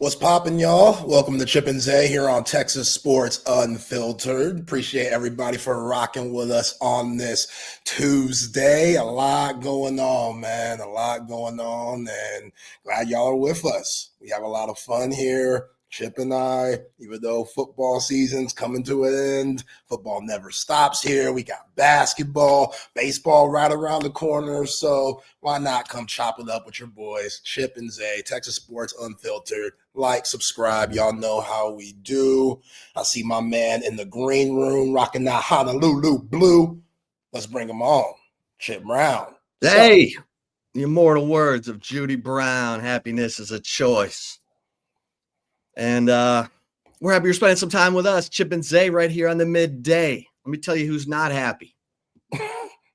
What's poppin', y'all? Welcome to Chip and Zay here on Texas Sports Unfiltered. Appreciate everybody for rocking with us on this Tuesday. A lot going on, man. A lot going on, and glad y'all are with us. We have a lot of fun here. Chip and I, even though football season's coming to an end, football never stops here. We got basketball, baseball right around the corner. So why not come chop it up with your boys, Chip and Zay, Texas Sports Unfiltered. Like, subscribe. Y'all know how we do. I see my man in the green room rocking that Honolulu blue. Let's bring him on. Chip Brown. Hey, the immortal words of Judy Brown, happiness is a choice. And we're happy you're spending some time with us, Chip and Zay, right here on the Midday. Let me tell you who's not happy,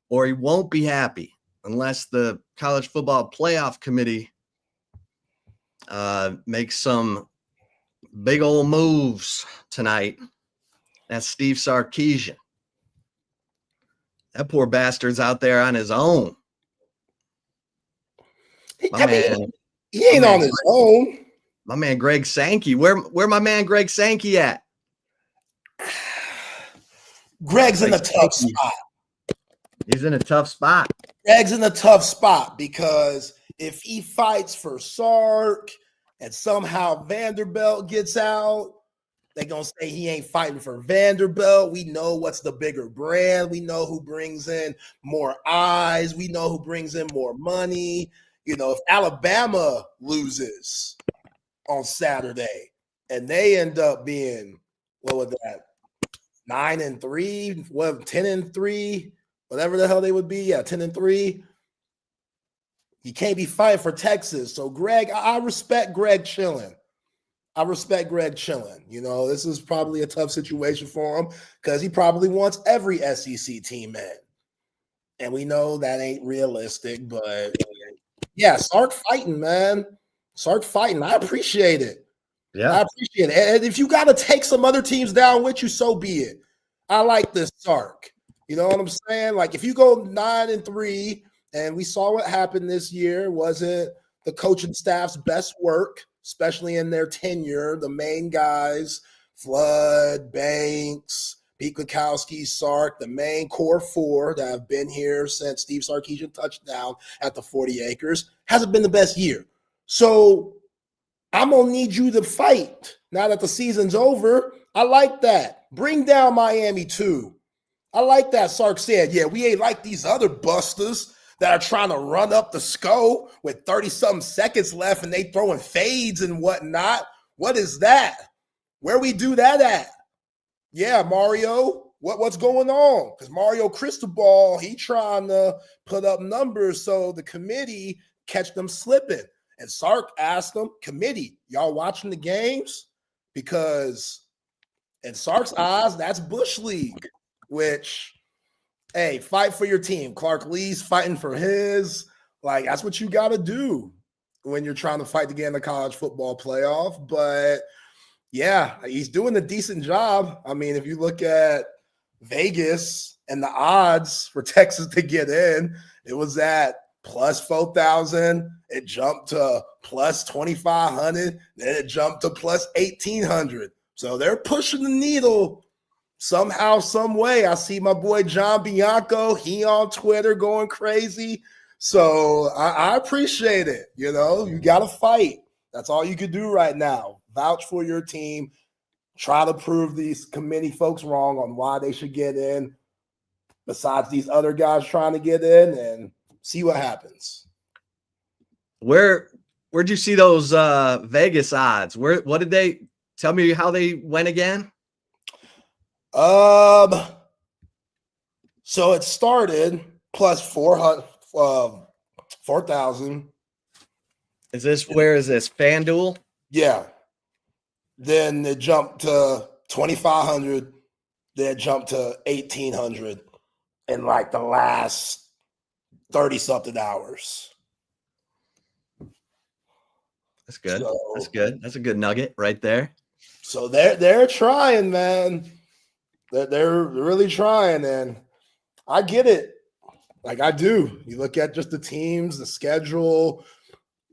or he won't be happy unless the College Football Playoff Committee makes some big old moves tonight. That's Steve Sarkisian. That poor bastard's out there on his own. He ain't on his own. My man Greg Sankey. Where my man Greg Sankey at? Greg's in a tough spot. He's in a tough spot. Greg's in a tough spot because if he fights for Sark and somehow Vanderbilt gets out, they're going to say he ain't fighting for Vanderbilt. We know what's the bigger brand. We know who brings in more eyes. We know who brings in more money. You know, if Alabama loses on Saturday and they end up being, what was that, 9-3, 10-3, whatever the hell they would be. Yeah, 10-3. You can't be fighting for Texas. So Greg, I respect Greg chilling. You know, this is probably a tough situation for him because he probably wants every SEC team in. And we know that ain't realistic, but yeah, Sark fighting, man. Sark fighting. I appreciate it. Yeah. I appreciate it. And if you got to take some other teams down with you, so be it. I like this Sark. You know what I'm saying? Like, if you go 9-3, and we saw what happened this year, wasn't the coaching staff's best work, especially in their tenure. The main guys, Flood, Banks, Pete Kwiatkowski, Sark, the main core four that have been here since Steve Sarkisian touchdown at the 40 acres, hasn't been the best year. So I'm going to need you to fight now that the season's over. I like that. Bring down Miami too. I like that. Sark said, yeah, we ain't like these other busters that are trying to run up the score with 30-something seconds left and they throwing fades and whatnot. What is that? Where we do that at? Yeah, Mario, what's going on? Because Mario Cristobal, he trying to put up numbers so the committee catch them slipping. And Sark asked them, committee, y'all watching the games? Because in Sark's eyes, that's Bush League, which, hey, fight for your team. Clark Lee's fighting for his. Like, that's what you got to do when you're trying to fight to get in the college football playoff. But, yeah, he's doing a decent job. I mean, if you look at Vegas and the odds for Texas to get in, it was at plus 4,000. It jumped to plus 2,500. Then it jumped to plus 1,800. So they're pushing the needle somehow, some way. I see my boy John Bianco. He on Twitter going crazy. So I appreciate it. You know, you got to fight. That's all you can do right now. Vouch for your team. Try to prove these committee folks wrong on why they should get in, besides these other guys trying to get in, and see what happens. Where'd you see those Vegas odds? What did they tell me how they went again? So it started plus 4,000. Where is this? FanDuel? Yeah. Then it jumped to 2,500. Then it jumped to 1,800 in like the last 30-something hours. That's good. That's good. That's a good nugget right there. So they're trying, man. They're really trying, and I get it. Like, I do. You look at just the teams, the schedule,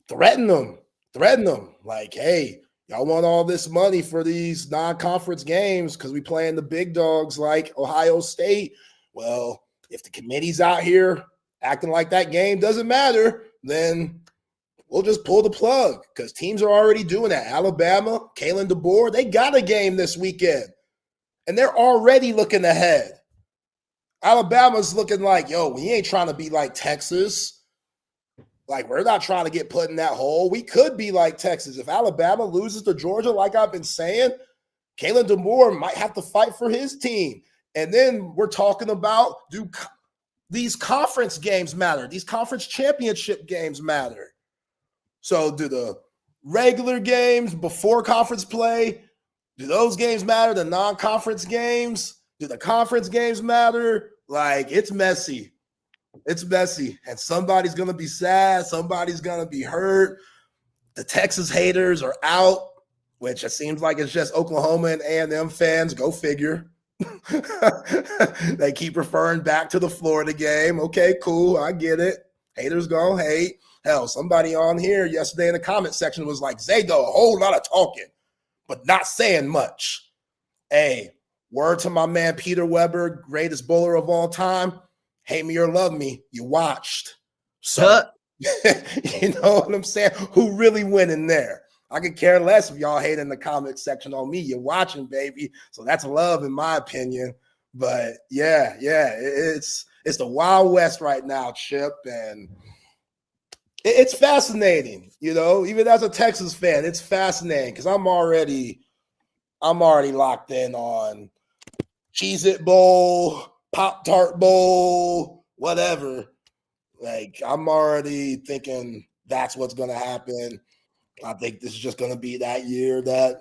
threaten them. Like, hey, Y'all want all this money for these non-conference games because we playing the big dogs like Ohio State. Well, if the committee's out here acting like that game doesn't matter, then we'll just pull the plug because teams are already doing that. Alabama, Kalen DeBoer, they got a game this weekend, and they're already looking ahead. Alabama's looking like, yo, we ain't trying to be like Texas. Like, we're not trying to get put in that hole. We could be like Texas. If Alabama loses to Georgia, like I've been saying, Kalen DeBoer might have to fight for his team. And then we're talking about, do these conference games matter? These conference championship games matter. So do the regular games before conference play, do those games matter? The non-conference games? Do the conference games matter? Like, it's messy. It's messy. And somebody's going to be sad. Somebody's going to be hurt. The Texas haters are out, which it seems like it's just Oklahoma and A&M fans. Go figure. They keep referring back to the Florida game. Okay, cool. I get it. Haters gonna hate. Hell, somebody on here yesterday in the comment section was like, Zay, though, a whole lot of talking, but not saying much. Hey, word to my man Peter Weber, greatest bowler of all time. Hate me or love me, you watched. So, you know what I'm saying? Who really winning there? I could care less if y'all hate in the comment section on me. You're watching, baby. So that's love in my opinion. But yeah, it's the Wild West right now, Chip. And it's fascinating, you know, even as a Texas fan, it's fascinating because I'm already locked in on Cheez-It Bowl, Pop-Tart Bowl, whatever. Like, I'm already thinking that's what's going to happen. I think this is just going to be that year that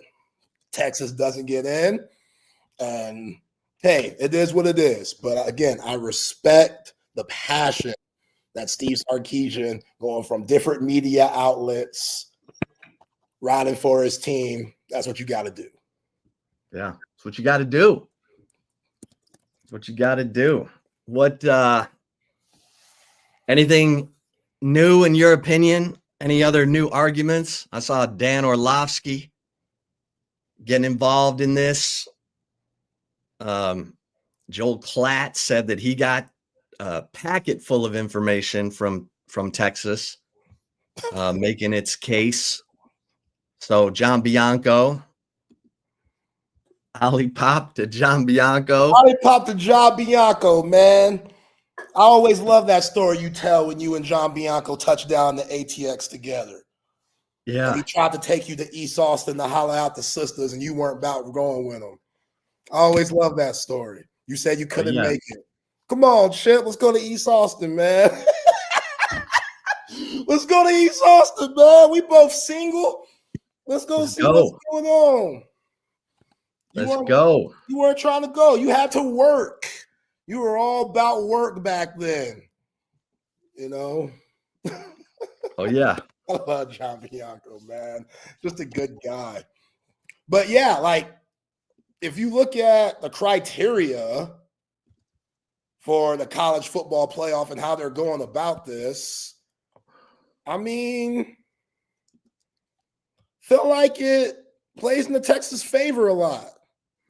Texas doesn't get in. And, hey, it is what it is. But, again, I respect the passion that Steve Sarkisian, going from different media outlets, riding for his team. That's what you got to do. Yeah, that's what you got to do. That's what you got to do. What, anything new in your opinion? Any other new arguments? I saw Dan Orlovsky getting involved in this. Joel Klatt said that he got a packet full of information from Texas, making its case. So John Bianco, OLIPOP to John Bianco. OLIPOP to John Bianco, man. I always love that story you tell when you and John Bianco touched down the ATX together. Yeah. And he tried to take you to East Austin to holler out the sisters, and you weren't about going with him. I always love that story. You said you couldn't make it. Come on, Chip. Let's go to East Austin, man. Let's go to East Austin, man. We both single. Let's go see what's going on. Let's go. You weren't trying to go. You had to work. You were all about work back then. You know? Oh, yeah. I love John Bianco, man. Just a good guy. But, yeah, like, if you look at the criteria for the college football playoff and how they're going about this, I mean, feel like it plays in the Texas favor a lot,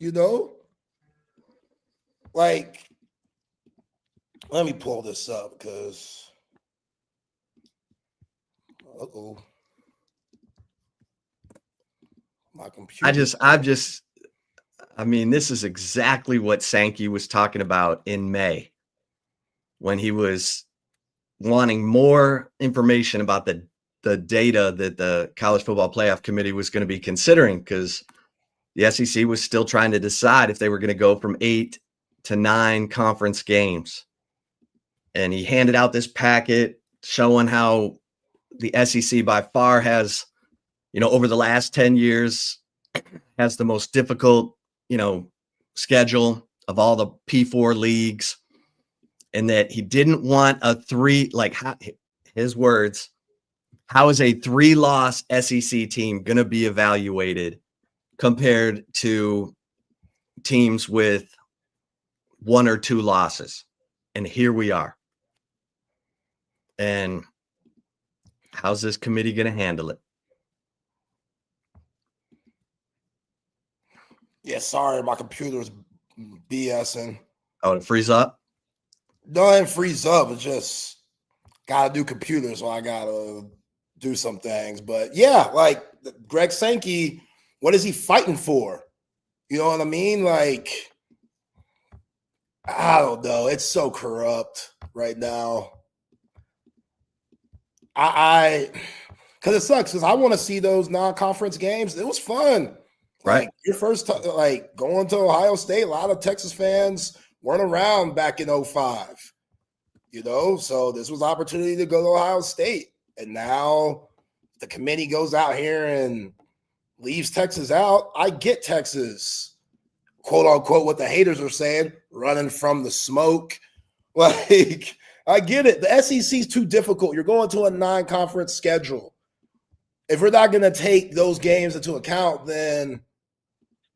you know? Like, let me pull this up because, my computer. I mean, this is exactly what Sankey was talking about in May when he was wanting more information about the data that the College Football Playoff Committee was going to be considering, because the SEC was still trying to decide if they were going to go from 8 to 9 conference games. And he handed out this packet showing how the SEC by far has, you know, over the last 10 years, has the most difficult, you know, schedule of all the P4 leagues, and that he didn't want a his words, how is a 3-loss SEC team going to be evaluated compared to teams with 1 or 2 losses? And here we are. And how's this committee going to handle it? Yeah, sorry, my computer's BSing. Oh, it freeze up? No, it didn't freeze up. It's just gotta do computers, so I gotta do some things. But yeah, like Greg Sankey, what is he fighting for? You know what I mean? Like, I don't know. It's so corrupt right now. I because it sucks because I want to see those non-conference games. It was fun. Right. Like your first time, like going to Ohio State, a lot of Texas fans weren't around back in 05. You know, so this was opportunity to go to Ohio State. And now the committee goes out here and leaves Texas out. I get Texas, quote unquote, what the haters are saying, running from the smoke. Like, I get it. The SEC is too difficult. You're going to a non-conference schedule. If we're not going to take those games into account, then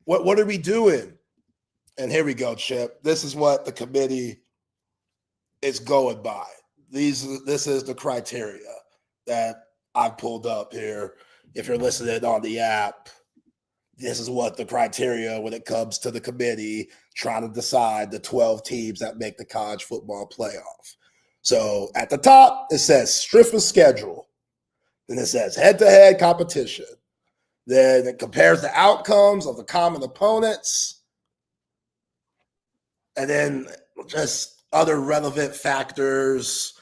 what are we doing? And here we go, Chip. This is what the committee is going by. This is the criteria that I've pulled up here. If you're listening on the app, this is what the criteria when it comes to the committee trying to decide the 12 teams that make the college football playoff. So at the top, it says strength of schedule. Then it says head-to-head competition. Then it compares the outcomes of the common opponents. And then just other relevant factors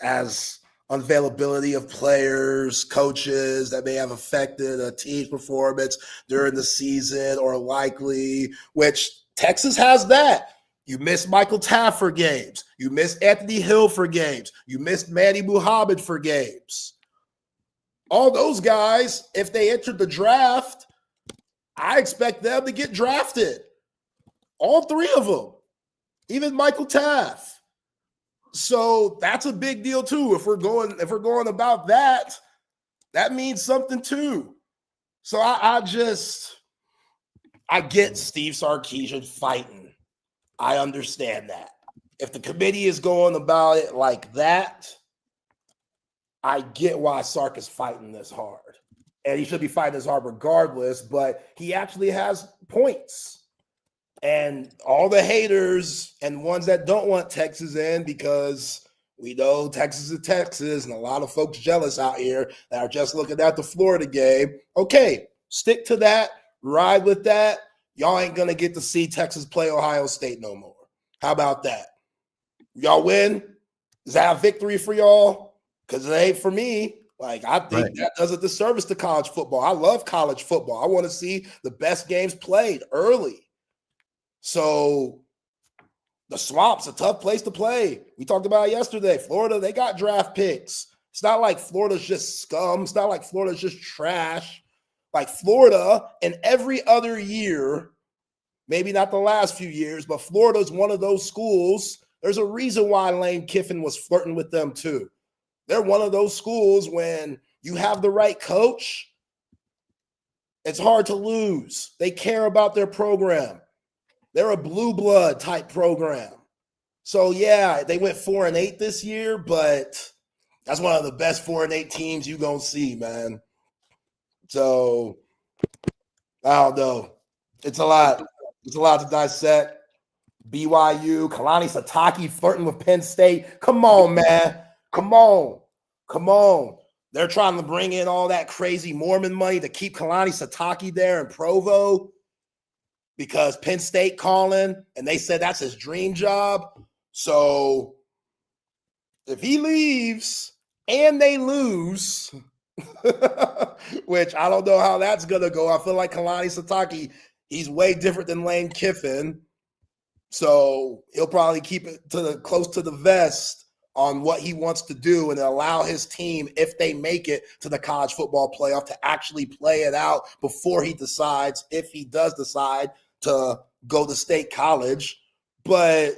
as unavailability of players, coaches that may have affected a team's performance during the season or likely, which Texas has that. You missed Michael Taft for games. You missed Anthony Hill for games. You missed Manny Muhammad for games. All those guys, if they entered the draft, I expect them to get drafted. All three of them. Even Michael Taft. So that's a big deal too. If we're going about that, that means something too. So I get Steve Sarkisian fighting. I understand that. If the committee is going about it like that, I get why Sark is fighting this hard. And he should be fighting this hard regardless, but he actually has points. And all the haters and ones that don't want Texas in, because we know Texas is Texas and a lot of folks jealous out here that are just looking at the Florida game. Okay, stick to that, ride with that. Y'all ain't going to get to see Texas play Ohio State no more. How about that? Y'all win? Is that a victory for y'all? Because it ain't for me. Like, I think that does a disservice to college football. I love college football. I want to see the best games played early. So the Swamp's a tough place to play. We talked about it yesterday. Florida, they got draft picks. It's not like Florida's just scum. It's not like Florida's just trash. Like Florida, in every other year, maybe not the last few years, but Florida's one of those schools. There's a reason why Lane Kiffin was flirting with them too. They're one of those schools when you have the right coach, it's hard to lose. They care about their program. They're a blue blood type program. So yeah, they went 4-8 this year, but that's one of the best 4-8 teams you're going to see, man. So I don't know. It's a lot. It's a lot to dissect. BYU, Kalani Sitake flirting with Penn State. Come on, man. Come on. They're trying to bring in all that crazy Mormon money to keep Kalani Sitake there in Provo because Penn State calling, and they said that's his dream job. So if he leaves and they lose, which I don't know how that's going to go. I feel like Kalani Sitake, he's way different than Lane Kiffin. So he'll probably keep it close to the vest on what he wants to do and allow his team, if they make it to the college football playoff, to actually play it out before he decides, if he does decide to go to state college. But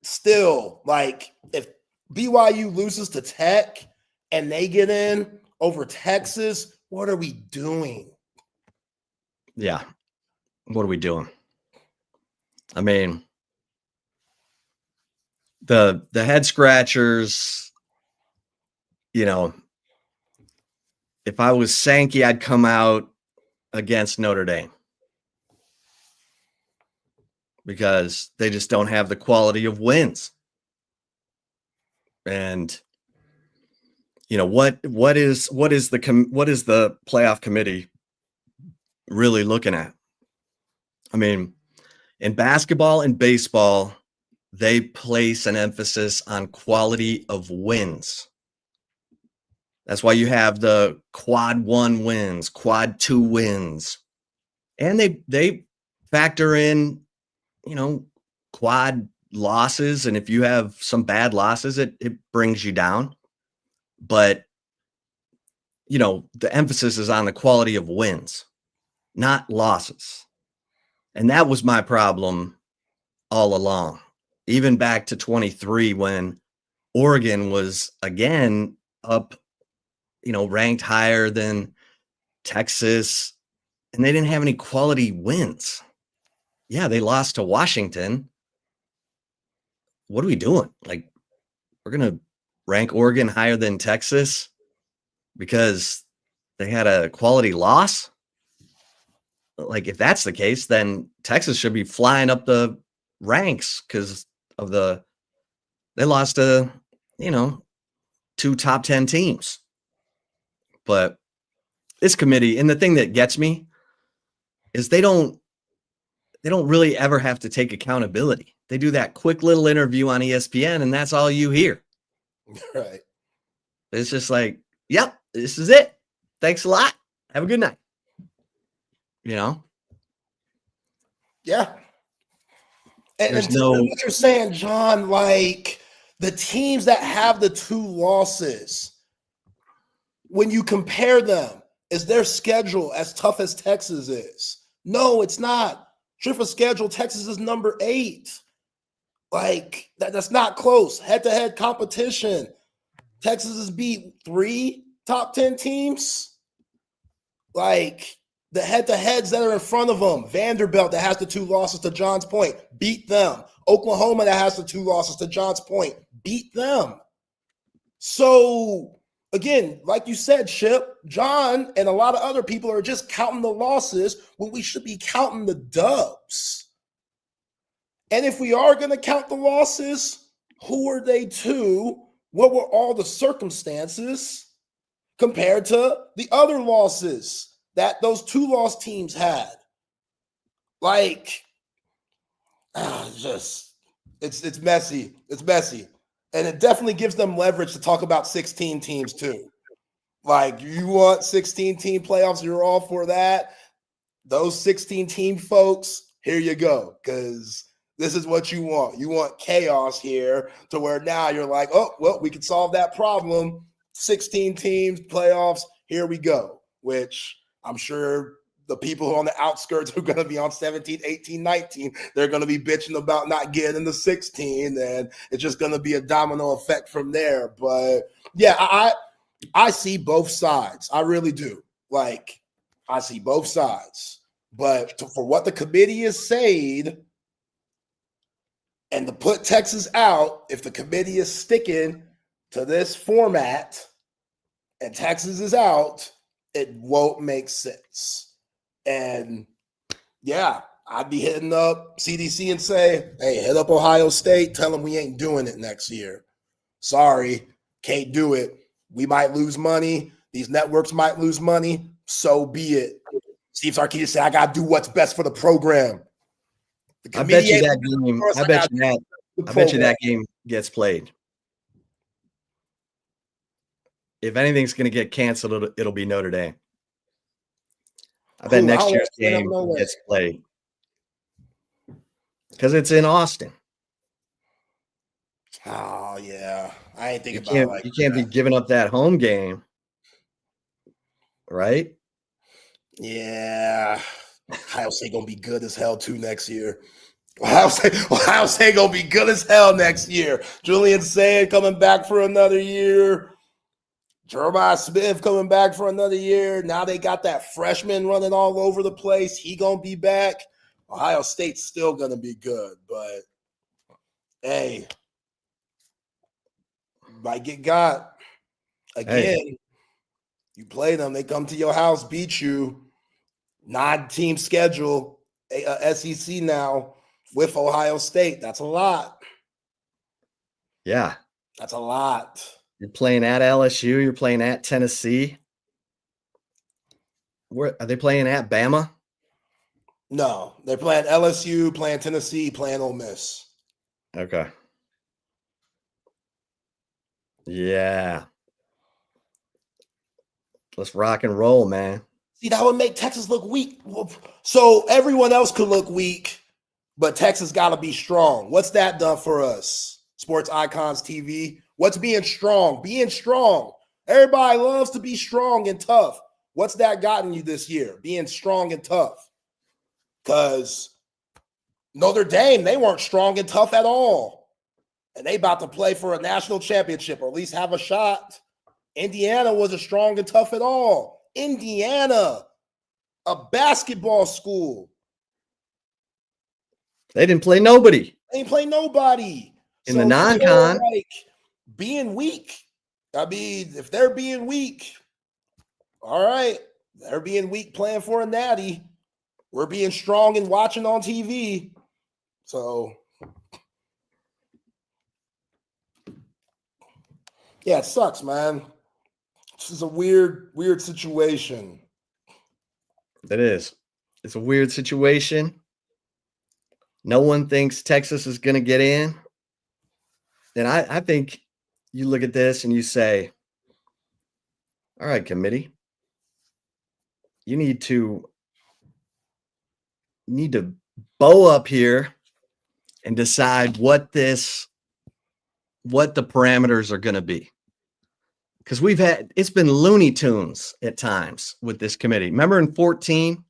still, like, if BYU loses to Tech and they get in over Texas, what are we doing? Yeah. What are we doing? I mean, the head scratchers, you know, if I was Sankey, I'd come out against Notre Dame. because they just don't have the quality of wins. And what is the playoff committee really looking at? I mean, in basketball and baseball, they place an emphasis on quality of wins. That's why you have the quad 1 wins, quad 2 wins. And they factor in, quad losses. And if you have some bad losses, it brings you down. But, the emphasis is on the quality of wins, not losses. And that was my problem all along, even back to 23 when Oregon was again up, ranked higher than Texas, and they didn't have any quality wins. Yeah, they lost to Washington. What are we doing? Like, we're going to rank Oregon higher than Texas because they had a quality loss? Like, if that's the case, then Texas should be flying up the ranks because of they lost to, 2 top 10 teams. But this committee, and the thing that gets me is they don't really ever have to take accountability. They do that quick little interview on ESPN, and that's all you hear. Right. It's just like, yep, this is it. Thanks a lot. Have a good night. Yeah. And There's what you're saying, John, like the teams that have the 2 losses, when you compare them, is their schedule as tough as Texas is? No, it's not. Strength of schedule, Texas is number 8. Like, that's not close. Head-to-head competition. Texas has beat 3 top 10 teams. Like, the head-to-heads that are in front of them, Vanderbilt that has the 2 losses to John's point, beat them. Oklahoma that has the 2 losses to John's point, beat them. So, again, like you said, Chip, John and a lot of other people are just counting the losses when we should be counting the dubs. And if we are going to count the losses, who are they to? What were all the circumstances compared to the other losses that those 2-loss teams had? Like, it's messy. It's messy. And it definitely gives them leverage to talk about 16 teams too. Like, you want 16-team playoffs, you're all for that. Those 16-team folks, here you go, because this is what you want. You want chaos here to where now you're like, oh, well, we can solve that problem. 16 teams, playoffs, here we go, which I'm sure the people who are on the outskirts who are going to be on 17, 18, 19, they're going to be bitching about not getting in the 16, and it's just going to be a domino effect from there. But, yeah, I see both sides. I really do. Like, I see both sides. But for what the committee is saying, and to put Texas out, if the committee is sticking to this format and Texas is out, it won't make sense. And, yeah, I'd be hitting up CDC and say, hey, hit up Ohio State, tell them we ain't doing it next year. Sorry, can't do it. We might lose money. These networks might lose money. So be it. Steve Sarkisian said, I got to do what's best for the program. I bet you that game gets played. If anything's going to get canceled, it'll be Notre Dame. I bet next year's game gets played because it's in Austin. Oh, yeah. I ain't thinking about it like you can't be giving up that home game, right? Yeah. Ohio State going to be good as hell, too, next year. Ohio State going to be good as hell next year. Julian Sand coming back for another year. Jeremiah Smith coming back for another year. Now they got that freshman running all over the place. He going to be back. Ohio State's still going to be good. But, hey, might get got. Again, you play them. They come to your house, beat you. 9-team schedule, SEC now. with Ohio State. That's a lot. Yeah. That's a lot. You're playing at LSU. You're playing at Tennessee. Where are they playing at Bama? No, they're playing LSU, playing Tennessee, playing Ole Miss. Okay. Yeah. Let's rock and roll, man. See, that would make Texas look weak. So everyone else could look weak, but Texas got to be strong. What's that done for us? Sports Icons TV. What's being strong? Being strong. Everybody loves to be strong and tough. What's that gotten you this year? Being strong and tough. Because Notre Dame, they weren't strong and tough at all. And they about to play for a national championship or at least have a shot. Indiana wasn't strong and tough at all. Indiana, a basketball school. They didn't play nobody. They didn't play nobody. In the non-con. Like being weak. I mean, if they're being weak, all right. They're being weak playing for a natty. We're being strong and watching on TV. So, yeah, it sucks, man. This is a weird situation. It is. It's a weird situation. No one thinks Texas is going to get in. And I think you look at this and you say, all right, committee, you need to bow up here and decide what the parameters are going to be. Because it's been Looney Tunes at times with this committee. Remember in 2014,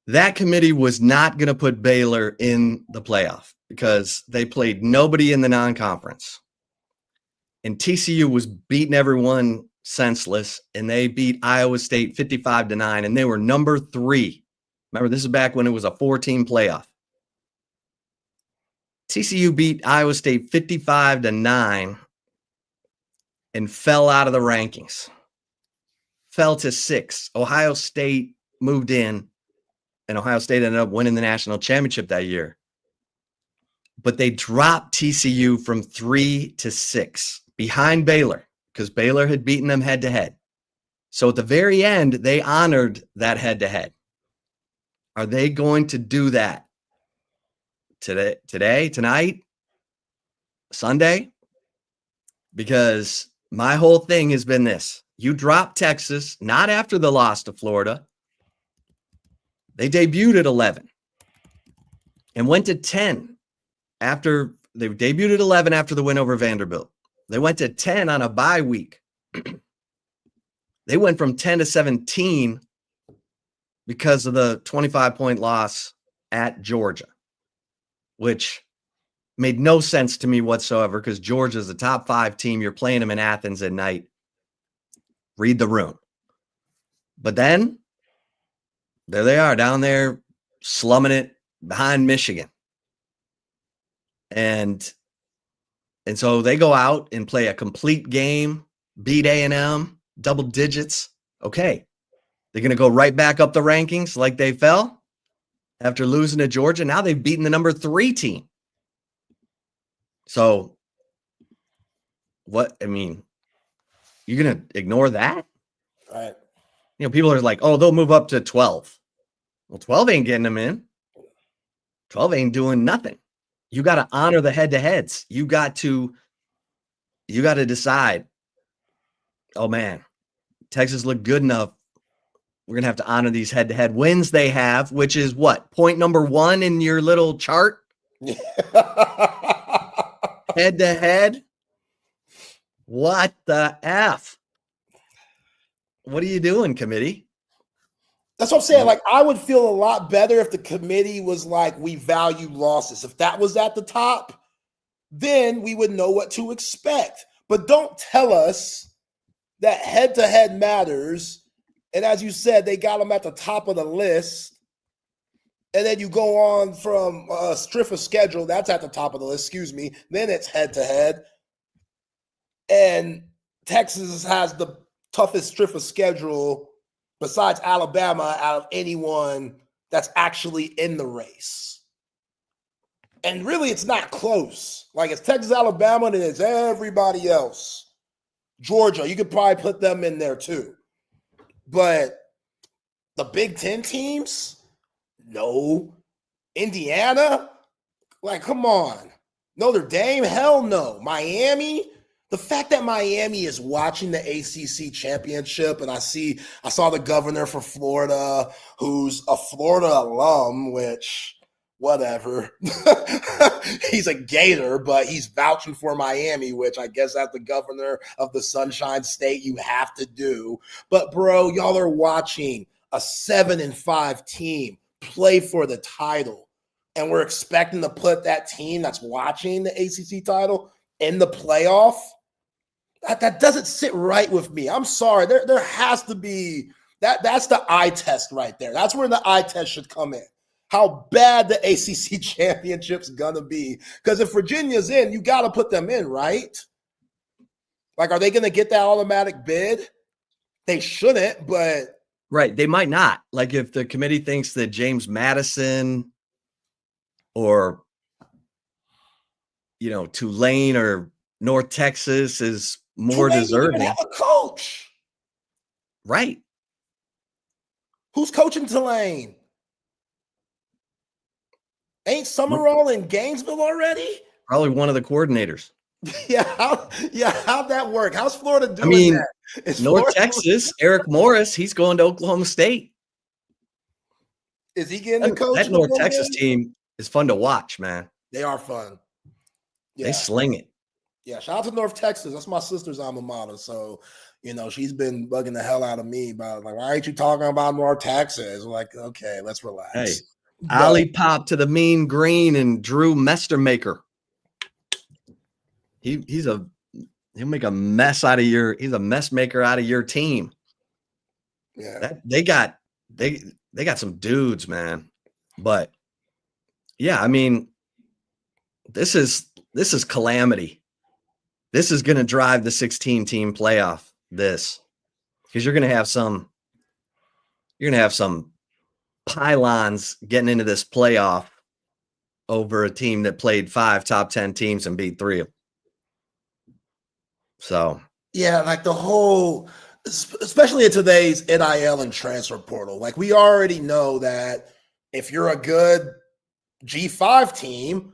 that committee was not going to put Baylor in the playoff because they played nobody in the non-conference. And TCU was beating everyone senseless, and they beat Iowa State 55-9, and they were number 3. Remember, this is back when it was a 4-team playoff. TCU beat Iowa State 55-9 and fell out of the rankings. Fell to 6. Ohio State moved in, and Ohio State ended up winning the national championship that year. But they dropped TCU from 3 to 6 behind Baylor because Baylor had beaten them head-to-head. So at the very end, they honored that head-to-head. Are they going to do that today, tonight, Sunday? Because my whole thing has been this. You dropped Texas, not after the loss to Florida. They debuted at 11 and went to 10 after they debuted at 11 after the win over Vanderbilt. They went to 10 on a bye week. They went from 10 to 17 because of the 25-point loss at Georgia, which made no sense to me whatsoever because Georgia's a top 5 team. You're playing them in Athens at night. Read the room. But then there they are down there slumming it behind Michigan. And so they go out and play a complete game, beat A&M, double digits. Okay. They're going to go right back up the rankings like they fell after losing to Georgia. Now they've beaten the number 3 team. So what, I mean, you're going to ignore that? Right. You know, people are like, oh, they'll move up to 12. Well, 12 ain't getting them in. 12 ain't doing nothing. You got to honor the head-to-heads. You got to decide, oh, man, Texas looked good enough. We're going to have to honor these head-to-head wins they have, which is what? Point number 1 in your little chart? Head-to-head? What the F? What are you doing, committee? That's what I'm saying. Like, I would feel a lot better if the committee was like, we value losses. If that was at the top, then we would know what to expect. But don't tell us that head-to-head matters. And as you said, they got them at the top of the list. And then you go on from a strength of schedule, that's at the top of the list, excuse me. Then it's head-to-head. And Texas has the toughest strength of schedule besides Alabama out of anyone that's actually in the race. And really, it's not close. Like, it's Texas, Alabama, and it's everybody else. Georgia, you could probably put them in there too. But the Big Ten teams, no. Indiana, like, come on. Notre Dame, hell no. Miami, the fact that Miami is watching the ACC championship, and I saw the governor for Florida, who's a Florida alum, which, whatever. He's a Gator, but he's vouching for Miami, which I guess as the governor of the Sunshine State, you have to do. But bro, y'all are watching a 7-5 team play for the title. And we're expecting to put that team that's watching the ACC title in the playoff. That doesn't sit right with me. I'm sorry. There has to be that's the eye test right there. That's where the eye test should come in. How bad the ACC championship's gonna be. Because if Virginia's in, you got to put them in, right? Like, are they going to get that automatic bid? They shouldn't, but right, they might not. Like, if the committee thinks that James Madison or, you know, Tulane or North Texas is more deserving. Have a coach, right? Who's coaching Tulane? Ain't Summerall in Gainesville already? Probably one of the coordinators. How'd that work? How's Florida doing? I mean, that? North Texas, Eric Morris, he's going to Oklahoma State. Is he getting the coach? That North Texas team is fun to watch, man. They are fun. Yeah. They sling it. Yeah, shout out to North Texas. That's my sister's alma mater. So, you know, she's been bugging the hell out of me about, like, why ain't you talking about North Texas? I'm like, okay, let's relax. Hey, OLIPOP to the mean green and Drew Mestermaker. He'll make a mess out of he's a mess maker out of your team. Yeah. They got some dudes, man. But yeah, I mean, this is calamity. This is going to drive the 16-team playoff. Because you're going to have some pylons getting into this playoff over a team that played 5 top 10 teams and beat 3 of them. So yeah, like the whole, especially in today's NIL and transfer portal, like we already know that if you're a good G5 team,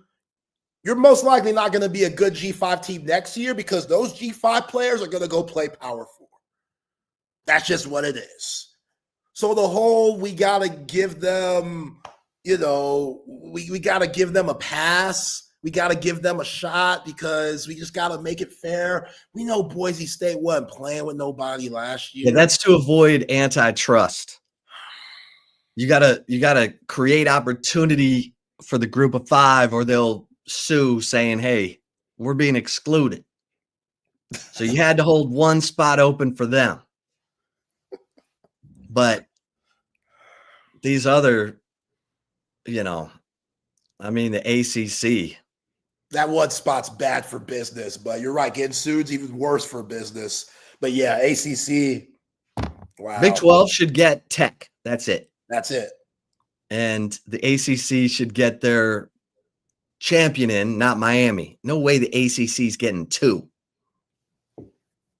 you're most likely not going to be a good G5 team next year because those G5 players are going to go play Power 4. That's just what it is. So the whole, we got to give them, you know, we got to give them a pass. We got to give them a shot because we just got to make it fair. We know Boise State wasn't playing with nobody last year. Yeah, that's to avoid antitrust. You gotta create opportunity for the group of 5 or they'll sue saying, hey, we're being excluded. So you had to hold one spot open for them. But these other, you know, I mean, the ACC. That one spot's bad for business, but you're right. Getting sued's even worse for business. But yeah, ACC, wow. Big 12 should get Tech. That's it. That's it. And the ACC should get their champion in, not Miami. No way the ACC's getting 2.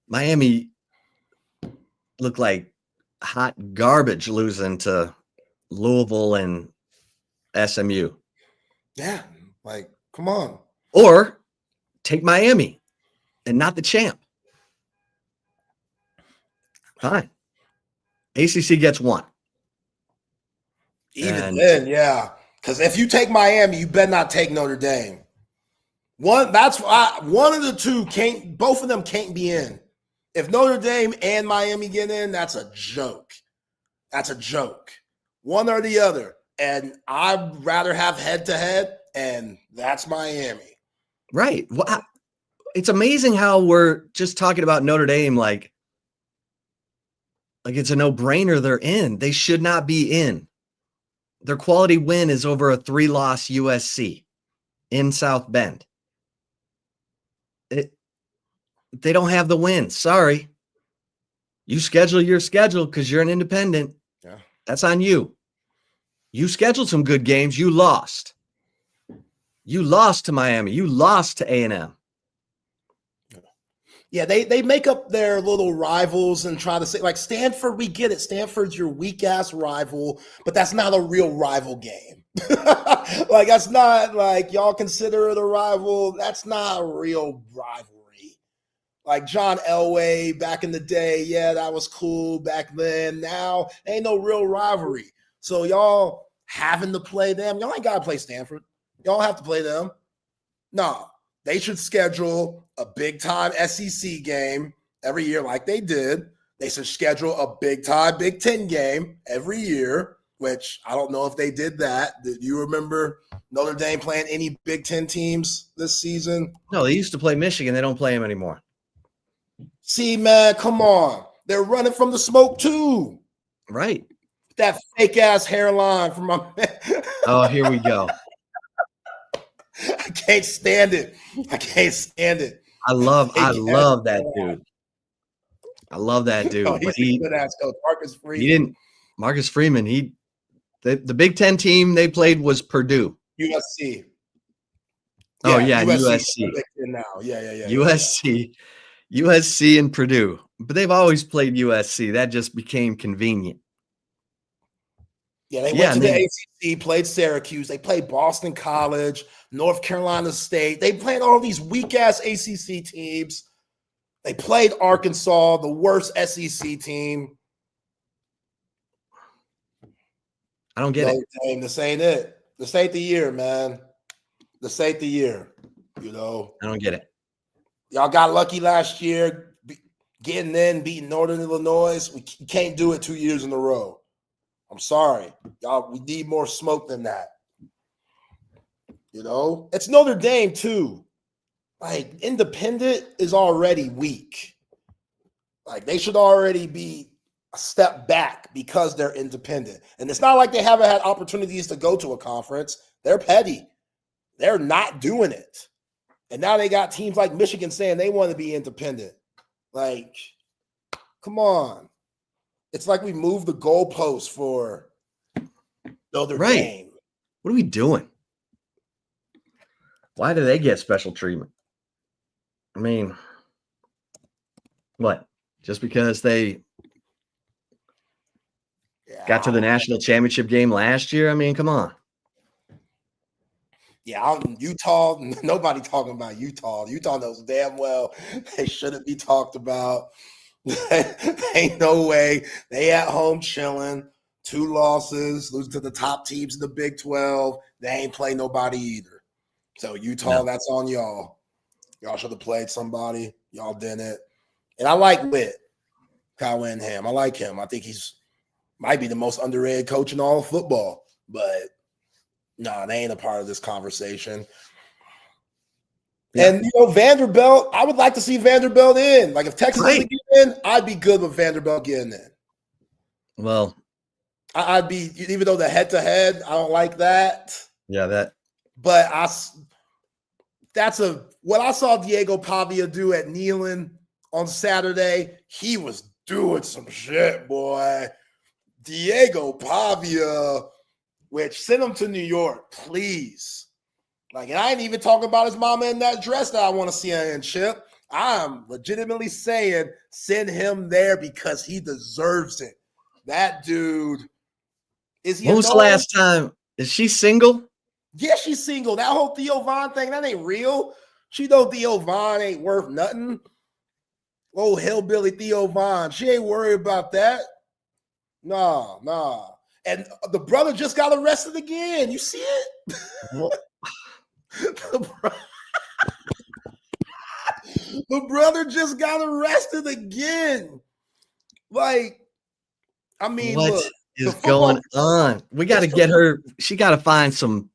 Miami looked like hot garbage losing to Louisville and SMU. Yeah, like, come on. Or take Miami and not the champ. Fine. ACC gets 1. Even then, yeah. Because if you take Miami, you better not take Notre Dame. One of the two can't. Both of them can't be in. If Notre Dame and Miami get in, that's a joke. That's a joke. One or the other. And I'd rather have head-to-head, and that's Miami. Right. Well, it's amazing how we're just talking about Notre Dame like it's a no-brainer they're in. They should not be in. Their quality win is over a 3-loss USC in South Bend. They don't have the win. Sorry. You schedule your schedule because you're an independent. Yeah. That's on you. You scheduled some good games. You lost. You lost to Miami. You lost to A&M. Yeah, they make up their little rivals and try to say, like, Stanford, we get it. Stanford's your weak-ass rival, but that's not a real rival game. Like, that's not, like, y'all consider it a rival. That's not a real rivalry. Like, John Elway back in the day, yeah, that was cool back then. Now, ain't no real rivalry. So y'all having to play them, y'all ain't got to play Stanford. Y'all have to play them. No. They should schedule a big-time SEC game every year like they did. They should schedule a big-time Big Ten game every year, which I don't know if they did that. Do you remember Notre Dame playing any Big Ten teams this season? No, they used to play Michigan. They don't play them anymore. See, man, come on. They're running from the smoke too. Right. That fake-ass hairline from my man. Oh, here we go. I can't stand it. I can't stand it. I love that dude. I love that dude. Oh, he's a good ass coach. Marcus Freeman. The Big Ten team they played was Purdue. USC. Oh yeah, USC. Now. Yeah. USC and Purdue. But they've always played USC. That just became convenient. Yeah, they went to the ACC, played Syracuse. They played Boston College, North Carolina State. They played all these weak-ass ACC teams. They played Arkansas, the worst SEC team. I don't get it. This ain't it. This ain't the year, man. This ain't the year, you know. I don't get it. Y'all got lucky last year getting in, beating Northern Illinois. We can't do it 2 years in a row. I'm sorry. Y'all, we need more smoke than that. You know? It's Notre Dame, too. Like, independent is already weak. Like, they should already be a step back because they're independent. And it's not like they haven't had opportunities to go to a conference. They're petty. They're not doing it. And now they got teams like Michigan saying they want to be independent. Like, come on. It's like we moved the goalposts for Notre Dame. What are we doing? Why do they get special treatment? I mean, what? Just because they got to the national championship game last year? I mean, come on. Yeah, Utah, nobody talking about Utah. Utah knows damn well they shouldn't be talked about. Ain't no way. They at home chilling. 2 losses, losing to the top teams in the Big 12. They ain't play nobody either. So Utah, That's on y'all. Y'all should have played somebody. Y'all didn't. And I like Witt, Kyle Winham. I like him. I think he's might be the most underrated coach in all of football. But no, they ain't a part of this conversation. And, Vanderbilt, I would like to see Vanderbilt in. Like, if Texas doesn't get in, I'd be good with Vanderbilt getting in. Well, I'd be, even though the head-to-head, I don't like that. Yeah, that. But what I saw Diego Pavia do at Neyland on Saturday, he was doing some shit, boy. Diego Pavia, which send him to New York, please. Like, and I ain't even talking about his mama in that dress that I want to see her in, Chip. I'm legitimately saying send him there because he deserves it. That dude, is he? When was the last time? Is she single? Yeah, she's single. That whole Theo Von thing, that ain't real. She know Theo Von ain't worth nothing. Oh, hillbilly Theo Von. She ain't worried about that. Nah. And the brother just got arrested again. You see it? The brother just got arrested again. Like, I mean, what look, is going on? We got to get her. She got to find some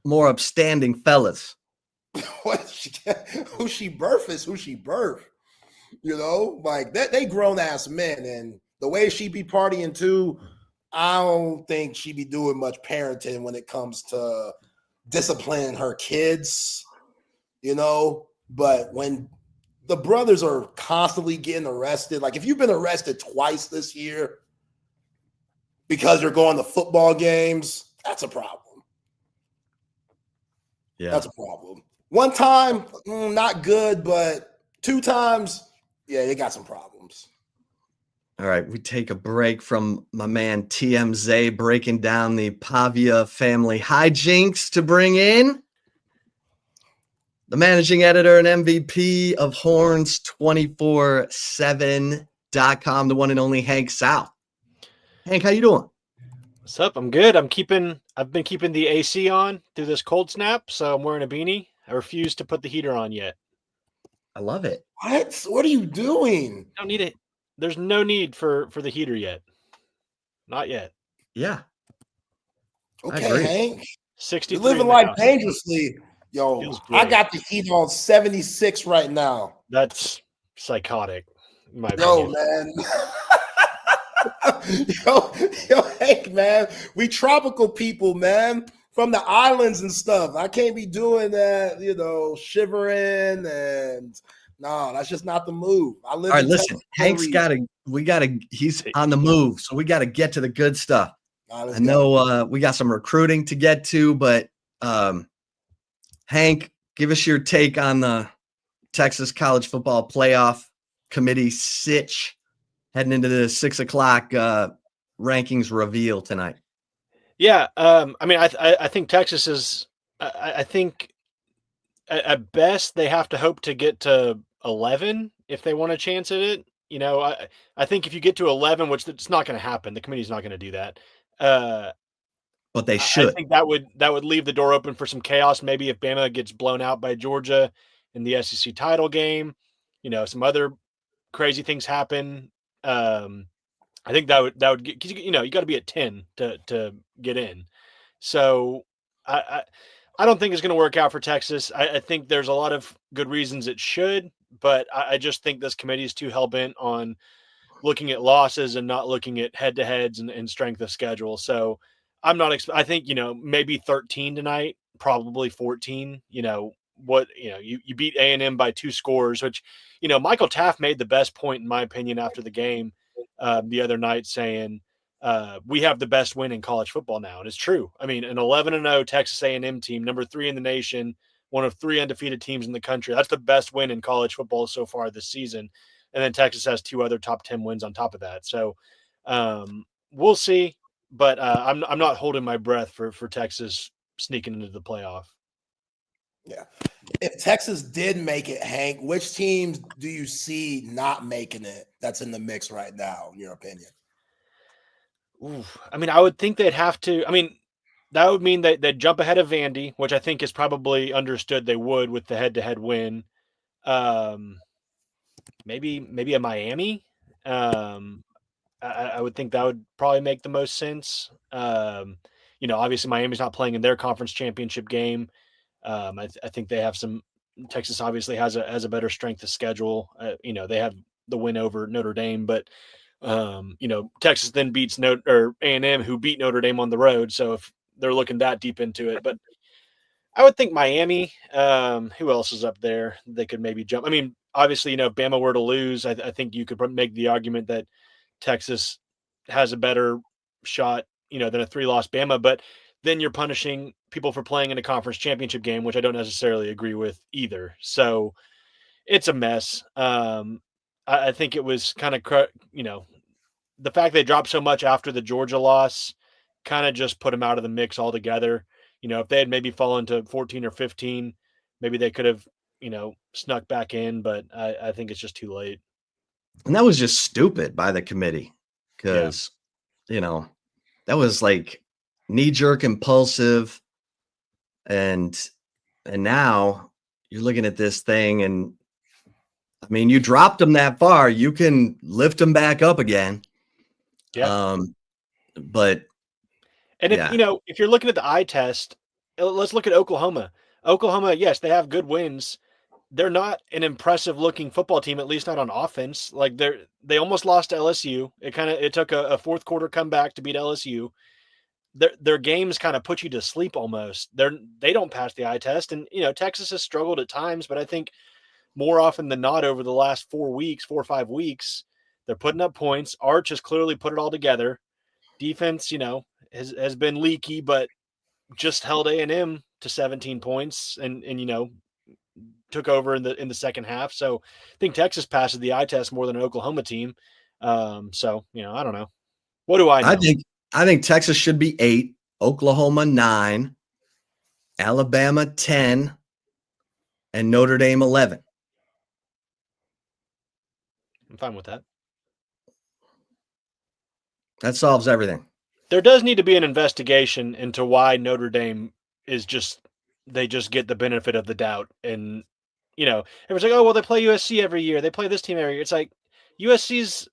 more upstanding fellas. Who she birth is who she birth. You know, like they grown ass men, and the way she be partying too, I don't think she be doing much parenting when it comes to disciplining her kids, you know. But when the brothers are constantly getting arrested, like if you've been arrested twice this year because you're going to football games, that's a problem. Yeah. That's a problem. One time, not good, but 2 times, yeah, they got some problems. All right, we take a break from my man TMZ breaking down the Pavia family hijinks to bring in the managing editor and MVP of horns247.com, the one and only Hank South. Hank, how you doing? What's up? I'm good. I've been keeping the AC on through this cold snap, so I'm wearing a beanie. I refuse to put the heater on yet. I love it. What are you doing? Don't need it. There's no need for the heater yet. Not yet. Yeah. Okay, Hank. 63. You're living life dangerously. Yo, I got the heat on 76 right now. That's psychotic. In my opinion. man. yo, Hank, man. We tropical people, man. From the islands and stuff. I can't be doing that, shivering and no, that's just not the move. I live. All right, listen. Hank's he's on the move, so we gotta get to the good stuff. I know we got some recruiting to get to, but Hank, give us your take on the Texas College Football Playoff Committee sitch heading into the 6:00 rankings reveal tonight. Yeah, I think Texas is. I think at best they have to hope to get to 11 if they want a chance at it. I think if you get to 11, which it's not going to happen, the committee's not going to do that. But they should. I think that would leave the door open for some chaos. Maybe if Bama gets blown out by Georgia in the SEC title game, some other crazy things happen. I think that would get, you got to be at 10 to get in. So I don't think it's going to work out for Texas. I think there's a lot of good reasons it should, but I just think this committee is too hell-bent on looking at losses and not looking at head-to-heads and strength of schedule. So I'm not I think, maybe 13 tonight, probably 14, you beat A&M by 2 scores, which, Michael Taft made the best point, in my opinion, after the game the other night, saying we have the best win in college football now. And it's true. I mean, an 11-0 Texas A&M team, number 3 in the nation, one of 3 undefeated teams in the country. That's the best win in college football so far this season. And then Texas has 2 other top 10 wins on top of that. So we'll see. But I'm not holding my breath for Texas sneaking into the playoff. Yeah. If Texas did make it, Hank, which teams do you see not making it that's in the mix right now, in your opinion? Ooh, I would think they'd have to. That would mean that they'd jump ahead of Vandy, which I think is probably understood they would with the head-to-head win. Maybe a Miami. I would think that would probably make the most sense. Obviously Miami's not playing in their conference championship game. I think they have some. Texas obviously has a better strength of schedule. They have the win over Notre Dame, but Texas then beats A&M, who beat Notre Dame on the road. So if they're looking that deep into it, but I would think Miami. Who else is up there? They could maybe jump. Obviously, if Bama were to lose, I think you could make the argument that Texas has a better shot, than a 3-loss Bama, but then you're punishing people for playing in a conference championship game, which I don't necessarily agree with either. So it's a mess. I think it was kind of, the fact they dropped so much after the Georgia loss kind of just put them out of the mix altogether. If they had maybe fallen to 14 or 15, maybe they could have, snuck back in, but I think it's just too late. And that was just stupid by the committee because, that was like knee-jerk impulsive. And now you're looking at this thing and, you dropped them that far. You can lift them back up again. Yeah. But if you're looking at the eye test, let's look at Oklahoma. Oklahoma, yes, they have good wins. They're not an impressive looking football team, at least not on offense. Like they almost lost to LSU. It took a fourth quarter comeback to beat LSU. Their games kind of put you to sleep almost. They don't pass the eye test. And, Texas has struggled at times, but I think more often than not over the last 4 or 5 weeks, they're putting up points. Arch has clearly put it all together. Defense, has been leaky, but just held A&M to 17 points and took over in the second half. So I think Texas passes the eye test more than an Oklahoma team. So, I don't know. What do I know? I think Texas should be 8, Oklahoma 9, Alabama 10, and Notre Dame 11. I'm fine with that. That solves everything. There does need to be an investigation into why Notre Dame is they just get the benefit of the doubt. And, everyone's like, oh, well, they play USC every year. They play this team every year. It's like USC's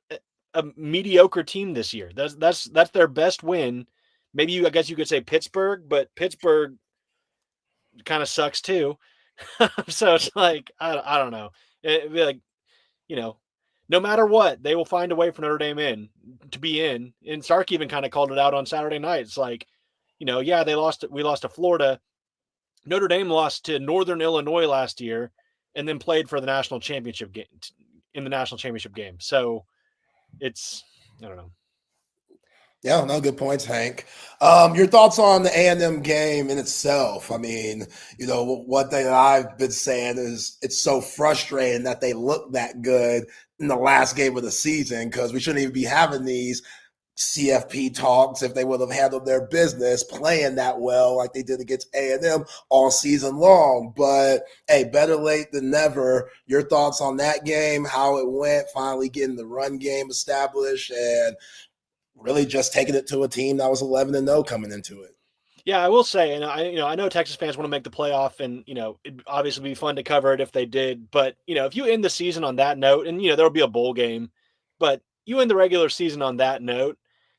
a mediocre team this year. That's their best win. Maybe I guess you could say Pittsburgh, but Pittsburgh kind of sucks too. So it's like, I don't know. It'd be like, no matter what, they will find a way for Notre Dame to be in. And Stark even kind of called it out on Saturday night. It's like, yeah, we lost to Florida. Notre Dame lost to Northern Illinois last year and then played for the national championship game in the national championship game. So it's, I don't know. Yeah, no, good points, Hank. Your thoughts on the A&M game in itself? I mean, what I've been saying is it's so frustrating that they look that good in the last game of the season, because we shouldn't even be having these CFP talks if they would have handled their business playing that well like they did against A&M all season long. But hey, better late than never. Your thoughts on that game, how it went, finally getting the run game established, and really just taking it to a team that was 11-0 coming into it. Yeah, I will say, and I know Texas fans want to make the playoff, and it'd obviously be fun to cover it if they did. But if you end the season on that note, and there'll be a bowl game, but you end the regular season on that note,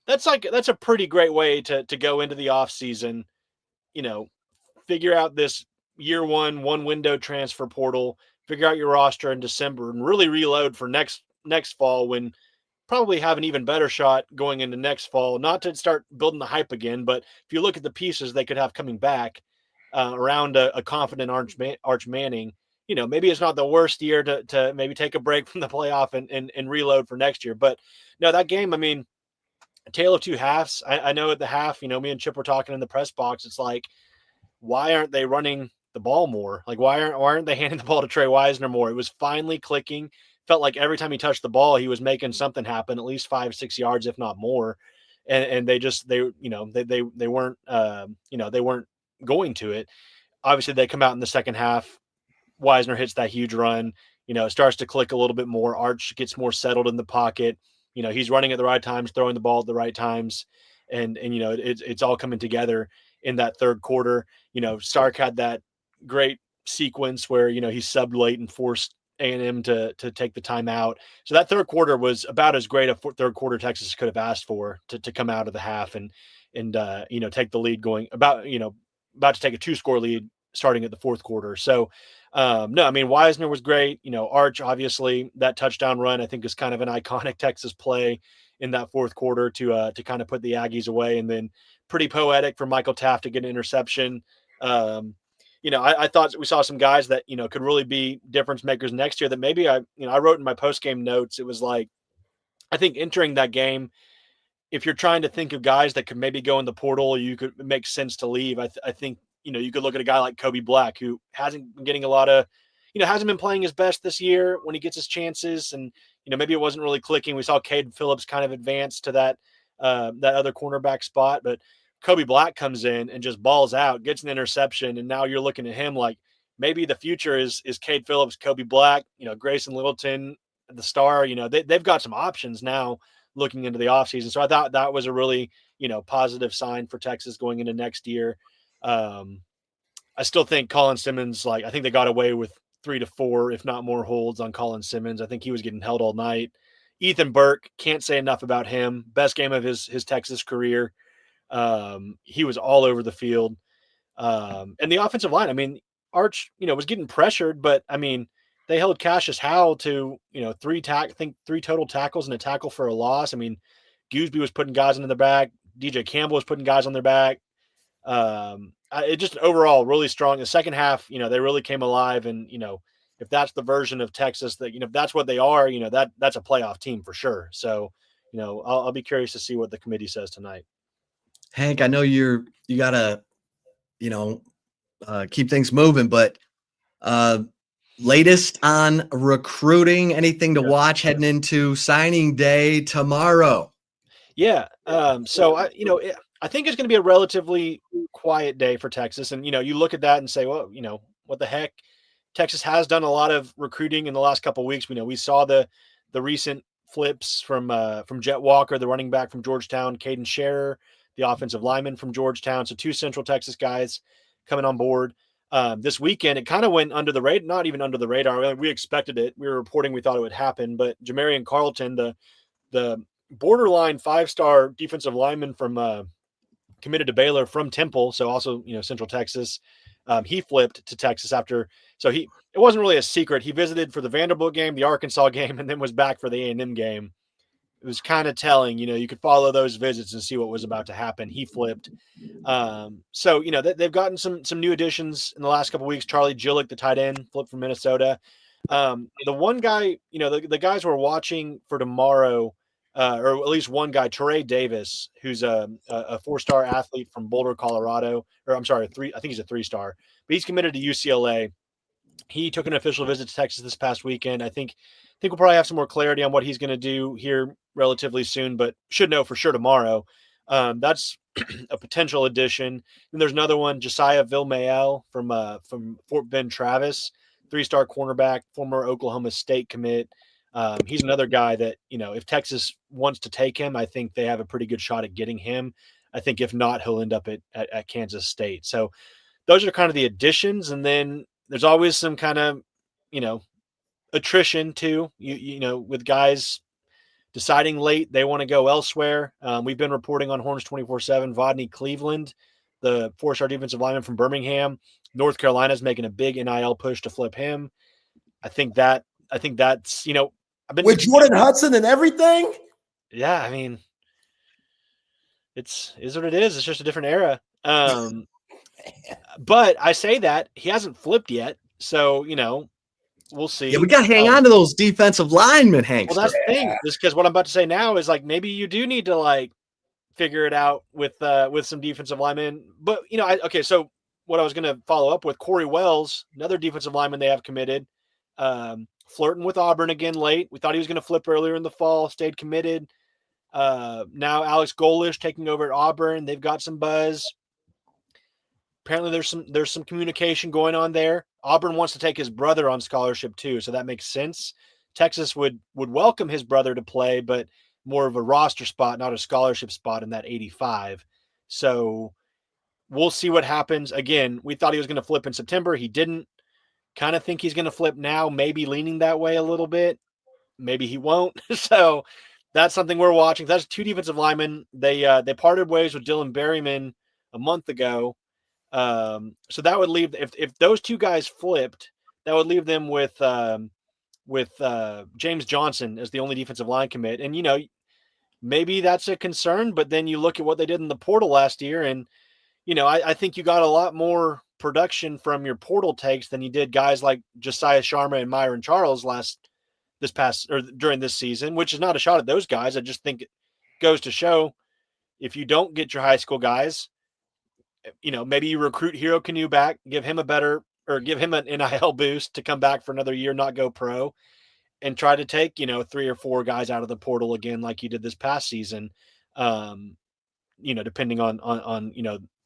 that's a pretty great way to go into the off season. Figure out this year one window transfer portal, figure out your roster in December, and really reload for next fall when probably have an even better shot going into next fall, not to start building the hype again, but if you look at the pieces they could have coming back around a confident Arch Manning, maybe it's not the worst year to maybe take a break from the playoff and reload for next year. But no, that game, I mean, a tale of two halves. I know at the half, me and Chip were talking in the press box. It's like, why aren't they running the ball more? Like, why aren't they handing the ball to Trey Wisner more? It was finally clicking. Felt like every time he touched the ball, he was making something happen, at least 5-6 yards, if not more. And they weren't, they weren't going to it. Obviously they come out in the second half. Wisner hits that huge run, it starts to click a little bit more. Arch gets more settled in the pocket. He's running at the right times, throwing the ball at the right times. And it's all coming together in that third quarter. Stark had that great sequence where, he subbed late and forced A&M to take the timeout. So that third quarter was about as great a third quarter Texas could have asked for to come out of the half and take the lead going about to take a 2-score lead starting at the fourth quarter. So no, I mean, Wisner was great. Arch, obviously that touchdown run, I think is kind of an iconic Texas play in that fourth quarter to kind of put the Aggies away. And then pretty poetic for Michael Taft to get an interception. I thought we saw some guys that, could really be difference makers next year that maybe I wrote in my post-game notes. It was like, I think entering that game, if you're trying to think of guys that could maybe go in the portal, you could make sense to leave. I think, you could look at a guy like Kobe Black, who hasn't been getting a lot of, hasn't been playing his best this year when he gets his chances. And, maybe it wasn't really clicking. We saw Cade Phillips kind of advance to that other cornerback spot, but Kobe Black comes in and just balls out, gets an interception. And now you're looking at him like maybe the future is Cade Phillips, Kobe Black, Grayson Littleton, the star, they've got some options now looking into the offseason. So I thought that was a really, positive sign for Texas going into next year. I still think Colin Simmons, I think they got away with 3 to 4, if not more holds on Colin Simmons. I think he was getting held all night. Ethan Burke, can't say enough about him. Best game of his Texas career. He was all over the field. And the offensive line, I mean, Arch, was getting pressured, but I mean, they held Cassius Howell to, 3 total tackles and a tackle for a loss. I mean, Gooseby was putting guys into the back. DJ Campbell was putting guys on their back. It just overall really strong. The second half, they really came alive. And, if that's the version of Texas that, if that's what they are, that's a playoff team for sure. So, I'll be curious to see what the committee says tonight. Hank, I know you got a, keep things moving. But latest on recruiting, anything to watch heading into signing day tomorrow? Yeah. So I think it's going to be a relatively quiet day for Texas. And, you look at that and say, well, what the heck? Texas has done a lot of recruiting in the last couple of weeks. We saw the recent flips from Jet Walker, the running back from Georgetown, Caden Scherer, the offensive lineman from Georgetown. So 2 Central Texas guys coming on board. This weekend, it kind of went under the radar, not even under the radar. We expected it. We were reporting we thought it would happen. But Jamarian Carlton, the borderline 5-star defensive lineman from committed to Baylor from Temple, so also Central Texas, he flipped to Texas after. So it wasn't really a secret. He visited for the Vanderbilt game, the Arkansas game, and then was back for the A&M game. It was kind of telling. You could follow those visits and see what was about to happen. He flipped. So they've gotten some new additions in the last couple of weeks. Charlie Gillick, the tight end, flipped from Minnesota. The one guy, the guys we're watching for tomorrow, or at least one guy, Teray Davis, who's a 4-star athlete from Boulder, Colorado, or I'm sorry, I think he's a 3-star, but he's committed to UCLA. He took an official visit to Texas this past weekend. I think we'll probably have some more clarity on what he's going to do here relatively soon, but should know for sure tomorrow. That's a potential addition. And there's another one, Josiah Vilmael from Fort Bend Travis, 3-star cornerback, former Oklahoma State commit. He's another guy that, if Texas wants to take him, I think they have a pretty good shot at getting him. I think if not, he'll end up at Kansas State. So those are kind of the additions. And then there's always some kind of, attrition too, with guys deciding late they want to go elsewhere. We've been reporting on Horns 24/7, Rodney Cleveland, the 4-star defensive lineman from Birmingham. North Carolina's making a big NIL push to flip him. I think that's, I've been with Jordan Hudson and everything. Yeah, I mean, is what it is. It's just a different era. But I say that he hasn't flipped yet, so we'll see. Yeah, we got to hang on to those defensive linemen, Hank. Well, that's the thing, just because what I'm about to say now is maybe you do need to figure it out with some defensive linemen. But okay, so what I was going to follow up with, Corey Wells, another defensive lineman they have committed. Flirting with Auburn again late. We thought he was going to flip earlier in the fall, stayed committed. Now Alex Golish taking over at Auburn. They've got some buzz. Apparently there's some communication going on there. Auburn wants to take his brother on scholarship too, so that makes sense. Texas would welcome his brother to play, but more of a roster spot, not a scholarship spot in that 85. So we'll see what happens. Again, we thought he was going to flip in September. He didn't. Kind of think he's going to flip now, maybe leaning that way a little bit. Maybe he won't. So that's something we're watching. That's 2 defensive linemen. They parted ways with Dylan Berryman a month ago. So that would leave, if those 2 guys flipped, that would leave them with James Johnson as the only defensive line commit. And, maybe that's a concern, but then you look at what they did in the portal last year, and, I think you got a lot more production from your portal takes than you did guys like Josiah Sharma and Myron Charles during this season, which is not a shot at those guys. I just think it goes to show if you don't get your high school guys, maybe you recruit Hero Canoe back, give him an NIL boost to come back for another year, not go pro, and try to take, 3 or 4 guys out of the portal again, like you did this past season. Depending on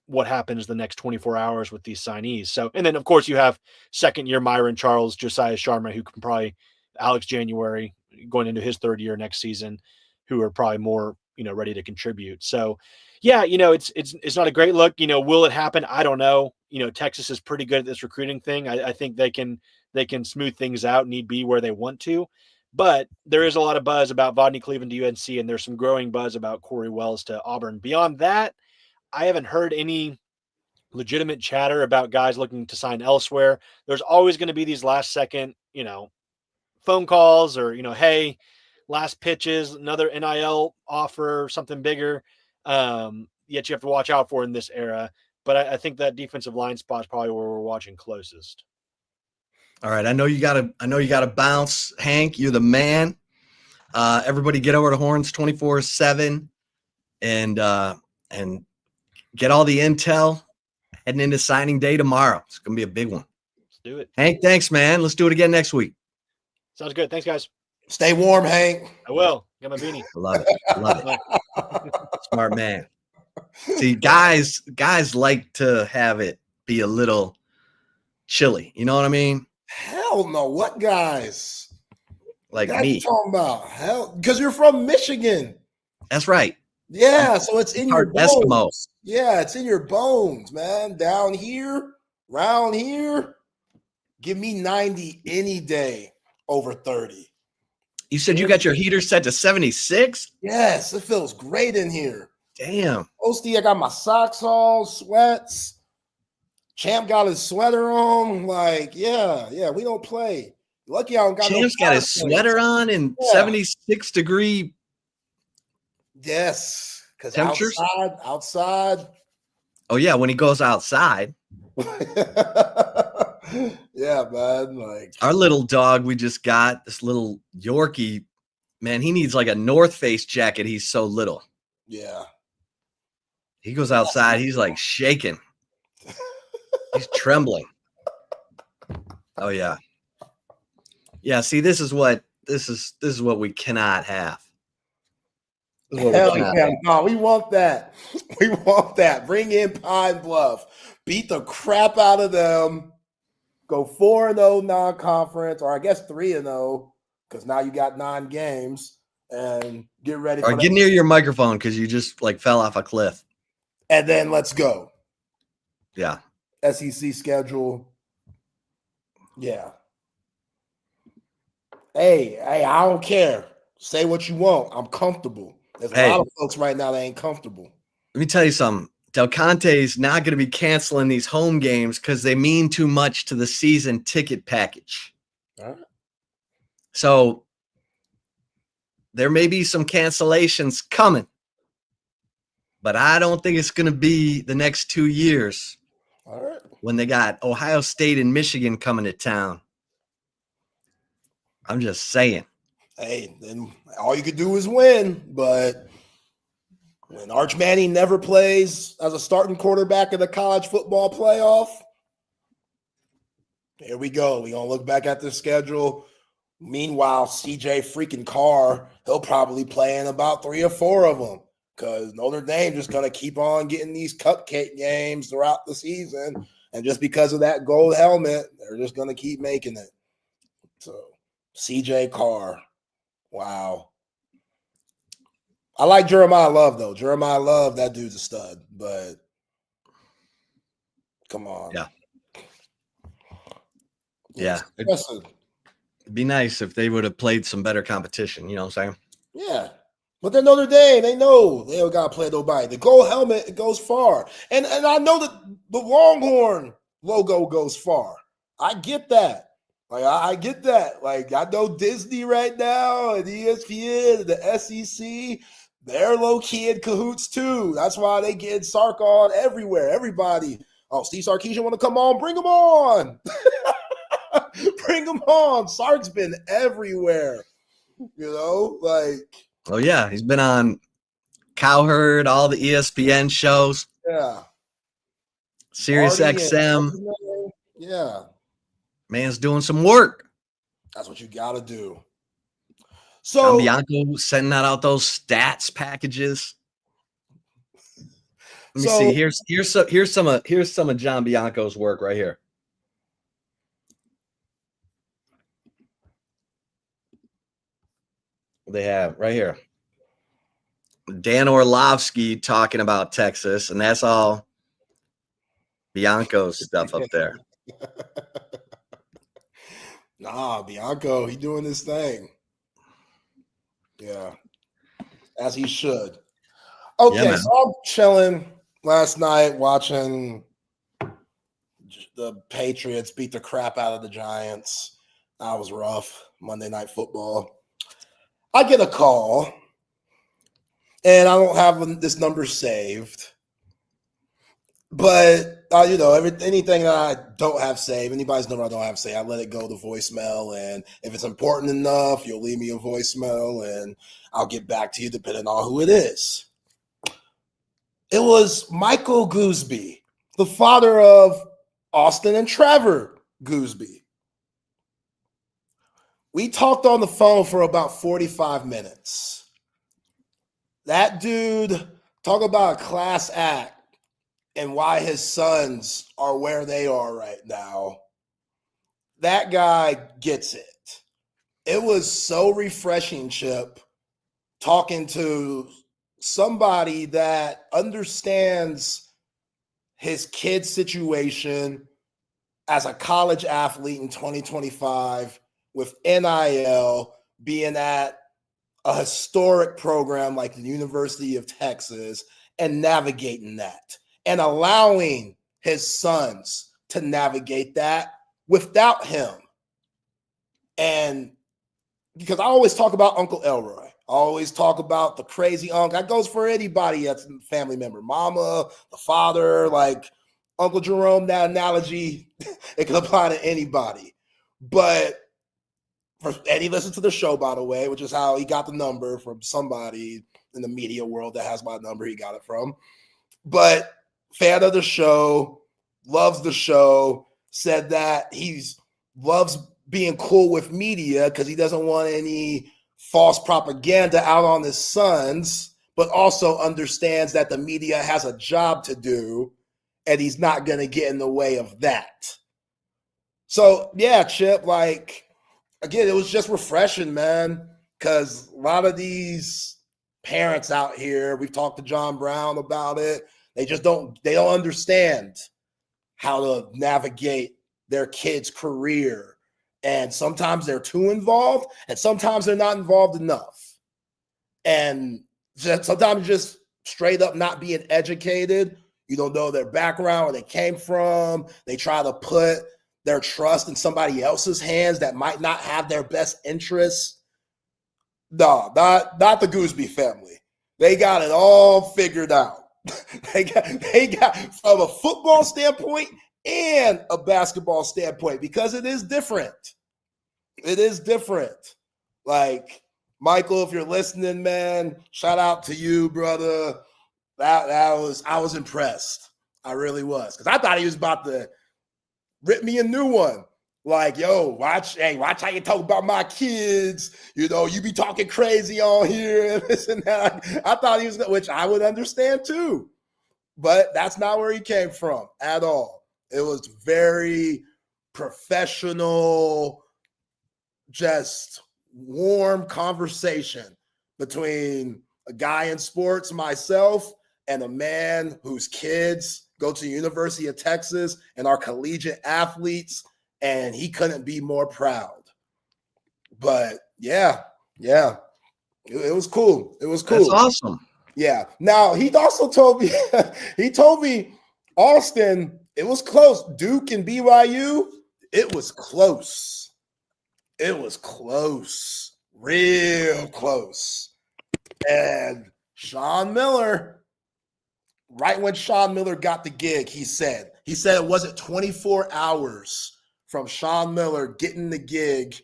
what happens the next 24 hours with these signees. So, and then of course you have 2nd-year Myron Charles, Josiah Sharma, who can probably Alex January going into his 3rd year next season, who are probably more, ready to contribute. So yeah, it's not a great look. Will it happen? I don't know. Texas is pretty good at this recruiting thing. I think they can smooth things out, need be where they want to, but there is a lot of buzz about Rodney Cleveland to UNC, and there's some growing buzz about Corey Wells to Auburn. Beyond that, I haven't heard any legitimate chatter about guys looking to sign elsewhere. There's always going to be these last second, phone calls or, hey, last pitches, another NIL offer, something bigger. Yet you have to watch out for in this era. But I think that defensive line spot is probably where we're watching closest. All right. I know you gotta bounce, Hank. You're the man. Everybody get over to Horns 24/7 and get all the intel heading into signing day tomorrow. It's going to be a big one. Let's do it. Hank, thanks, man. Let's do it again next week. Sounds good. Thanks, guys. Stay warm, Hank. I will. Got my beanie. Love it. Love it. Smart man. See, guys like to have it be a little chilly. You know what I mean? Hell no. What guys? Like That's me. what you're talking about. Hell, because you're from Michigan. That's right. Yeah, so it's in your bones. Eskimo. Yeah, it's in your bones, man. Down here, round here, give me 90 any day over 30. You said you got your heater set to 76? Yes, it feels great in here. Damn. Posty, I got my socks on, sweats. Champ got his sweater on. Like, yeah, we don't play. Lucky I don't got Champ's got his sweater on in 76 degree. Yes, because temperatures? outside. Oh, yeah, when he goes outside. Yeah, man. Like our little dog we just got, this little Yorkie, man, he needs like a North Face jacket. He's so little. Yeah. He goes outside, he's like shaking. He's trembling. Oh yeah. Yeah, see, this is what we cannot have. Hell yeah. No, we want that. We want that. Bring in Pine Bluff. Beat the crap out of them. Go 4-0 non-conference, or I guess 3-0, because now you got 9 games, and get ready. Or get near your microphone because you just like fell off a cliff. And then let's go. Yeah. SEC schedule. Yeah. Hey, I don't care. Say what you want. I'm comfortable. There's a lot of folks right now that ain't comfortable. Let me tell you something. Del Conte's not going to be canceling these home games because they mean too much to the season ticket package. All right. So there may be some cancellations coming, but I don't think it's going to be the next 2 years. All right. When they got Ohio State and Michigan coming to town. I'm just saying. Hey, then all you could do is win, but when Arch Manning never plays as a starting quarterback in the college football playoff, here we go. We're going to look back at the schedule. Meanwhile, CJ freaking Carr, he'll probably play in about 3 or 4 of them because Notre Dame just going to keep on getting these cupcake games throughout the season. And just because of that gold helmet, they're just going to keep making it. So, CJ Carr, wow. I like Jeremiah Love, though. Jeremiah Love, that dude's a stud, but come on. Yeah. Yeah. It'd be nice if they would have played some better competition. You know what I'm saying? Yeah. But they're Notre Dame. They know they don't got to play nobody. The gold helmet, it goes far. And I know that the Longhorn logo goes far. I get that. Like, I get that. Like, I know Disney right now and ESPN and the SEC, they're low-key in cahoots too. That's why they get Sark on everywhere. Everybody. Oh, Steve Sarkisian want to come on? Bring him on. Bring him on. Sark's been everywhere. You know, like. Oh, yeah. He's been on Cowherd, all the ESPN shows. Yeah. Sirius XM. Yeah. Man's doing some work. That's what you got to do. So Bianco sending out those stats packages. Let me see. Here's some of John Bianco's work right here. They have right here Dan Orlovsky talking about Texas, and that's all Bianco's stuff up there. Nah, Bianco, he doing his thing. Yeah, as he should. Okay, yeah, so I'm chilling last night watching the Patriots beat the crap out of the Giants. That was rough. Monday Night Football. I get a call, and I don't have this number saved. But, anything that I don't have saved, anybody's number I don't have saved, I let it go to voicemail. And if it's important enough, you'll leave me a voicemail, and I'll get back to you depending on who it is. It was Michael Gooseby. the father of Austin and Trevor Gooseby. We talked on the phone for about 45 minutes. That dude, talk about a class act and why his sons are where they are right now. That guy gets it. It was so refreshing, Chip, talking to somebody that understands his kid's situation as a college athlete in 2025 with NIL, being at a historic program like the University of Texas and navigating that and allowing his sons to navigate that without him. And because I always talk about Uncle Elroy, I always talk about the crazy uncle. That goes for anybody that's a family member, mama, the father, like Uncle Jerome, that analogy, it can apply to anybody. But and he listens to the show, by the way, which is how he got the number from somebody in the media world that has my number. He got it from. But fan of the show, loves the show, said that loves being cool with media because he doesn't want any false propaganda out on his sons, but also understands that the media has a job to do and he's not going to get in the way of that. So, yeah, Chip, like, again, it was just refreshing, man, because a lot of these parents out here, we've talked to John Brown about it, they don't understand how to navigate their kid's career. And sometimes they're too involved, and sometimes they're not involved enough. And sometimes just straight up not being educated. You don't know their background, where they came from. They try to put their trust in somebody else's hands that might not have their best interests. No, not the Gooseby family. They got it all figured out. They got from a football standpoint and a basketball standpoint, because it is different. It is different. Like, Michael, if you're listening, man, shout out to you, brother. I was impressed. I really was, because I thought he was about to rip me a new one. Like, yo, watch how you talk about my kids. You know, you be talking crazy on here and this and that. I thought he was, which I would understand too. But that's not where he came from at all. It was very professional, just warm conversation between a guy in sports, myself, and a man whose kids go to the University of Texas and are collegiate athletes, and he couldn't be more proud. But yeah, it was cool. It was cool. That's awesome. Yeah. Now, he also told me, Austin, it was close. Duke and BYU, it was close. It was close, real close. And Sean Miller, right when Sean Miller got the gig, he said it wasn't 24 hours from Sean Miller getting the gig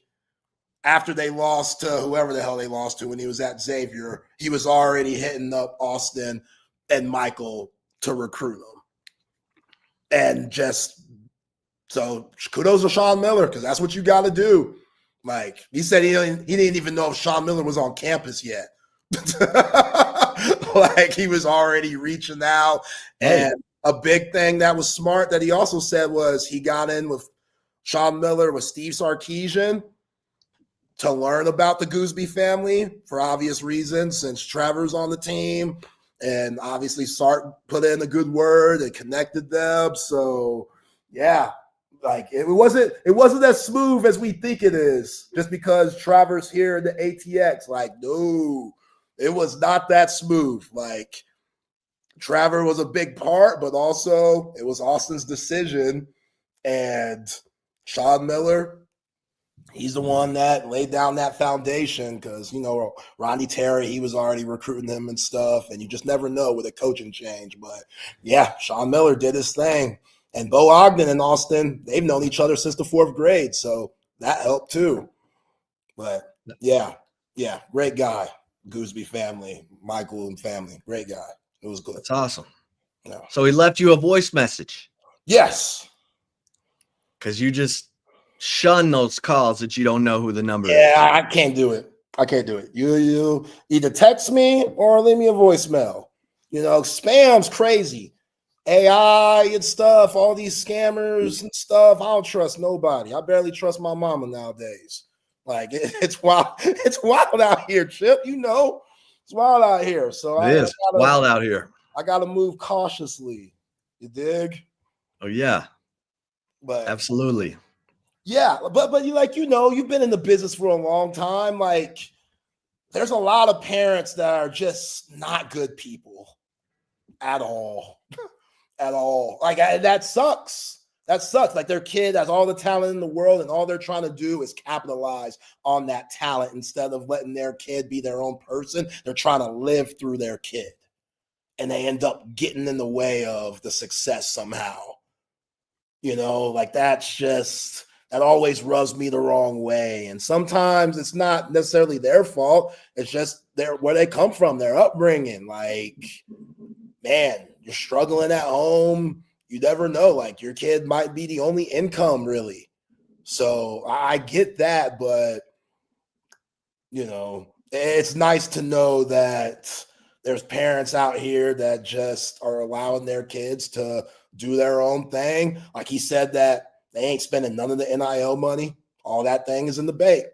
after they lost to whoever the hell they lost to when he was at Xavier. He was already hitting up Austin and Michael to recruit him. And just, so kudos to Sean Miller, because that's what you got to do. Like, he said he didn't even know if Sean Miller was on campus yet. Like, he was already reaching out. And a big thing that was smart that he also said was he got in with Sean Miller with Steve Sarkisian to learn about the Gooseby family for obvious reasons, since Trevor's on the team. And obviously Sark put in a good word and connected them. So, yeah. Like, it wasn't as smooth as we think it is just because Trevor's here in the ATX. Like, no, it was not that smooth. Like, Trevor was a big part, but also it was Austin's decision. And Sean Miller, he's the one that laid down that foundation, because, you know, Rodney Terry, he was already recruiting him and stuff, and you just never know with a coaching change. But, yeah, Sean Miller did his thing. And Bo Ogden and Austin, they've known each other since the 4th grade, so that helped too. But, yeah, great guy. Gooseby family, Michael and family, great guy. It was good. That's awesome. No. So he left you a voice message. Yes. Because you just shun those calls that you don't know who the number is. Yeah, I can't do it. I can't do it. You either text me or leave me a voicemail. Spam's crazy. AI and stuff, all these scammers and stuff. I don't trust nobody. I barely trust my mama nowadays. Like it's wild. It's wild out here, Chip. It's wild out here. So it is wild out here. I gotta move cautiously. You dig? Oh yeah. But absolutely. Yeah, but you've been in the business for a long time. Like, there's a lot of parents that are just not good people at all. At all. Like, that sucks. That sucks. Like, their kid has all the talent in the world, and all they're trying to do is capitalize on that talent instead of letting their kid be their own person. They're trying to live through their kid, and they end up getting in the way of the success somehow. Like, that always rubs me the wrong way. And sometimes it's not necessarily their fault. It's just where they come from, their upbringing. Like, man, you're struggling at home. You never know. Like, your kid might be the only income, really. So I get that, but, it's nice to know that there's parents out here that just are allowing their kids to do their own thing. Like he said that they ain't spending none of the NIL money. All that thing is in the bank.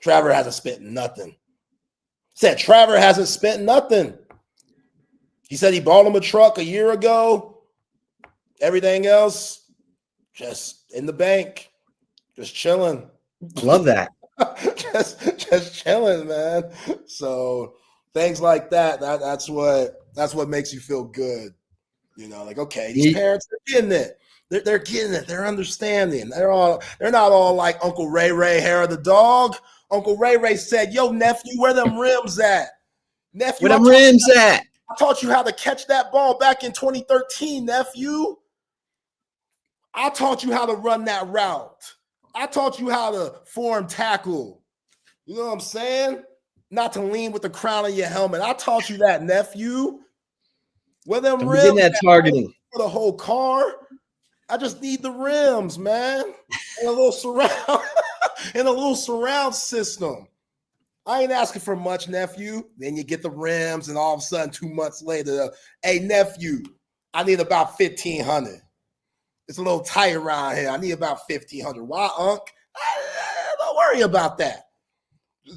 Trevor hasn't spent nothing. Said Trevor hasn't spent nothing. He said he bought him a truck a year ago. Everything else, just in the bank. Just chilling. Love that. just chilling, man. So things like that's what makes you feel good. Like, okay, these parents are getting it. They're getting it. They're understanding. They're not all like Uncle Ray Ray, hair of the dog. Uncle Ray Ray said, "Yo, nephew, where them rims at? Nephew, where them rims at? I taught you how to catch that ball back in 2013, nephew. I taught you how to run that route. I taught you how to form tackle. You know what I'm saying? Not to lean with the crown of your helmet. I taught you that, nephew. Where them rims that targeting for the whole car? I just need the rims, man, and a little surround system. I ain't asking for much, nephew. Then you get the rims, and all of a sudden, 2 months later, hey, nephew, I need about 1,500. It's a little tight around here. I need about 1,500. Why, Unc? Don't worry about that.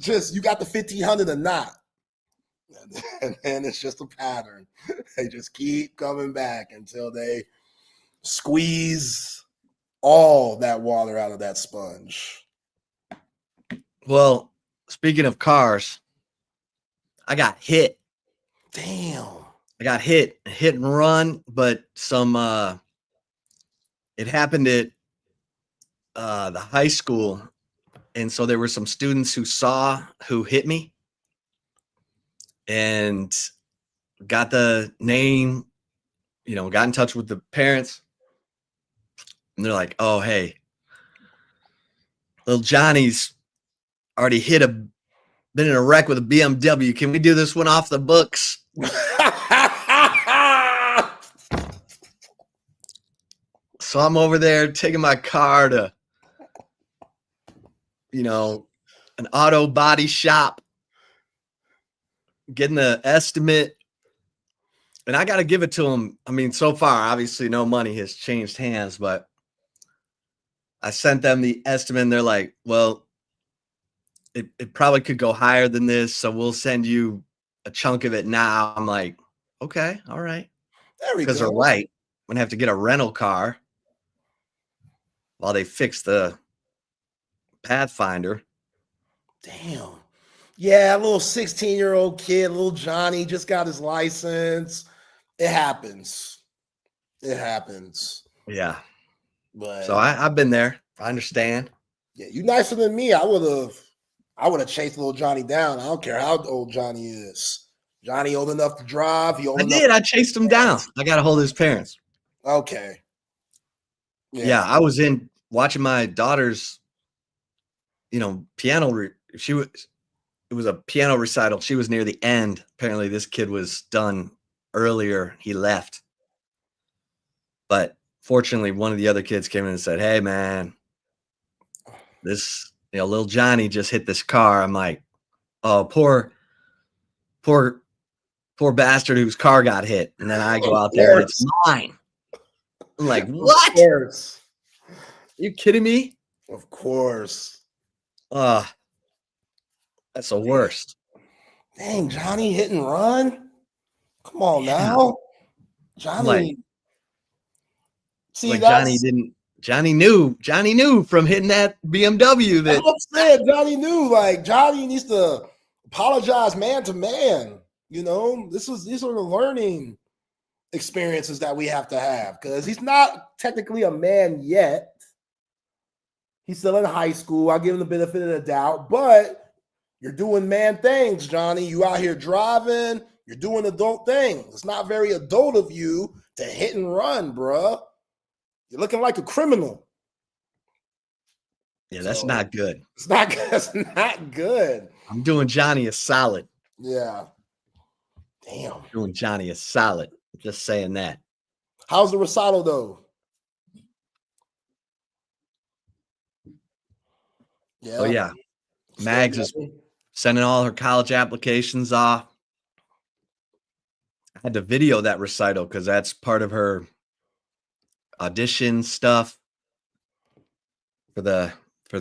Just you got the 1,500 or not. And then it's just a pattern. They just keep coming back until they squeeze all that water out of that sponge. Well, speaking of cars, I got hit. Damn. I got hit and run, but it happened at the high school. And so there were some students who hit me and got the name, got in touch with the parents. And they're like, oh, hey, little Johnny's already been in a wreck with a BMW. Can we do this one off the books? So I'm over there taking my car to, an auto body shop, getting the estimate. And I got to give it to them. I mean, so far, obviously no money has changed hands, but I sent them the estimate and they're like, well, it probably could go higher than this. So we'll send you a chunk of it now. I'm like, okay, all right. There we go. Because they're right. I'm going to have to get a rental car while they fix the Pathfinder. Damn. Yeah, a little 16-year-old kid, little Johnny, just got his license. It happens. Yeah. But so I've been there. I understand. Yeah, you nicer than me. I would have chased little Johnny down. I don't care how old Johnny is. Johnny old enough to drive. I chased him down. I got a hold of his parents. Okay. Yeah, I was in watching my daughter's, piano. It was a piano recital. She was near the end. Apparently this kid was done earlier he left. But fortunately, one of the other kids came in and said, "Hey, man, this little Johnny just hit this car." I'm like, "Oh, poor bastard whose car got hit." And then I go out there and it's mine. I'm like, "What? Of course. Are you kidding me?" Of course. That's the worst. Dang, Johnny hit and run. Come on now, Johnny. See, Johnny knew from hitting that BMW that I'm saying Johnny knew. Like, Johnny needs to apologize man to man. These are the learning experiences that we have to have, because he's not technically a man yet. He's still in high school. I'll give him the benefit of the doubt, but you're doing man things, Johnny. You out here driving. You're doing adult things. It's not very adult of you to hit and run, bruh. You're looking like a criminal. Yeah, that's not good. It's not good. It's not good. I'm doing Johnny a solid. Yeah. Damn. I'm doing Johnny a solid. Just saying that. How's the recital, though? Yeah. Oh, yeah. Mags is sending all her college applications off. I had to video that recital because that's part of her audition stuff for the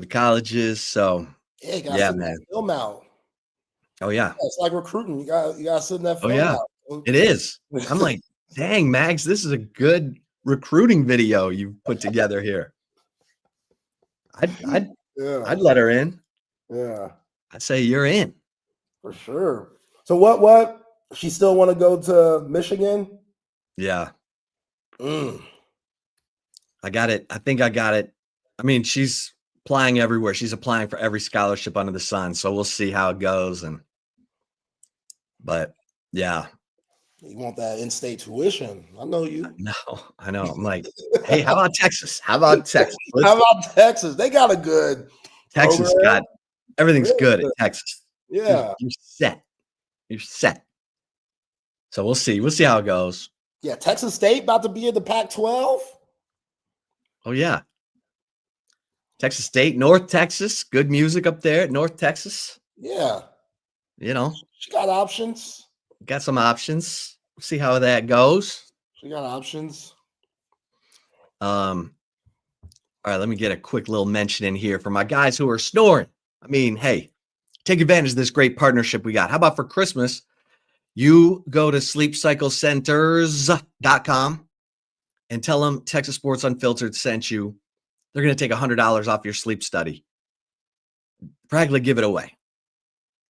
colleges. So yeah, man. Film out. Oh yeah, it's like recruiting. You got to send that film out. It is. I'm like, dang, Mags, this is a good recruiting video you put together here. I'd let her in. Yeah, I'd say you're in for sure. So what? She still want to go to Michigan? Yeah. I got it. I think I got it. I mean, she's applying everywhere. She's applying for every scholarship under the sun. So we'll see how it goes. But yeah. You want that in-state tuition. I know you. I know. I'm like, hey, how about Texas? How about Texas? How about Texas? They got a good Texas program. Everything's good at Texas. Yeah. You're set. You're set. So we'll see. We'll see how it goes. Yeah, Texas State about to be in the Pac-12. Oh, yeah. Texas State, North Texas. Good music up there at North Texas. Yeah. She got options. Got some options. We'll see how that goes. She got options. All right, let me get a quick little mention in here for my guys who are snoring. I mean, hey, take advantage of this great partnership we got. How about for Christmas, you go to sleepcyclecenters.com and tell them Texas Sports Unfiltered sent you. They're going to take $100 off your sleep study. Practically give it away.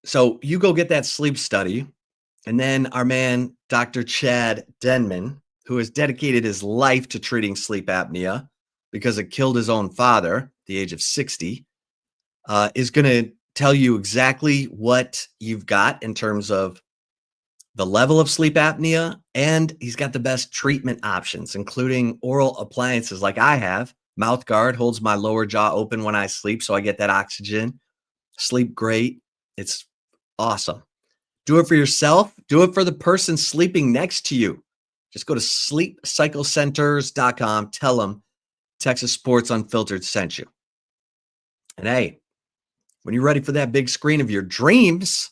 So you go get that sleep study, and then our man, Dr. Chad Denman, who has dedicated his life to treating sleep apnea because it killed his own father at the age of 60, is going to tell you exactly what you've got in terms of the level of sleep apnea, and he's got the best treatment options, including oral appliances like I have. Mouth guard holds my lower jaw open when I sleep, so I get that oxygen. Sleep great. It's awesome. Do it for yourself. Do it for the person sleeping next to you. Just go to sleepcyclecenters.com. Tell them Texas Sports Unfiltered sent you. And hey, when you're ready for that big screen of your dreams,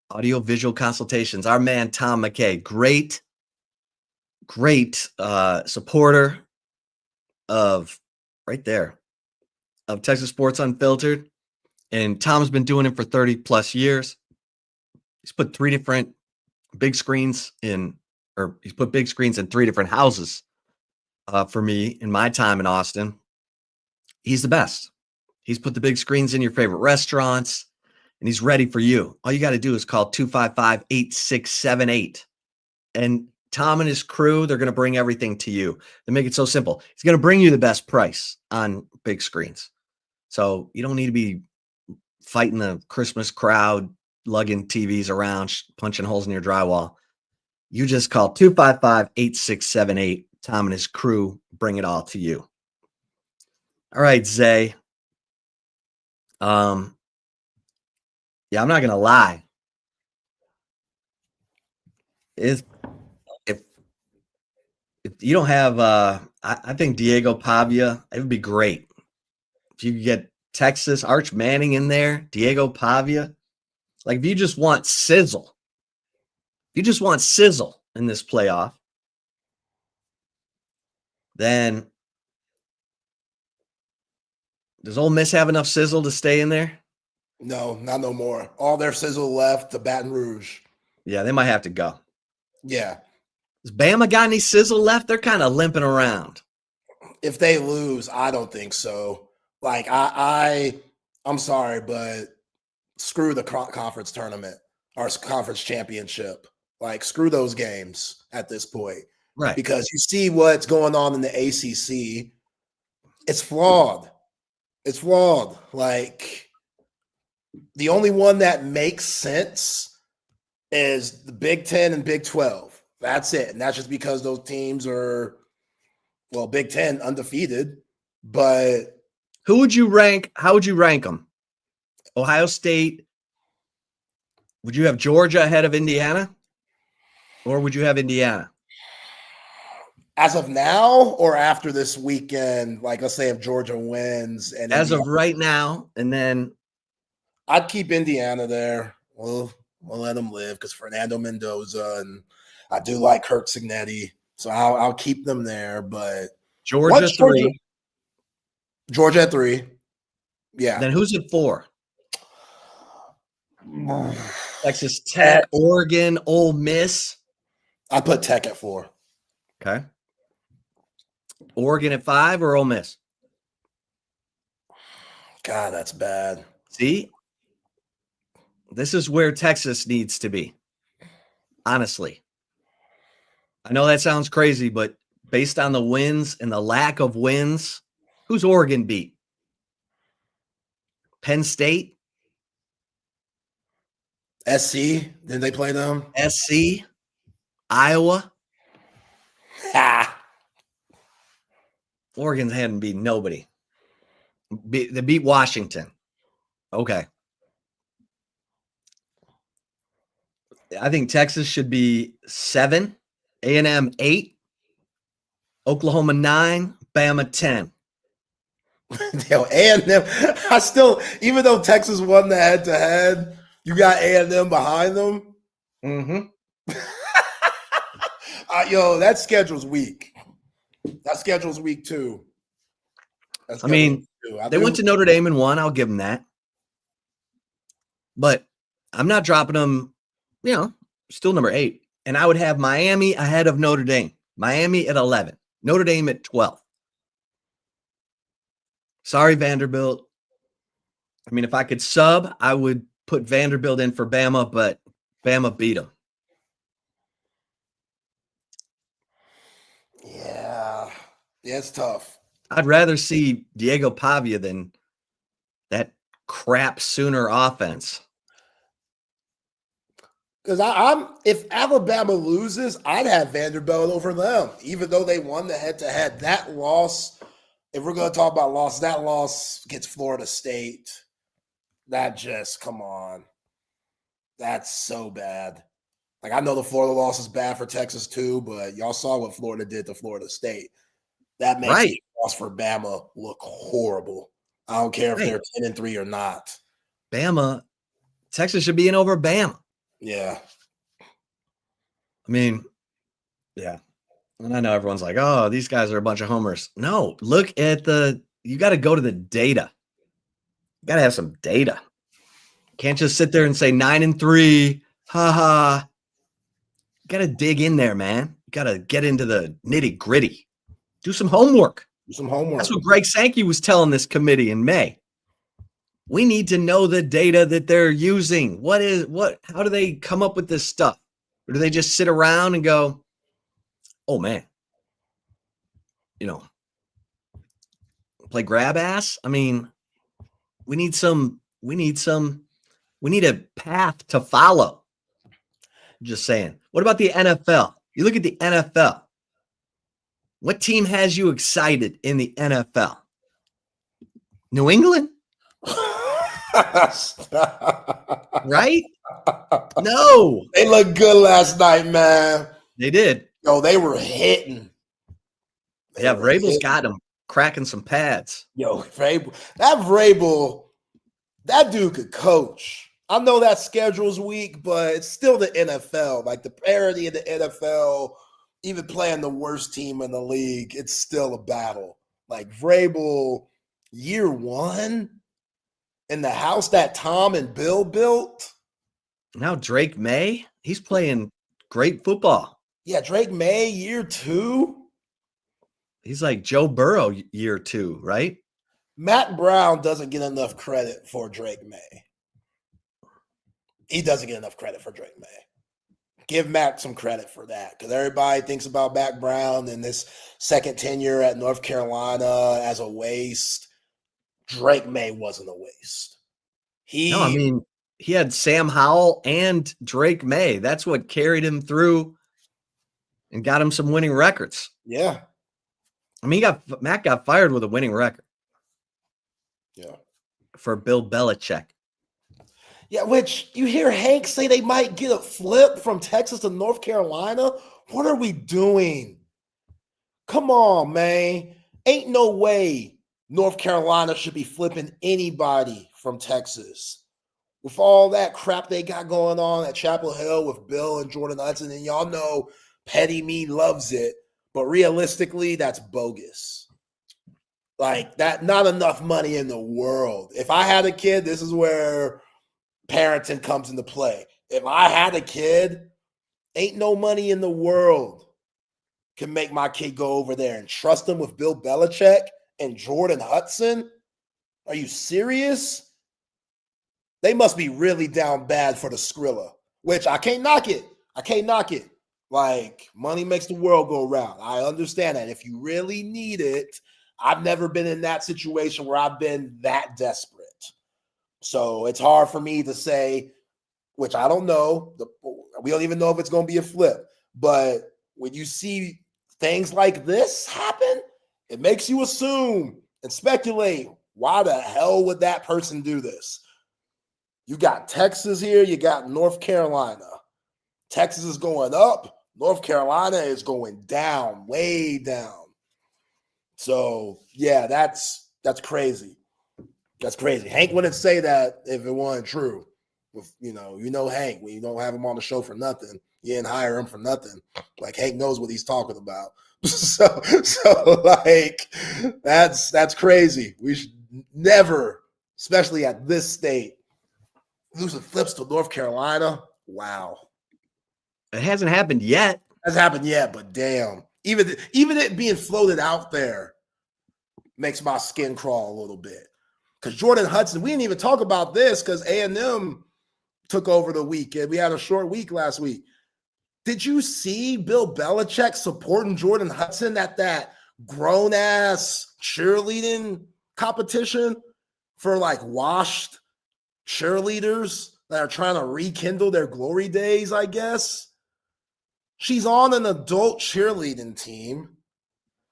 audio-visual consultations, our man Tom McKay, great supporter of Texas Sports Unfiltered. And Tom's been doing it for 30 plus years. He's put three different big screens in, or he's put big screens in 3 different houses for me in my time in Austin. He's the best. He's put the big screens in your favorite restaurants, and he's ready for you. All you got to do is call 255-8678. And Tom and his crew, they're going to bring everything to you. They make it so simple. He's going to bring you the best price on big screens. So you don't need to be fighting the Christmas crowd, lugging TVs around, punching holes in your drywall. You just call 255-8678. Tom and his crew bring it all to you. All right, Zay. Yeah, I'm not going to lie. It's if you don't have, I think Diego Pavia, it would be great. If you could get Texas, Arch Manning in there, Diego Pavia. Like, if you just want sizzle, in this playoff, then does Ole Miss have enough sizzle to stay in there? No, not no more. All their sizzle left to Baton Rouge. Yeah, they might have to go. Yeah. Has Bama got any sizzle left? They're kind of limping around. If they lose, I don't think so. Like, I'm sorry, but screw the conference tournament or conference championship. Like, screw those games at this point. Right. Because you see what's going on in the ACC. It's flawed. It's flawed. Like, the only one that makes sense is the Big 10 and Big 12. That's it. And that's just because those teams are, well, Big 10 undefeated. But who would you rank? How would you rank them? Ohio State. Would you have Georgia ahead of Indiana? Or would you have Indiana? As of now or after this weekend, like, let's say if Georgia wins. And as Indiana, of right now, and then I'd keep Indiana there. We'll let them live because Fernando Mendoza, and I do like Kirk Cignetti. So I'll keep them there. But Georgia 3. Georgia at 3. Yeah. Then who's at 4? Texas Tech, Oregon, Ole Miss. I put Tech at 4. Okay. Oregon at 5 or Ole Miss? God, that's bad. See? This is where Texas needs to be. Honestly. I know that sounds crazy, but based on the wins and the lack of wins, who's Oregon beat? Penn State? SC? Didn't they play them? SC? Iowa? Ha! Oregon hadn't beat nobody. They beat Washington. Okay. I think Texas should be 7, A&M 8, Oklahoma 9, Bama 10. Yo, A&M, I still, even though Texas won the head-to-head, you got A&M behind them. Mm-hmm. Yo, that schedule's weak. That schedule's weak too. I mean, they went to Notre Dame and won. I'll give them that. But I'm not dropping them, still number 8. And I would have Miami ahead of Notre Dame. Miami at 11. Notre Dame at 12. Sorry, Vanderbilt. I mean, if I could sub, I would put Vanderbilt in for Bama, but Bama beat them. Yeah, it's tough. I'd rather see Diego Pavia than that crap Sooner offense. Because if Alabama loses, I'd have Vanderbilt over them, even though they won the head-to-head. That loss, if we're going to talk about loss, that loss gets Florida State. That just, come on. That's so bad. Like, I know the Florida loss is bad for Texas too, but y'all saw what Florida did to Florida State. That makes the loss for Bama look horrible. I don't care if they're 10-3 or not. Bama, Texas should be in over Bama. Yeah. I mean, yeah. And I know everyone's like, oh, these guys are a bunch of homers. No, look at you got to go to the data. You got to have some data. Can't just sit there and say 9-3. Ha ha. You got to dig in there, man. You got to get into the nitty gritty. Do some homework. That's what Greg Sankey was telling this committee in May. We need to know the data that they're using. How do they come up with this stuff? Or do they just sit around and go, oh man, play grab ass? I mean, we need a path to follow. I'm just saying. What about the NFL? You look at the NFL. What team has you excited in the NFL? New England? Right? No. They looked good last night, man. They did. Yo, they were hitting. Yeah, Vrabel's got him cracking some pads. Yo, Vrabel, that dude could coach. I know that schedule's weak, but it's still the NFL. Like the parity of the NFL, even playing the worst team in the league, it's still a battle. Like Vrabel, year one in the house that Tom and Bill built. Now Drake May, he's playing great football. Yeah, Drake May, year two. He's like Joe Burrow, year two, right? Matt Brown doesn't get enough credit for Drake May. He doesn't get enough credit for Drake May. Give Mac some credit for that, because everybody thinks about Mac Brown and this second tenure at North Carolina as a waste. Drake May wasn't a waste. He had Sam Howell and Drake May. That's what carried him through and got him some winning records. Yeah. I mean, Mac got fired with a winning record. Yeah. For Bill Belichick. Yeah, which you hear Hank say they might get a flip from Texas to North Carolina. What are we doing? Come on, man. Ain't no way North Carolina should be flipping anybody from Texas. With all that crap they got going on at Chapel Hill with Bill and Jordan Hudson, and y'all know Petty Me loves it, but realistically, that's bogus. Like, that, not enough money in the world. If I had a kid, this is where parenting comes into play. If I had a kid, ain't no money in the world can make my kid go over there and trust him with Bill Belichick and Jordan Hudson. Are you serious? They must be really down bad for the Skrilla, which I can't knock it. Like, money makes the world go round. I understand that. If you really need it, I've never been in that situation where I've been that desperate. So it's hard for me to say, which I don't know. We don't even know if it's going to be a flip. But when you see things like this happen, it makes you assume and speculate, why the hell would that person do this? You got Texas here. You got North Carolina. Texas is going up. North Carolina is going down, way down. So, yeah, that's crazy. That's crazy. Hank wouldn't say that if it wasn't true. With, you know Hank, when you don't have him on the show for nothing, you didn't hire him for nothing. Like, Hank knows what he's talking about. So like, that's crazy. We should never, especially at this state, losing flips to North Carolina. Wow. It hasn't happened yet. Hasn't happened yet, but damn. Even it being floated out there makes my skin crawl a little bit. Because Jordan Hudson, we didn't even talk about this because A&M took over the weekend. We had a short week last week. Did you see Bill Belichick supporting Jordan Hudson at that grown-ass cheerleading competition for, like, washed cheerleaders that are trying to rekindle their glory days, I guess? She's on an adult cheerleading team.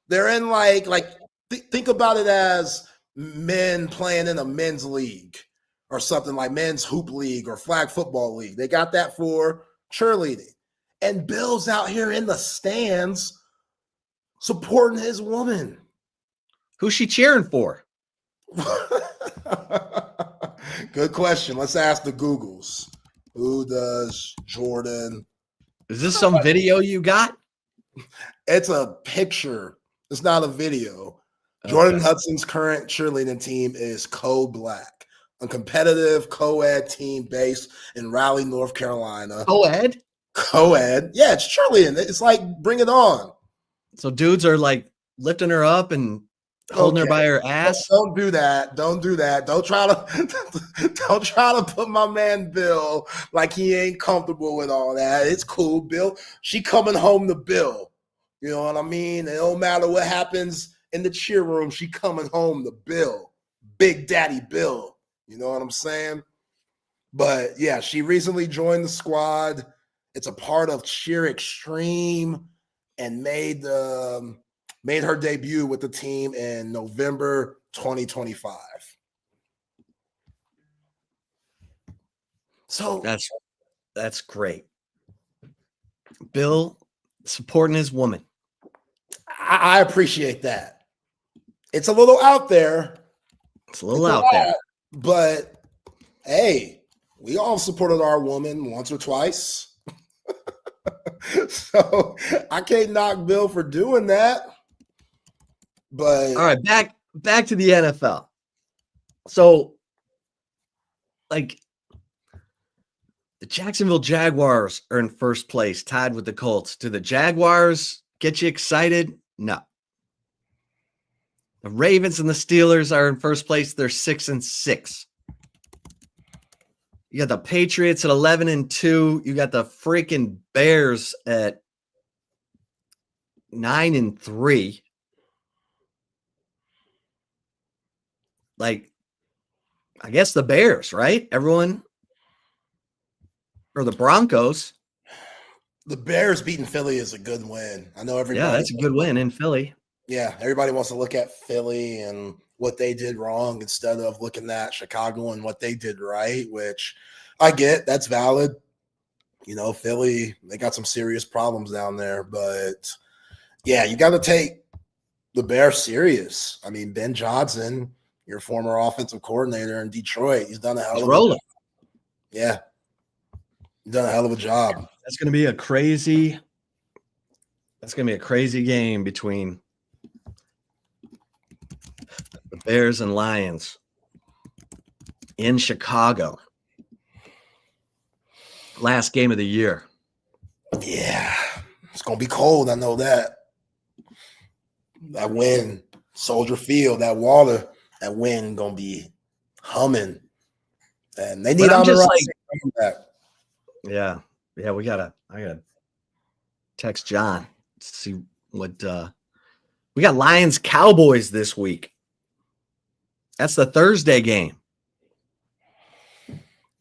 They're in, think about it as men playing in a men's league or something, like men's hoop league or flag football league. They got that for cheerleading. And Bill's out here in the stands supporting his woman. Who's she cheering for? Good question. Let's ask the Googles. Who does Jordan? Is this some video you got? It's a picture. It's not a video. Okay. Jordan Hudson's current cheerleading team is Co-Black, a competitive co-ed team based in Raleigh, North Carolina. Co-ed? Co-ed. Yeah, it's cheerleading. It's like Bring It On. So dudes are like lifting her up and holding her by her ass. Don't do that. Don't do that. Don't try to put my man Bill like he ain't comfortable with all that. It's cool, Bill. She coming home to Bill. You know what I mean? It don't matter what happens in the cheer room. She coming home to Bill. Big Daddy Bill. You know what I'm saying? But yeah, she recently joined the squad. It's a part of Cheer Extreme and made her debut with the team in November 2025. So that's great. Bill supporting his woman. I appreciate that. It's a little out there. It's a little out there. But hey, we all supported our woman once or twice. So I can't knock Bill for doing that. But all right, back to the NFL. So, like, the Jacksonville Jaguars are in first place, tied with the Colts. Do the Jaguars get you excited? No. The Ravens and the Steelers are in first place. They're 6-6. You got the Patriots at 11-2. You got the freaking Bears at 9-3. Like, I guess the Bears, right? Everyone, or the Broncos. The Bears beating Philly is a good win. I know everybody. Yeah, that's a good win in Philly. Yeah, everybody wants to look at Philly and what they did wrong instead of looking at Chicago and what they did right, which I get. That's valid. You know, Philly, they got some serious problems down there. But, yeah, you got to take the Bears serious. I mean, Ben Johnson, your former offensive coordinator in Detroit, he's done a hell of a job. Yeah, he's done a hell of a job. That's going to be a crazy game between the Bears and Lions in Chicago. Last game of the year. Yeah, it's going to be cold. I know that. That wind, Soldier Field, that water, that wind going to be humming. And they need back. Yeah, I gotta text John to see what we got. Lions Cowboys this week. That's the Thursday game.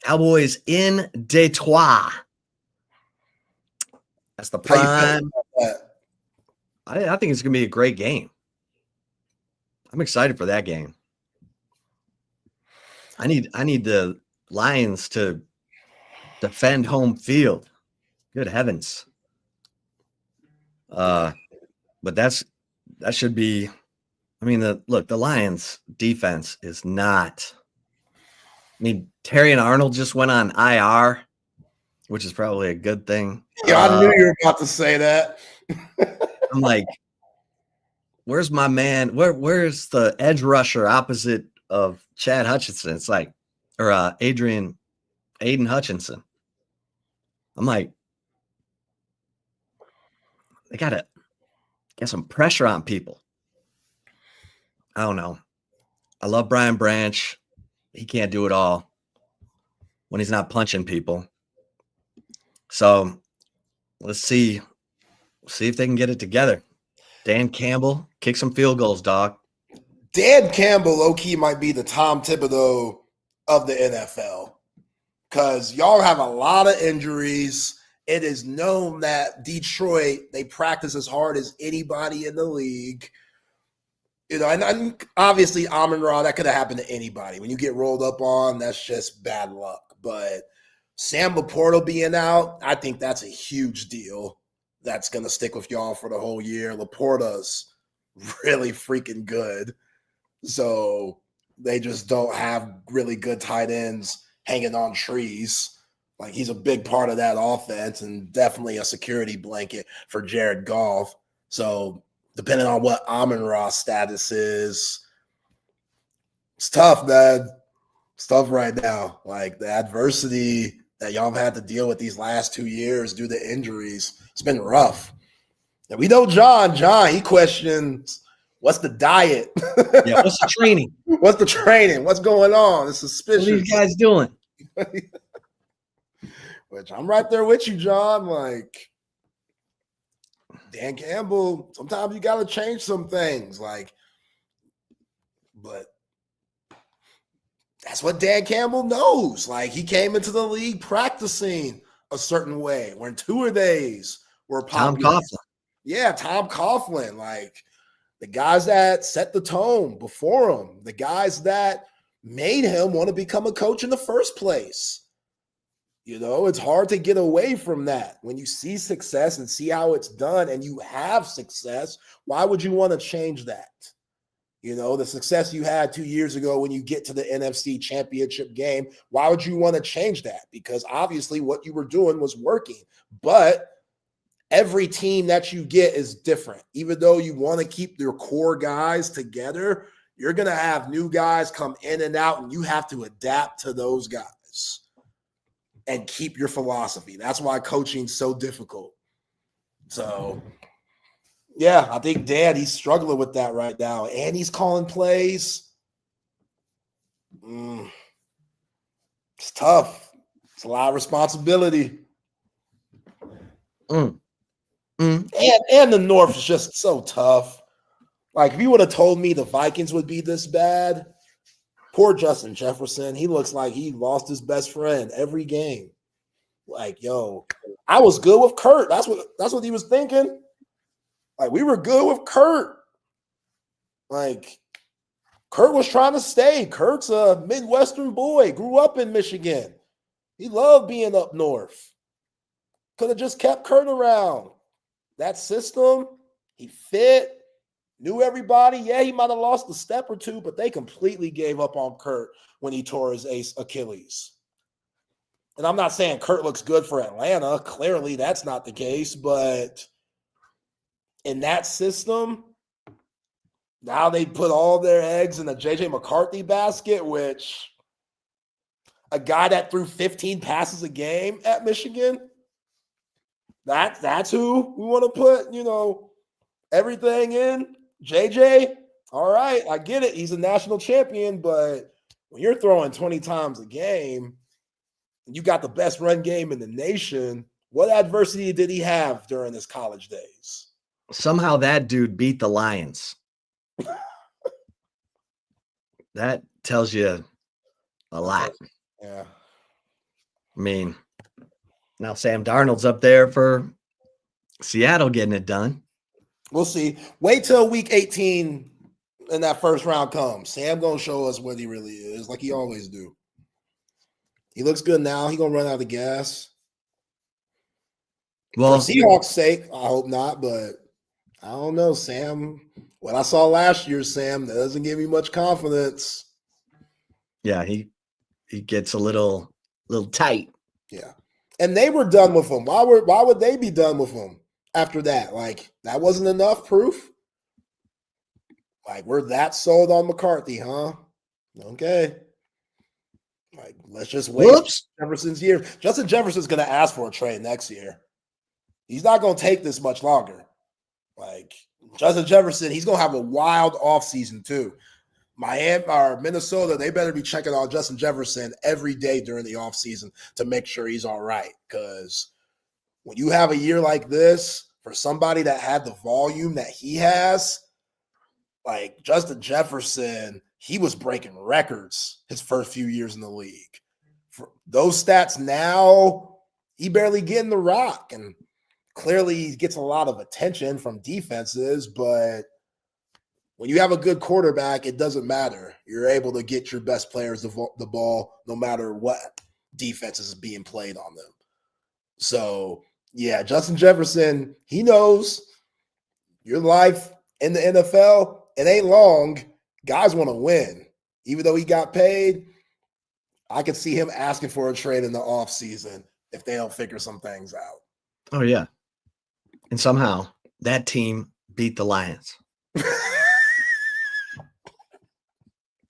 Cowboys in Detroit. That's the prime. I think it's gonna be a great game. I'm excited for that game. I need the Lions to defend home field. Good heavens. But that should be. I mean, the Lions defense is not. I mean, Terry and Arnold just went on IR, which is probably a good thing. Yeah, I knew you were about to say that. I'm like, where's my man? Where's the edge rusher opposite of Chad Hutchinson? It's like, or Aiden Hutchinson. I'm like, they gotta get some pressure on people. I don't know. I love Brian Branch. He can't do it all when he's not punching people. So let's see. See if they can get it together. Dan Campbell, kick some field goals, dog. Dan Campbell, low-key, might be the Tom Thibodeau of the NFL because y'all have a lot of injuries. It is known that Detroit, they practice as hard as anybody in the league. You know, and obviously Amon-Ra, that could have happened to anybody. When you get rolled up on, that's just bad luck. But Sam Laporta being out, I think that's a huge deal. That's going to stick with y'all for the whole year. Laporta's really freaking good. So they just don't have really good tight ends hanging on trees. Like, he's a big part of that offense and definitely a security blanket for Jared Goff. So depending on what Amon-Ra's status is, it's tough, man. It's tough right now. Like, the adversity that y'all have had to deal with these last 2 years due to injuries, it's been rough. And we know John, he questions, what's the diet? Yeah, what's the training? What's the training? What's going on? It's suspicious. What are these guys doing? Which I'm right there with you, John. Like, Dan Campbell, sometimes you got to change some things. Like, but that's what Dan Campbell knows. Like, he came into the league practicing a certain way. When two-a-days were popular. Tom Coughlin. Yeah, Tom Coughlin. Like, the guys that set the tone before him, the guys that made him want to become a coach in the first place. You know, it's hard to get away from that. When you see success and see how it's done and you have success, why would you want to change that? You know, the success you had 2 years ago when you get to the NFC Championship game, why would you want to change that? Because obviously what you were doing was working. But every team that you get is different. Even though you want to keep your core guys together, you're going to have new guys come in and out, and you have to adapt to those guys and keep your philosophy. That's why coaching's so difficult. So, yeah, I think Dan, he's struggling with that right now. And he's calling plays. It's tough. It's a lot of responsibility. And the North is just so tough. Like, if you would have told me the Vikings would be this bad, poor Justin Jefferson, he looks like he lost his best friend every game. Like, yo, I was good with Kurt. That's what he was thinking. Like, we were good with Kurt. Like, Kurt was trying to stay. Kurt's a Midwestern boy, grew up in Michigan. He loved being up north. Could have just kept Kurt around. That system, he fit. Knew everybody. Yeah, he might have lost a step or two, but they completely gave up on Kurt when he tore his Achilles. And I'm not saying Kurt looks good for Atlanta. Clearly, that's not the case. But in that system, now they put all their eggs in the J.J. McCarthy basket, which a guy that threw 15 passes a game at Michigan, that's who we want to put, everything in. JJ, all right, I get it. He's a national champion, but when you're throwing 20 times a game and you got the best run game in the nation, what adversity did he have during his college days? Somehow that dude beat the Lions. That tells you a lot. Yeah. I mean, now Sam Darnold's up there for Seattle getting it done. We'll see. Wait till week 18 and that first round comes. Sam going to show us what he really is, like he always do. He looks good now. He going to run out of gas. Well, for Seahawks' sake, I hope not, but I don't know, Sam. What I saw last year, Sam, that doesn't give me much confidence. Yeah, he gets a little tight. Yeah. And they were done with him. Why would they be done with him after that? Like, that wasn't enough proof? Like, we're that sold on McCarthy, huh? Okay. Like, let's just wait. Whoops. Jefferson's year. Justin Jefferson's going to ask for a trade next year. He's not going to take this much longer. Like, Justin Jefferson, he's going to have a wild offseason too. Miami or Minnesota, they better be checking on Justin Jefferson every day during the offseason to make sure he's all right. Because when you have a year like this, for somebody that had the volume that he has, like Justin Jefferson, he was breaking records his first few years in the league. For those stats now, he barely getting the rock. And clearly he gets a lot of attention from defenses, but when you have a good quarterback, it doesn't matter. You're able to get your best players the ball no matter what defense is being played on them. So, yeah, Justin Jefferson, he knows your life in the NFL, it ain't long. Guys want to win. Even though he got paid, I could see him asking for a trade in the offseason if they don't figure some things out. Oh, yeah. And somehow that team beat the Lions.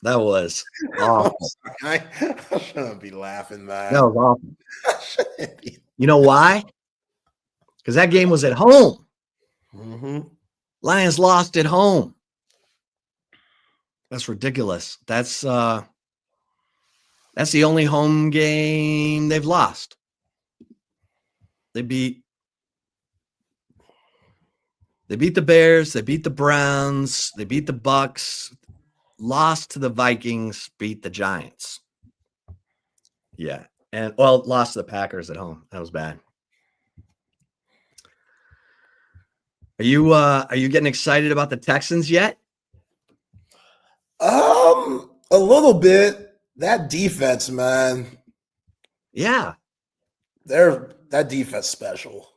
That was awful. I shouldn't be laughing, man. That was awful. You know why? Because that game was at home. Mm-hmm. Lions lost at home. That's ridiculous. That's the only home game they've lost. They beat the Bears, they beat the Browns, they beat the Bucks, lost to the Vikings, beat the Giants. Yeah. And lost to the Packers at home. That was bad. Are you getting excited about the Texans yet? A little bit. That defense, man. Yeah. that defense special.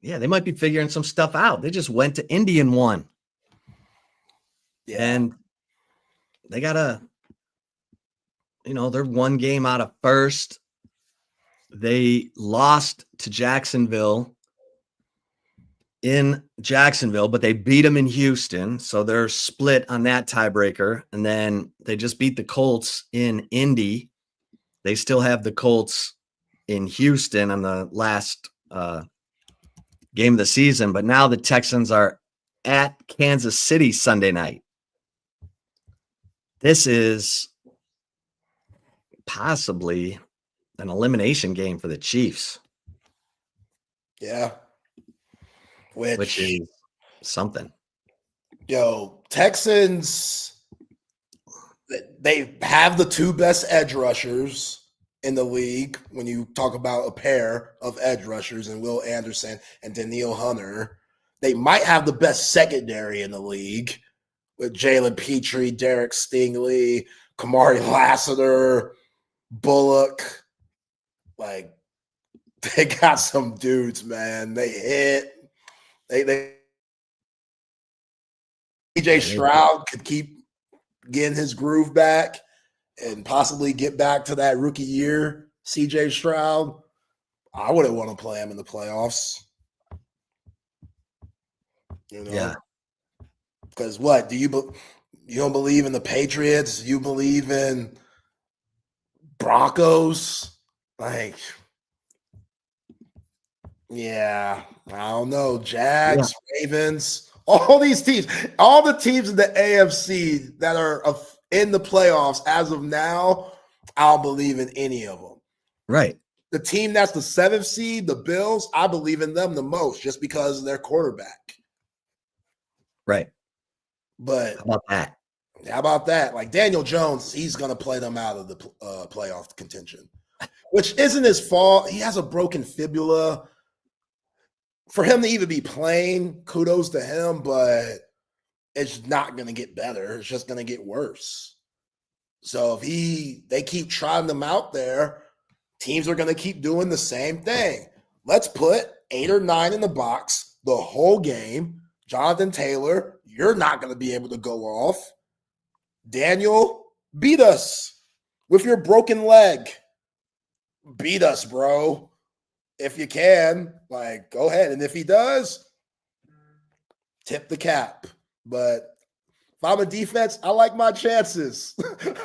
Yeah, they might be figuring some stuff out. They just went to Indy and won. Yeah. And they got they're one game out of first. They lost to Jacksonville in Jacksonville, but they beat them in Houston. So they're split on that tiebreaker. And then they just beat the Colts in Indy. They still have the Colts in Houston on the last game of the season. But now the Texans are at Kansas City Sunday night. This is possibly an elimination game for the Chiefs. Yeah. Which is something. Texans, they have the two best edge rushers in the league when you talk about a pair of edge rushers and Will Anderson and Danielle Hunter. They might have the best secondary in the league with Jalen Petrie, Derek Stingley, Kamari Lassiter, Bullock. Like, they got some dudes, man. They hit. CJ Stroud could keep getting his groove back and possibly get back to that rookie year. CJ Stroud, I wouldn't want to play him in the playoffs. Yeah. Because what? You don't believe in the Patriots? You believe in Broncos? Like, yeah, I don't know. Jags, Ravens, all these teams, all the teams in the AFC that are in the playoffs as of now, I don't believe in any of them. Right. The team that's the 7th seed, the Bills, I believe in them the most just because of their quarterback. Right. But how about that? How about that? Like Daniel Jones, he's going to play them out of the playoff contention, which isn't his fault. He has a broken fibula. For him to even be playing, kudos to him, but it's not going to get better. It's just going to get worse. So if they keep trying them out there, teams are going to keep doing the same thing. Let's put 8 or 9 in the box the whole game. Jonathan Taylor, you're not going to be able to go off. Daniel, beat us with your broken leg. Beat us, bro. If you can, like, go ahead. And if he does, tip the cap. But if I'm a defense, I like my chances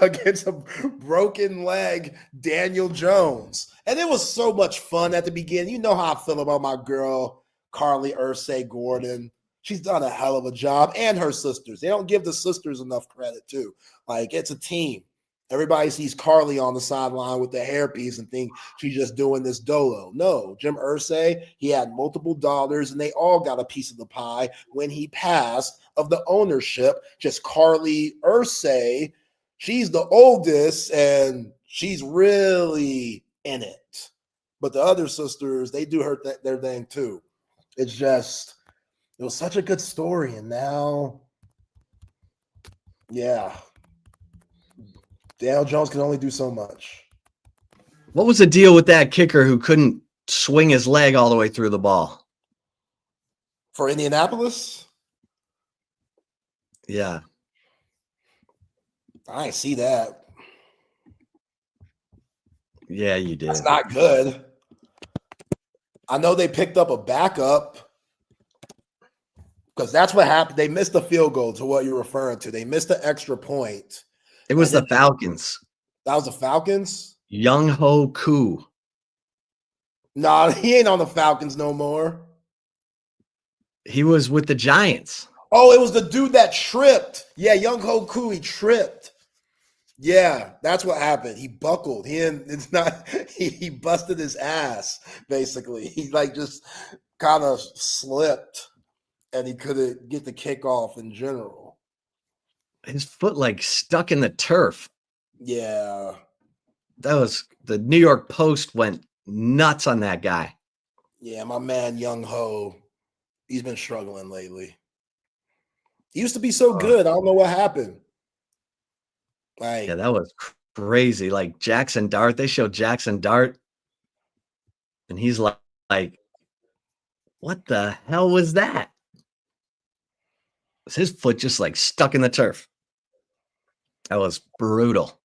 against a broken leg Daniel Jones. And it was so much fun at the beginning. You know how I feel about my girl, Carly Ursay Gordon. She's done a hell of a job, and her sisters. They don't give the sisters enough credit, too. Like, it's a team. Everybody sees Carly on the sideline with the hairpiece and think she's just doing this dolo. No, Jim Irsay, he had multiple daughters, and they all got a piece of the pie when he passed of the ownership. Just Carly Ursay, she's the oldest, and she's really in it. But the other sisters, they do their thing, too. It's just, it was such a good story, and now, yeah. Daniel Jones can only do so much. What was the deal with that kicker who couldn't swing his leg all the way through the ball? For Indianapolis? Yeah. I didn't see that. Yeah, you did. That's not good. I know they picked up a backup because that's what happened. They missed the field goal to what you're referring to. They missed the extra point. It was the Falcons. That was the Falcons? Young Ho Koo. Nah, he ain't on the Falcons no more. He was with the Giants. Oh, it was the dude that tripped. Yeah, Young Ho Koo, he tripped. Yeah, that's what happened. He buckled. He busted his ass, basically. He just kind of slipped, and he couldn't get the kickoff in general. His foot stuck in the turf. Yeah. That was the New York Post went nuts on that guy. Yeah, my man Young Ho, he's been struggling lately. He used to be so good. I don't know what happened. Yeah, that was crazy. Like Jackson Dart, they showed Jackson Dart And he's like, what the hell was that? Was his foot just like stuck in the turf? That was brutal.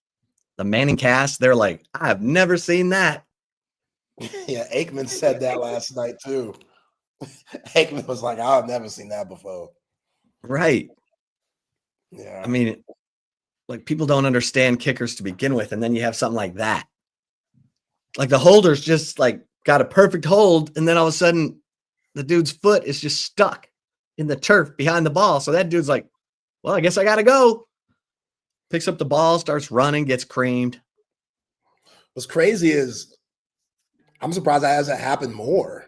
The Manning cast, they're like, I've never seen that. Yeah, Aikman said that last night too. Aikman was like, I've never seen that before. Right. Yeah. I mean, like people don't understand kickers to begin with, and then you have something like that. Like the holder's just like got a perfect hold, and then all of a sudden the dude's foot is just stuck in the turf behind the ball. So that dude's like, well, I guess I gotta go. Picks up the ball, starts running, gets creamed. What's crazy is I'm surprised that hasn't happened more.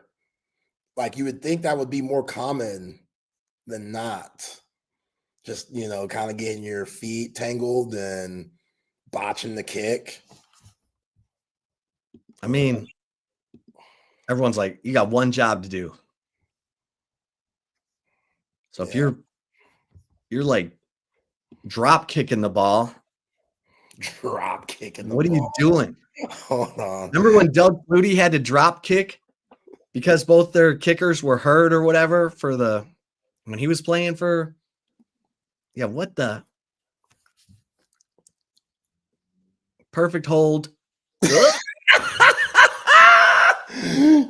Like you would think that would be more common than not. Just, kind of getting your feet tangled and botching the kick. I mean, everyone's like, you got one job to do. So if you're like drop kicking the ball, what are you doing? Hold on. Remember when Doug Flutie had to drop kick because both their kickers were hurt or whatever when he was playing for? Yeah, what the perfect hold.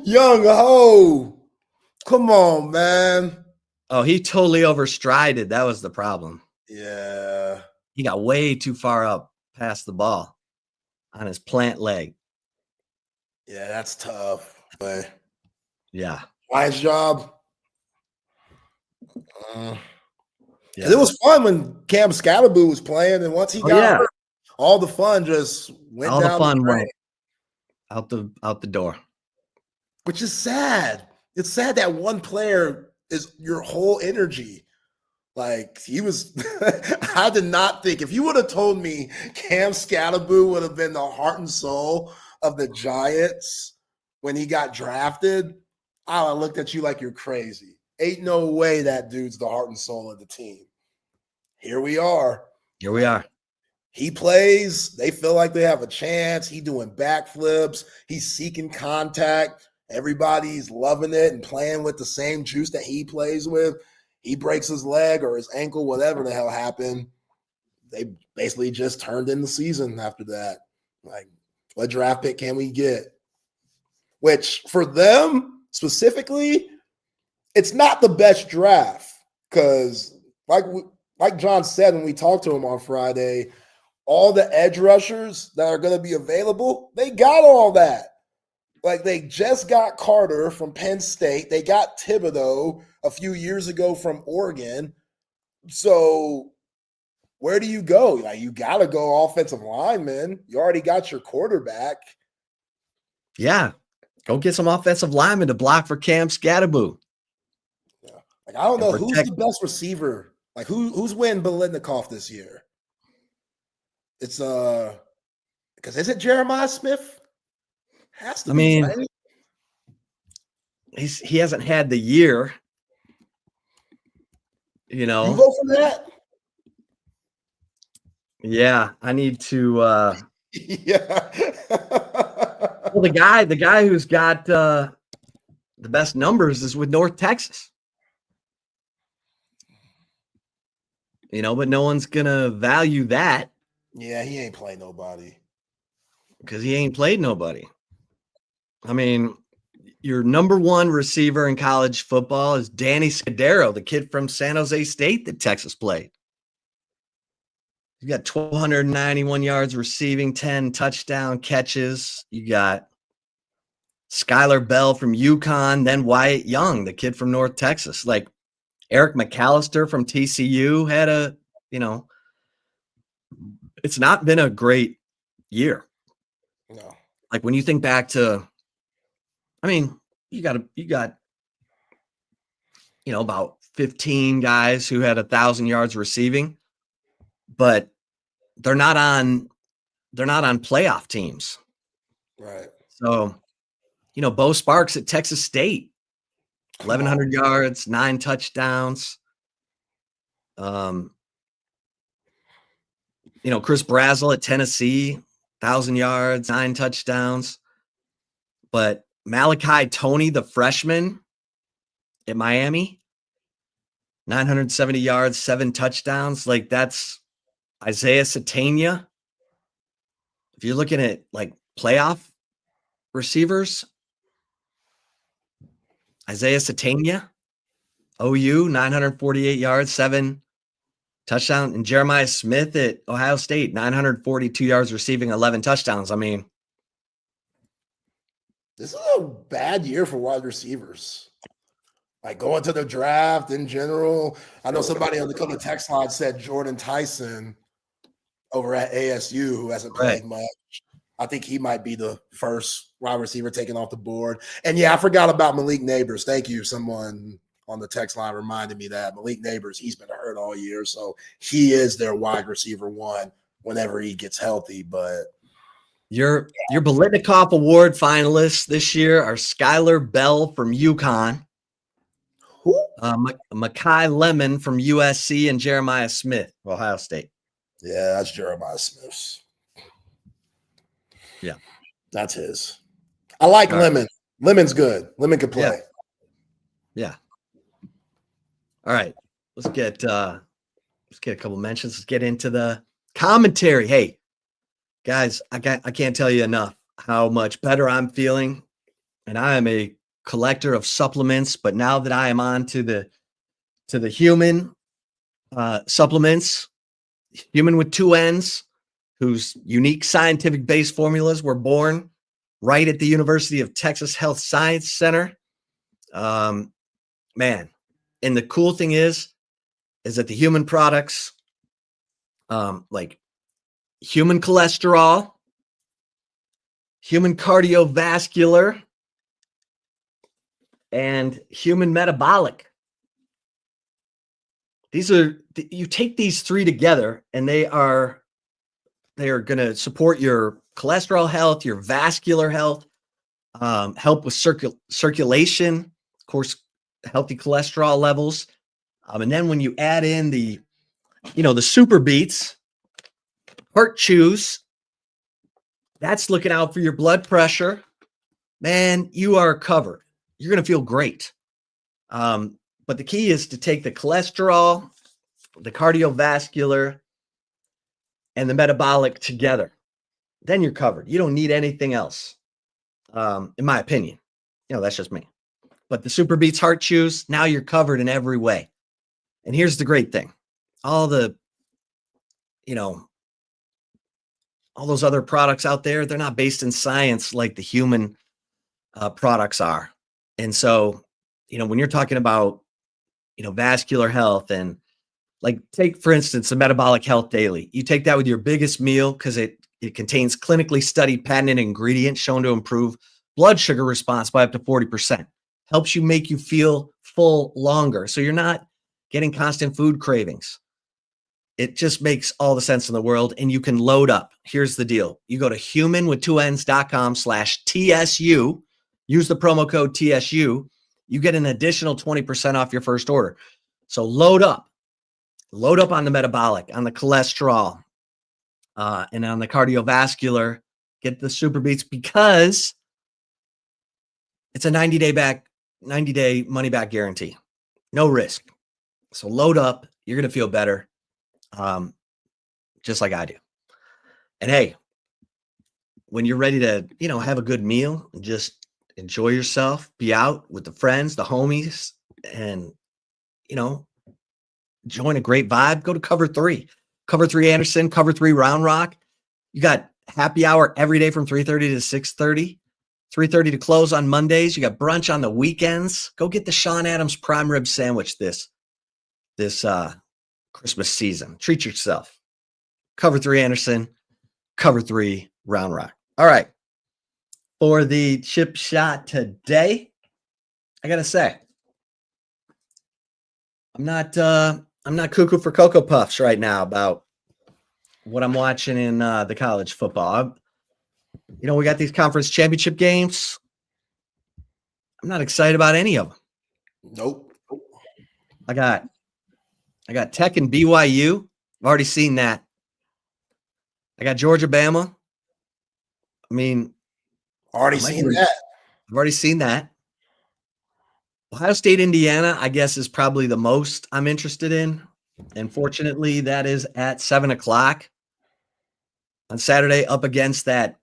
Young ho. Come on, man. Oh, he totally overstrided. That was the problem. Yeah. He got way too far up past the ball on his plant leg. Yeah, that's tough. But yeah. Nice job. Yeah. It was fun when Cam Scalaboo was playing, and once he got hurt, all the fun just went down. All the fun went out the door. Which is sad. It's sad that one player is your whole energy. Like he was, I did not think, if you would have told me Cam Scalaboo would have been the heart and soul of the Giants when he got drafted, I would have looked at you like you're crazy. Ain't no way that dude's the heart and soul of the team. Here we are. He plays. They feel like they have a chance. He doing backflips. He's seeking contact. Everybody's loving it and playing with the same juice that he plays with. He breaks his leg or his ankle, whatever the hell happened. They basically just turned in the season after that. Like, what draft pick can we get? Which, for them specifically, it's not the best draft because, like John said when we talked to him on Friday, all the edge rushers that are going to be available, they got all that. Like they just got Carter from Penn State. They got Thibodeau a few years ago from Oregon. So where do you go? Like you got to go offensive lineman. You already got your quarterback. Yeah. Go get some offensive linemen to block for Cam Scalaboo. Yeah. Like I don't know who's the best receiver. Like who's winning Biletnikoff this year? It's because is it Jeremiah Smith? Has to be, right? He hasn't had the year. You vote for that? Yeah, I need to yeah. Well, the guy who's got the best numbers is with North Texas. But no one's gonna value that. Yeah, he ain't played nobody. Because he ain't played nobody. I mean, your number one receiver in college football is Danny Scudero, the kid from San Jose State that Texas played. You got 1,291 yards receiving, 10 touchdown catches. You got Skylar Bell from UConn, then Wyatt Young, the kid from North Texas. Like Eric McAllister from TCU had it's not been a great year. No. Like when you think back to, you got about 15 guys who had 1,000 yards receiving, but they're not on playoff teams. Right. So, Bo Sparks at Texas State, 1,100 yards, 9 touchdowns. Chris Brazel at Tennessee, 1,000 yards, 9 touchdowns. But Malachi Toney, the freshman at Miami, 970 yards, 7 touchdowns. Like, that's Isaiah Satania. If you're looking at like playoff receivers, Isaiah Satania, OU, 948 yards, 7 touchdowns. And Jeremiah Smith at Ohio State, 942 yards receiving, 11 touchdowns. I mean, this is a bad year for wide receivers. Like going to the draft in general. I know somebody on the text line said Jordan Tyson over at ASU, who hasn't played much. I think he might be the first wide receiver taken off the board. And yeah, I forgot about Malik Neighbors. Thank you. Someone on the text line reminded me that Malik Neighbors, he's been hurt all year. So he is their wide receiver one whenever he gets healthy. But your Biletnikoff Award finalists this year are Skylar Bell from UConn, Makai Lemon from USC, and Jeremiah Smith, Ohio State. Yeah, that's Jeremiah Smith's. Yeah. That's his. I like Lemon. Lemon's good. Lemon can play. Yeah. All right. Let's get a couple mentions. Let's get into the commentary. Hey, guys, I can't tell you enough how much better I'm feeling. And I am a collector of supplements, but now that I am on to the Humann supplements, Humann with 2 N's, whose unique scientific base formulas were born right at the University of Texas Health Science Center. Man, and the cool thing is that the Humann products, like human cholesterol, human cardiovascular, and human metabolic. You take these 3 together and they are going to support your cholesterol health, your vascular health, help with circulation, of course, healthy cholesterol levels. And then when you add in the super beets, heart chews, that's looking out for your blood pressure. Man, you are covered. You're going to feel great. But the key is to take the cholesterol, the cardiovascular, and the metabolic together. Then you're covered. You don't need anything else, in my opinion. That's just me. But the Super Beats Heart Chews, now you're covered in every way. And here's the great thing. All the, all those other products out there, they're not based in science like the Humann products are. And so, when you're talking about, vascular health and like take, for instance, the Metabolic Health Daily, you take that with your biggest meal because it contains clinically studied patented ingredients shown to improve blood sugar response by up to 40%. Helps you make you feel full longer. So you're not getting constant food cravings. It just makes all the sense in the world. And you can load up. Here's the deal. You go to humanwith2ns.com/TSU. Use the promo code TSU. You get an additional 20% off your first order. So load up on the metabolic, on the cholesterol, and on the cardiovascular. Get the Super Beats because it's a 90-day money back guarantee. No risk. So load up. You're going to feel better, just like I do. And hey, when you're ready to, have a good meal and just enjoy yourself, be out with the friends, the homies, and, join a great vibe, go to Cover 3. Cover 3 Anderson, Cover 3 Round Rock. You got happy hour every day from 3:30 to 6:30. 3:30 to close on Mondays. You got brunch on the weekends. Go get the Sean Adams prime rib sandwich this Christmas season. Treat yourself. Cover 3 Anderson, Cover 3 Round Rock. All right. For the chip shot today, I got to say, I'm not cuckoo for Cocoa Puffs right now about what I'm watching in the college football. We got these conference championship games. I'm not excited about any of them. Nope. I got Tech and BYU. I've already seen that. I got Georgia, Bama. I mean, already seen that. I've already seen that. Ohio State, Indiana, I guess, is probably the most I'm interested in. And fortunately, that is at 7:00 on Saturday, up against that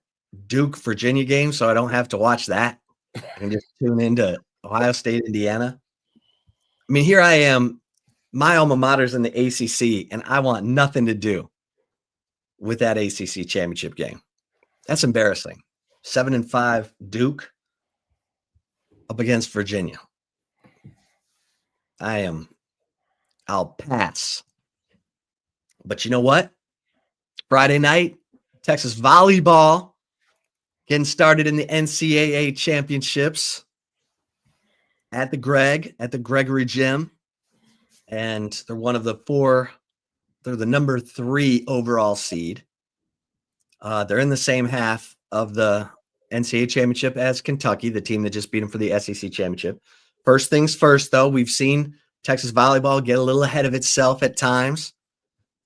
Duke Virginia game. So I don't have to watch that. I can just tune into Ohio State, Indiana. I mean, here I am. My alma mater's in the ACC, and I want nothing to do with that ACC championship game. That's embarrassing. 7-5 Duke up against Virginia. I'll pass. But you know what? Friday night, Texas volleyball getting started in the NCAA championships at the Gregory Gym. And they're one of the four. They're the number 3 overall seed. They're in the same half of the NCAA championship as Kentucky, the team that just beat them for the SEC championship. First things first, though, we've seen Texas volleyball get a little ahead of itself at times.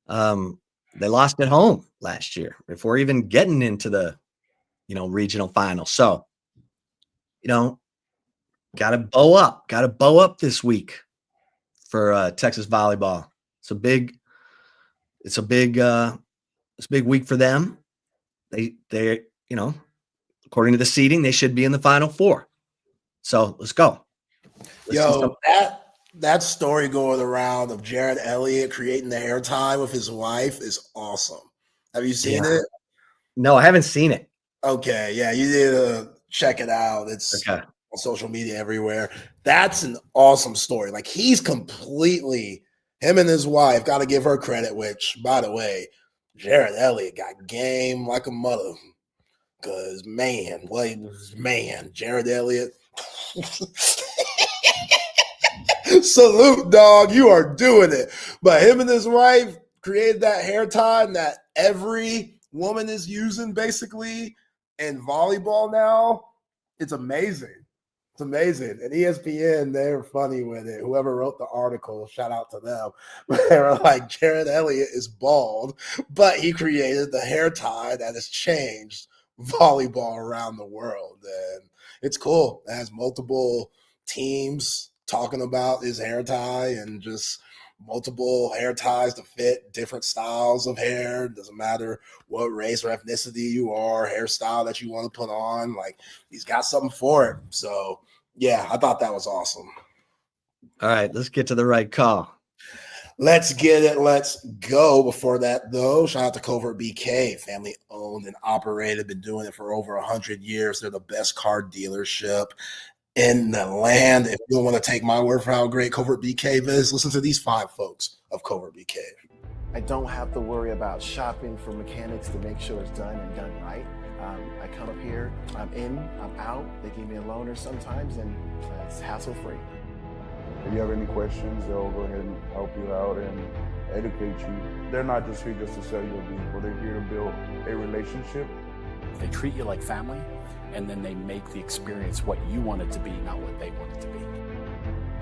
They lost at home last year before even getting into the, regional final. So, got to bow up this week for Texas volleyball. It's a big week for them. They according to the seeding, they should be in the Final Four. So let's go. That story going around of Jared Elliot creating the hair tie with his wife is awesome. Have you seen it? No, I haven't seen it. Okay, yeah, you need to check it out. It's on social media everywhere. That's an awesome story. Like, he's completely, him and his wife, got to give her credit, which, by the way, Jared Elliot got game like a mother. Because, Jared Elliot. Salute, dog. You are doing it. But him and his wife created that hair tie that every woman is using, basically, in volleyball now. It's amazing. It's amazing. And ESPN, they're funny with it. Whoever wrote the article, shout out to them. They were like, Jared Elliot is bald, but he created the hair tie that has changed volleyball around the world. And it's cool. It has multiple teams talking about his hair tie and just multiple hair ties to fit different styles of hair. Doesn't matter what race or ethnicity you are, hairstyle that you want to put on. Like, he's got something for it. So, yeah, I thought that was awesome. All right, let's get to the right call. Let's get it. Let's go. Before that, though, shout out to Covert BK, family owned and operated, been doing it for over 100 years. They're the best car dealership in the land. If you don't want to take my word for how great Covert BK is, listen to these 5 folks of Covert BK. I don't have to worry about shopping for mechanics to make sure it's done and done right. I come up here, I'm in, I'm out. They give me a loaner sometimes, and it's hassle-free. If you have any questions, they'll go ahead and help you out and educate you. They're not just here just to sell you a vehicle. They're here to build a relationship. They treat you like family, and then they make the experience what you want it to be, not what they want it to be.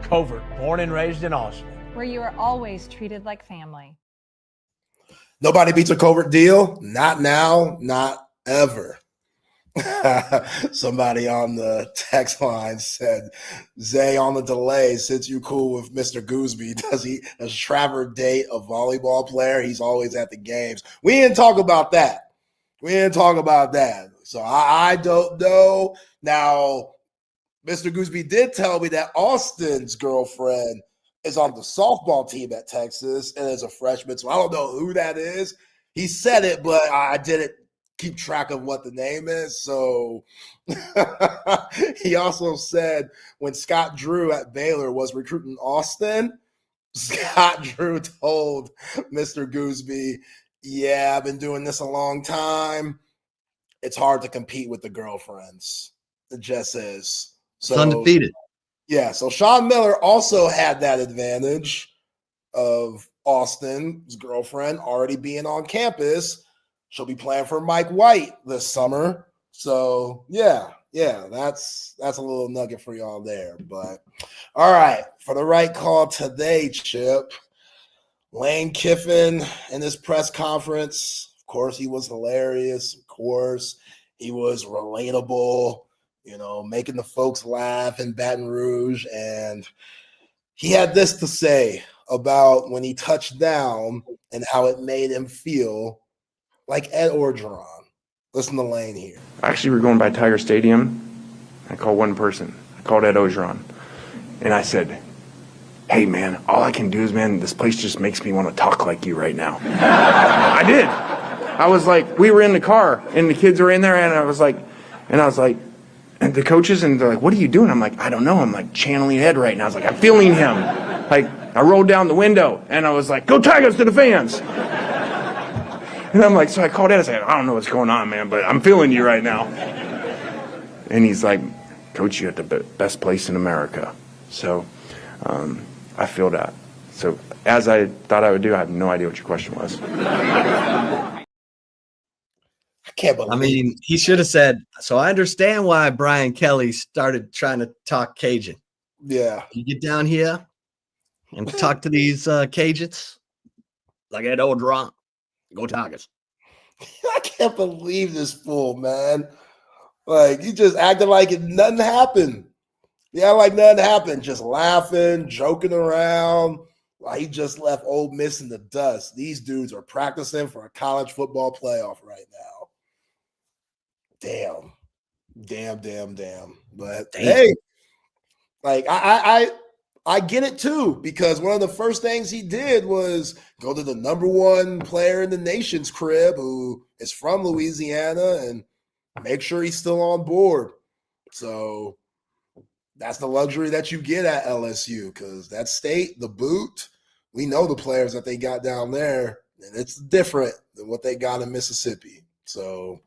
Covert, born and raised in Austin, where you are always treated like family. Nobody beats a Covert deal. Not now, not ever. Somebody on the text line said, Zay, on the delay, since you cool with Mr. Gooseby, does Trevor date a volleyball player? He's always at the games. We didn't talk about that. So I don't know. Now, Mr. Gooseby did tell me that Austin's girlfriend is on the softball team at Texas and is a freshman, so I don't know who that is. He said it, but I didn't keep track of what the name is. So he also said when Scott Drew at Baylor was recruiting Austin, Scott Drew told Mr. Gooseby, yeah, I've been doing this a long time. It's hard to compete with the girlfriends. It just is. So it's undefeated. Yeah, so Sean Miller also had that advantage of Austin's girlfriend already being on campus. She'll be playing for Mike White this summer. So, yeah, that's a little nugget for y'all there. But, all right, for the right call today, Chip, Lane Kiffin in his press conference, of course, he was hilarious. Of course, he was relatable. making the folks laugh in Baton Rouge. And he had this to say about when he touched down and how it made him feel like Ed Orgeron. Listen to Lane here. Actually, we were going by Tiger Stadium. I called one person. I called Ed Orgeron. And I said, hey, man, all I can do is, man, this place just makes me want to talk like you right now. I did. I was like, we were in the car, and the kids were in there, and I was like, and the coaches, and they're like, what are you doing? I'm like, I don't know. I'm like channeling Ed right now. I was like, I'm feeling him. Like, I rolled down the window, and I was like, go Tigers to the fans. And I'm like, so I called Ed. I said, I don't know what's going on, man, but I'm feeling you right now. And he's like, Coach, you're at the best place in America. So I feel that. So as I thought I would do, I have no idea what your question was. I can't believe. I mean, he should have said, so I understand why Brian Kelly started trying to talk Cajun. Yeah. You get down here and talk to these Cajuns like Ed Orgeron. Go Tigers. I can't believe this fool, man. Like, he just acted like nothing happened. Yeah, like nothing happened. Just laughing, joking around. Like he just left Ole Miss in the dust. These dudes are practicing for a college football playoff right now. Damn. But hey, like I get it too, because one of the first things he did was go to the number one player in the nation's crib who is from Louisiana and make sure he's still on board. So that's the luxury that you get at LSU, because that state, the boot, we know the players that they got down there, and it's different than what they got in Mississippi. So,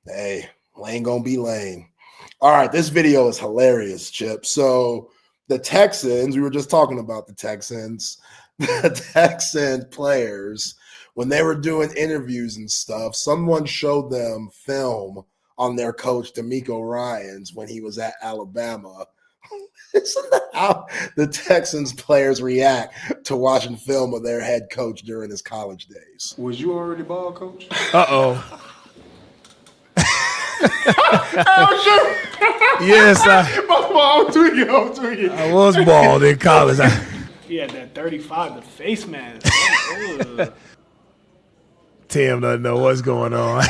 hey, Lane gonna be Lane. All right, this video is hilarious, Chip. So the Texans, we were just talking about the Texans, the Texan players, when they were doing interviews and stuff, someone showed them film on their coach, DeMeco Ryans, when he was at Alabama. Isn't that how the Texans players react to watching film of their head coach during his college days? Was you already ball coach? Uh-oh. Oh, sure. Yes, I'm tweaking. I was bald in college. He had that 35, the face mask. Tim doesn't know what's going on.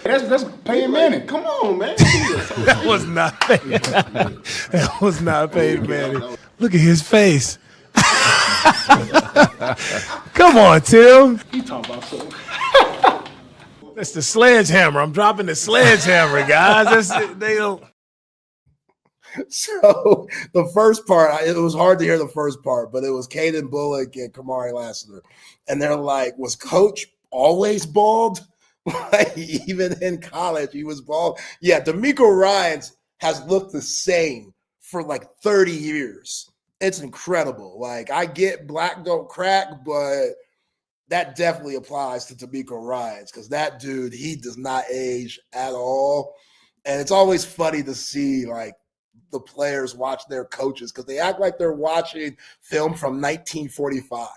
That's Peyton Manning. Come on, man. That was not Peyton. That was not Peyton Manning. Look at his face. Come on, Tim. You talking about something? That's the sledgehammer. I'm dropping the sledgehammer, guys. They don't. So the first part, it was hard to hear the first part, but it was Caden Bullock and Kamari Lassiter. And they're like, was Coach always bald? Like, even in college, he was bald. Yeah, DeMeco Ryans has looked the same for like 30 years. It's incredible. Like, I get black don't crack, but that definitely applies to DeMeco Ryans, because that dude, he does not age at all. And it's always funny to see, like, the players watch their coaches, because they act like they're watching film from 1945.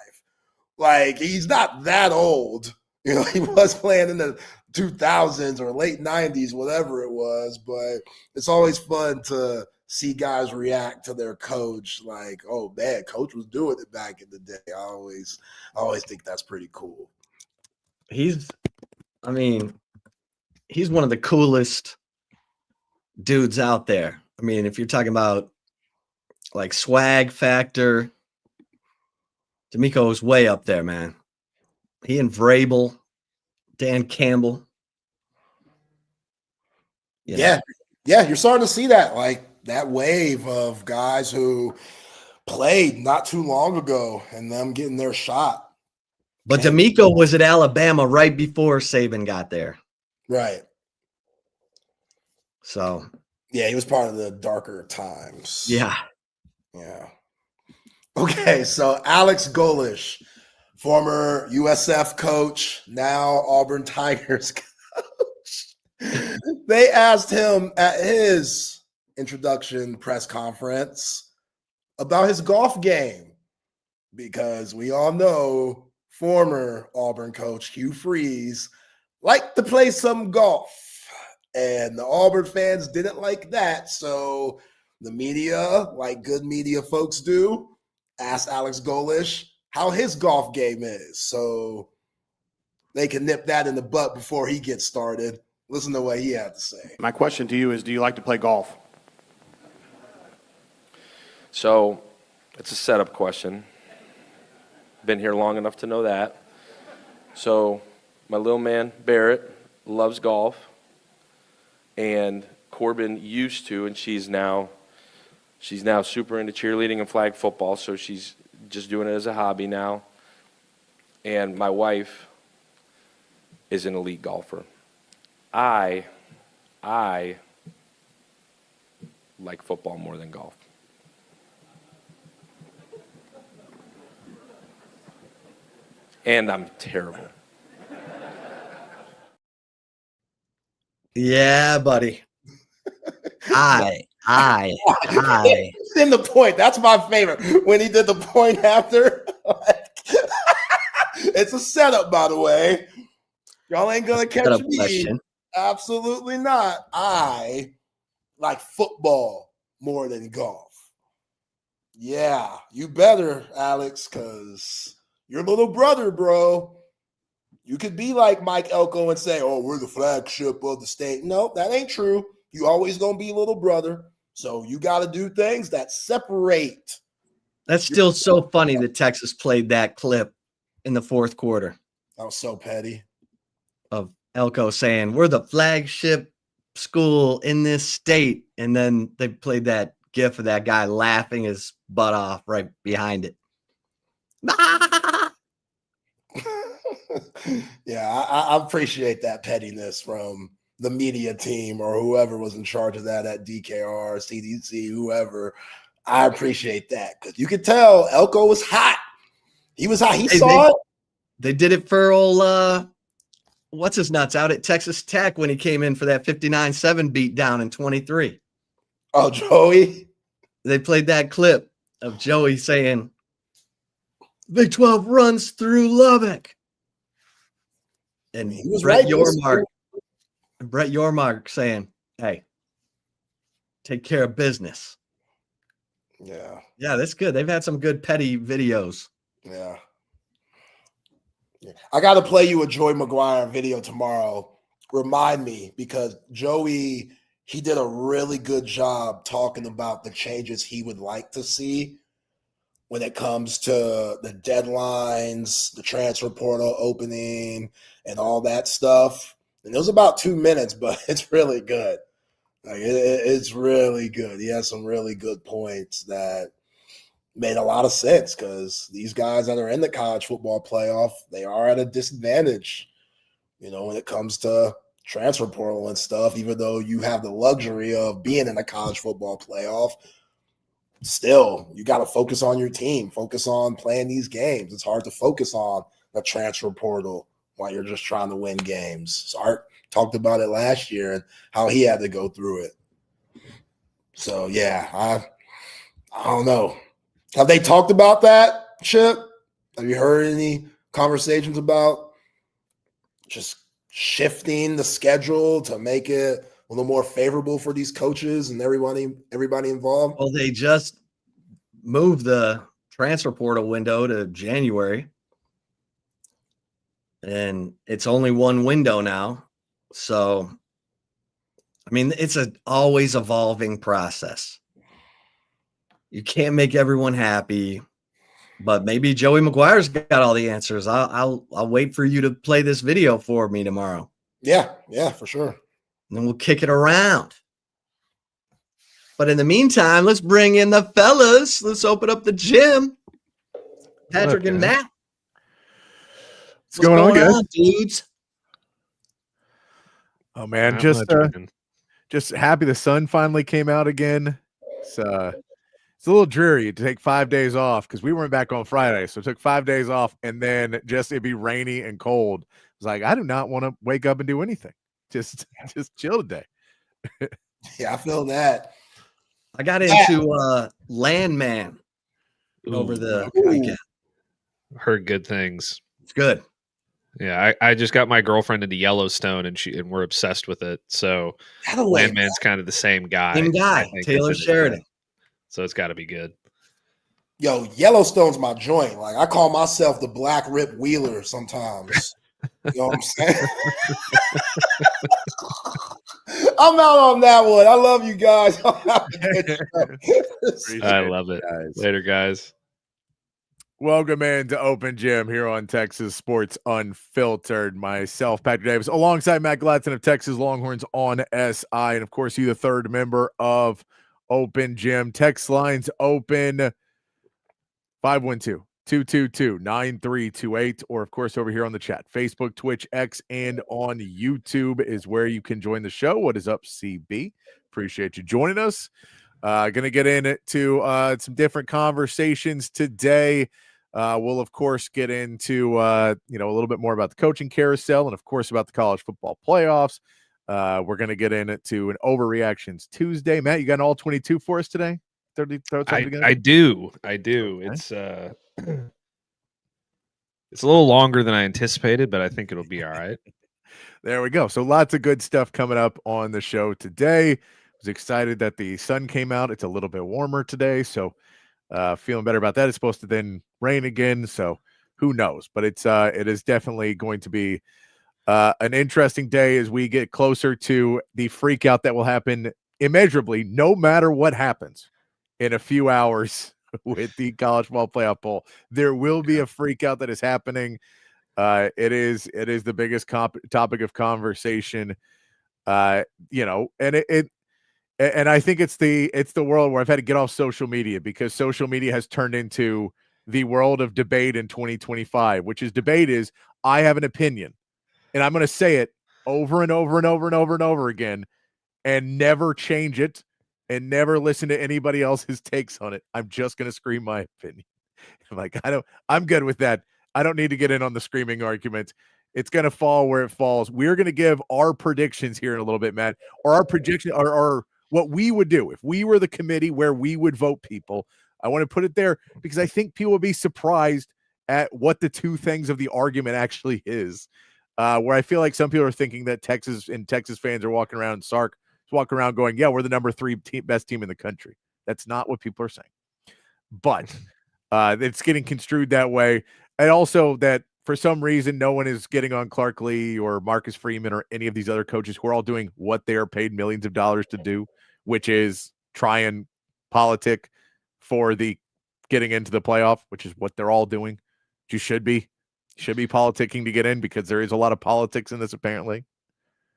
Like, he's not that old. You know, he was playing in the 2000s or late 90s, whatever it was. But it's always fun to see guys react to their coach like, oh, man, coach was doing it back in the day. I always think that's pretty cool. He's one of the coolest dudes out there. I mean, if you're talking about like swag factor, DeMeco's way up there, man. He and Vrabel, Dan Campbell. Yeah, you're starting to see that, like that wave of guys who played not too long ago and them getting their shot. But DeMeco was at Alabama right before Saban got there. Right. So. Yeah, he was part of the darker times. Yeah. Okay, so Alex Golish, former USF coach, now Auburn Tigers coach. They asked him at his introduction press conference about his golf game, because we all know former Auburn coach Hugh Freeze liked to play some golf. And the Auburn fans didn't like that. So the media, like good media folks do, asked Alex Golish how his golf game is. So they can nip that in the butt before he gets started. Listen to what he had to say. My question to you is, do you like to play golf? So it's a setup question. Been here long enough to know that. So my little man, Barrett, loves golf. And Corbin used to, and she's now super into cheerleading and flag football, so she's just doing it as a hobby now. And my wife is an elite golfer. I like football more than golf. And I'm terrible. Yeah, buddy. I. In the point. That's my favorite. When he did the point after. It's a setup, by the way. Y'all ain't gonna catch me. Question. Absolutely not. I like football more than golf. Yeah, you better, Alex, because your little brother, bro. You could be like Mike Elko and say, oh, we're the flagship of the state. No, that ain't true. You always going to be little brother. So you got to do things that separate. That's still so funny that Texas played that clip in the fourth quarter. That was so petty. Of Elko saying, we're the flagship school in this state. And then they played that gif of that guy laughing his butt off right behind it. Yeah, I appreciate that pettiness from the media team or whoever was in charge of that at DKR, CDC, whoever. I appreciate that because you could tell Elko was hot. He was hot. He saw it. They did it for old, what's his nuts out at Texas Tech when he came in for that 59-7 beat down in 23. Oh, Joey. They played that clip of Joey saying, Big 12 runs through Lubbock. And he was Brett right. Yormark saying, hey, take care of business. Yeah. Yeah, that's good. They've had some good petty videos. Yeah. I got to play you a Joey McGuire video tomorrow. Remind me, because Joey, he did a really good job talking about the changes he would like to see when it comes to the deadlines, the transfer portal opening, and all that stuff. And it was about 2 minutes, but it's really good. Like it's really good. He has some really good points that made a lot of sense because these guys that are in the college football playoff, they are at a disadvantage, when it comes to transfer portal and stuff, even though you have the luxury of being in the college football playoff. Still, you got to focus on your team, focus on playing these games. It's hard to focus on the transfer portal while you're just trying to win games. So Art talked about it last year and how he had to go through it. So, yeah, I don't know. Have they talked about that, Chip? Have you heard any conversations about just shifting the schedule to make it a little more favorable for these coaches and everybody involved? Well, they just moved the transfer portal window to January. And it's only one window now. So, I mean, it's an always evolving process. You can't make everyone happy, but maybe Joey McGuire's got all the answers. I'll wait for you to play this video for me tomorrow. Yeah, for sure. And then we'll kick it around. But in the meantime, let's bring in the fellas. Let's open up the gym. Patrick and Matt. What's going on, guys? Dudes? Oh man, just happy the sun finally came out again. It's a little dreary to take 5 days off because we weren't back on Friday, so I took 5 days off, and then just it'd be rainy and cold. It's like I do not want to wake up and do anything. Just chill today. Yeah, I feel that. I got into Landman over the weekend. Heard good things. It's good. Yeah, I just got my girlfriend into Yellowstone, and we're obsessed with it. So Landman's kind of the same guy. Same guy, I think, Taylor Sheridan. So it's got to be good. Yo, Yellowstone's my joint. Like, I call myself the Black Rip Wheeler sometimes. You know what I'm saying? I'm out on that one. I love you guys. I love it. Later, guys. Welcome into Open Gym here on Texas Sports Unfiltered. Myself, Patrick Davis, alongside Matt Galatzan of Texas Longhorns on SI. And, of course, you, the third member of Open Gym. Text lines open 512-222-9328. Or, of course, over here on the chat. Facebook, Twitch, X, and on YouTube is where you can join the show. What is up, CB? Appreciate you joining us. Going to get into some different conversations today. We'll, of course, get into, a little bit more about the coaching carousel and, of course, about the college football playoffs. We're going to get into an Overreactions Tuesday. Matt, you got an all 22 for us today? I do. Okay. It's a little longer than I anticipated, but I think it'll be all right. There we go. So lots of good stuff coming up on the show today. Was excited that the sun came out. It's a little bit warmer today, so feeling better about that. It's supposed to then rain again, so who knows? But it is definitely going to be an interesting day as we get closer to the freak out that will happen immeasurably, no matter what happens in a few hours with the college football playoff poll. There will be a freak out that is happening. It is the biggest topic of conversation. And And I think it's the world where I've had to get off social media, because social media has turned into the world of debate in 2025, which is debate is I have an opinion and I'm going to say it over and over and over and over and over again and never change it and never listen to anybody else's takes on it. I'm just going to scream my opinion. I'm like, I'm good with that. I don't need to get in on the screaming argument. It's going to fall where it falls. We're going to give our predictions here in a little bit, Matt, or our prediction or what we would do if we were the committee where we would vote people. I want to put it there because I think people would be surprised at what the two things of the argument actually is. Where I feel like some people are thinking that Texas fans are walking around going, yeah, we're the number 3 best team in the country. That's not what people are saying. But it's getting construed that way. And also that for some reason, no one is getting on Clark Lee or Marcus Freeman or any of these other coaches who are all doing what they are paid millions of dollars to do, which is try and politic for the getting into the playoff, which is what they're all doing. You should be politicking to get in because there is a lot of politics in this, apparently.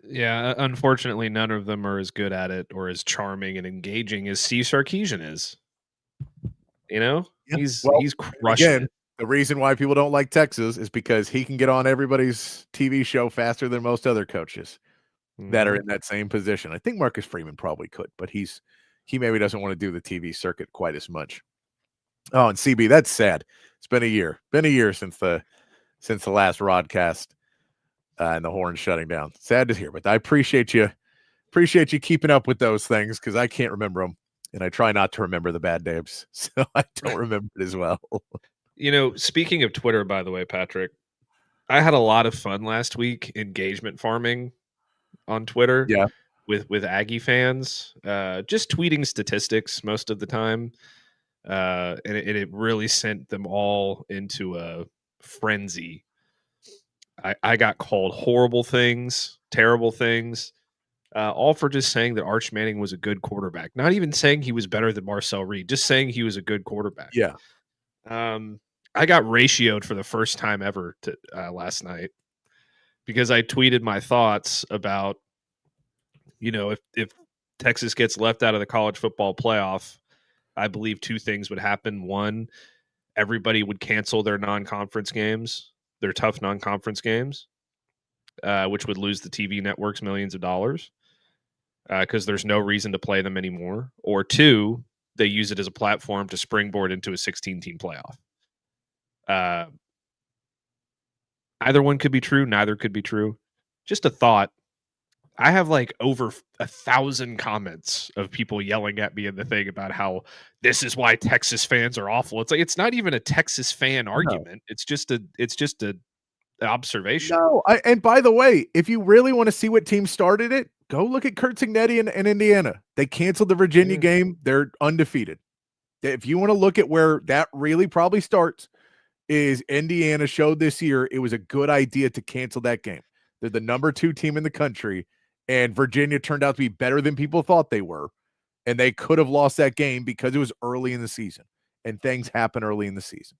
Yeah, unfortunately, none of them are as good at it or as charming and engaging as Steve Sarkisian is. You know, yeah. He's crushing it. The reason why people don't like Texas is because he can get on everybody's TV show faster than most other coaches that are in that same position. I think Marcus Freeman probably could, but he maybe doesn't want to do the TV circuit quite as much. Oh, and CB, that's sad. It's been a year. Since the last Rodcast and the Horns shutting down. Sad to hear, but I appreciate you keeping up with those things because I can't remember them, and I try not to remember the bad names, so I don't remember it as well. You know, speaking of Twitter, by the way, Patrick, I had a lot of fun last week engagement farming on Twitter. Yeah. With Aggie fans, just tweeting statistics most of the time. And it really sent them all into a frenzy. I got called horrible things, terrible things, all for just saying that Arch Manning was a good quarterback. Not even saying he was better than Marcel Reed, just saying he was a good quarterback. Yeah. I got ratioed for the first time ever last night because I tweeted my thoughts about, you know, if Texas gets left out of the college football playoff, I believe 2 things would happen. One, everybody would cancel their non-conference games, their tough non-conference games, which would lose the TV networks millions of dollars because there's no reason to play them anymore. Or 2, they use it as a platform to springboard into a 16-team playoff. Either one could be true. Neither could be true. Just a thought. I have like over 1,000 comments of people yelling at me in the thing about how this is why Texas fans are awful. It's like, it's not even a Texas fan argument. It's just a observation. No, and by the way, if you really want to see what team started it, go look at Kurt Signetti in Indiana. They canceled the Virginia game. They're undefeated. If you want to look at where that really probably starts, is Indiana showed this year it was a good idea to cancel that game. They're the number 2 team in the country, and Virginia turned out to be better than people thought they were, and they could have lost that game because it was early in the season, and things happen early in the season.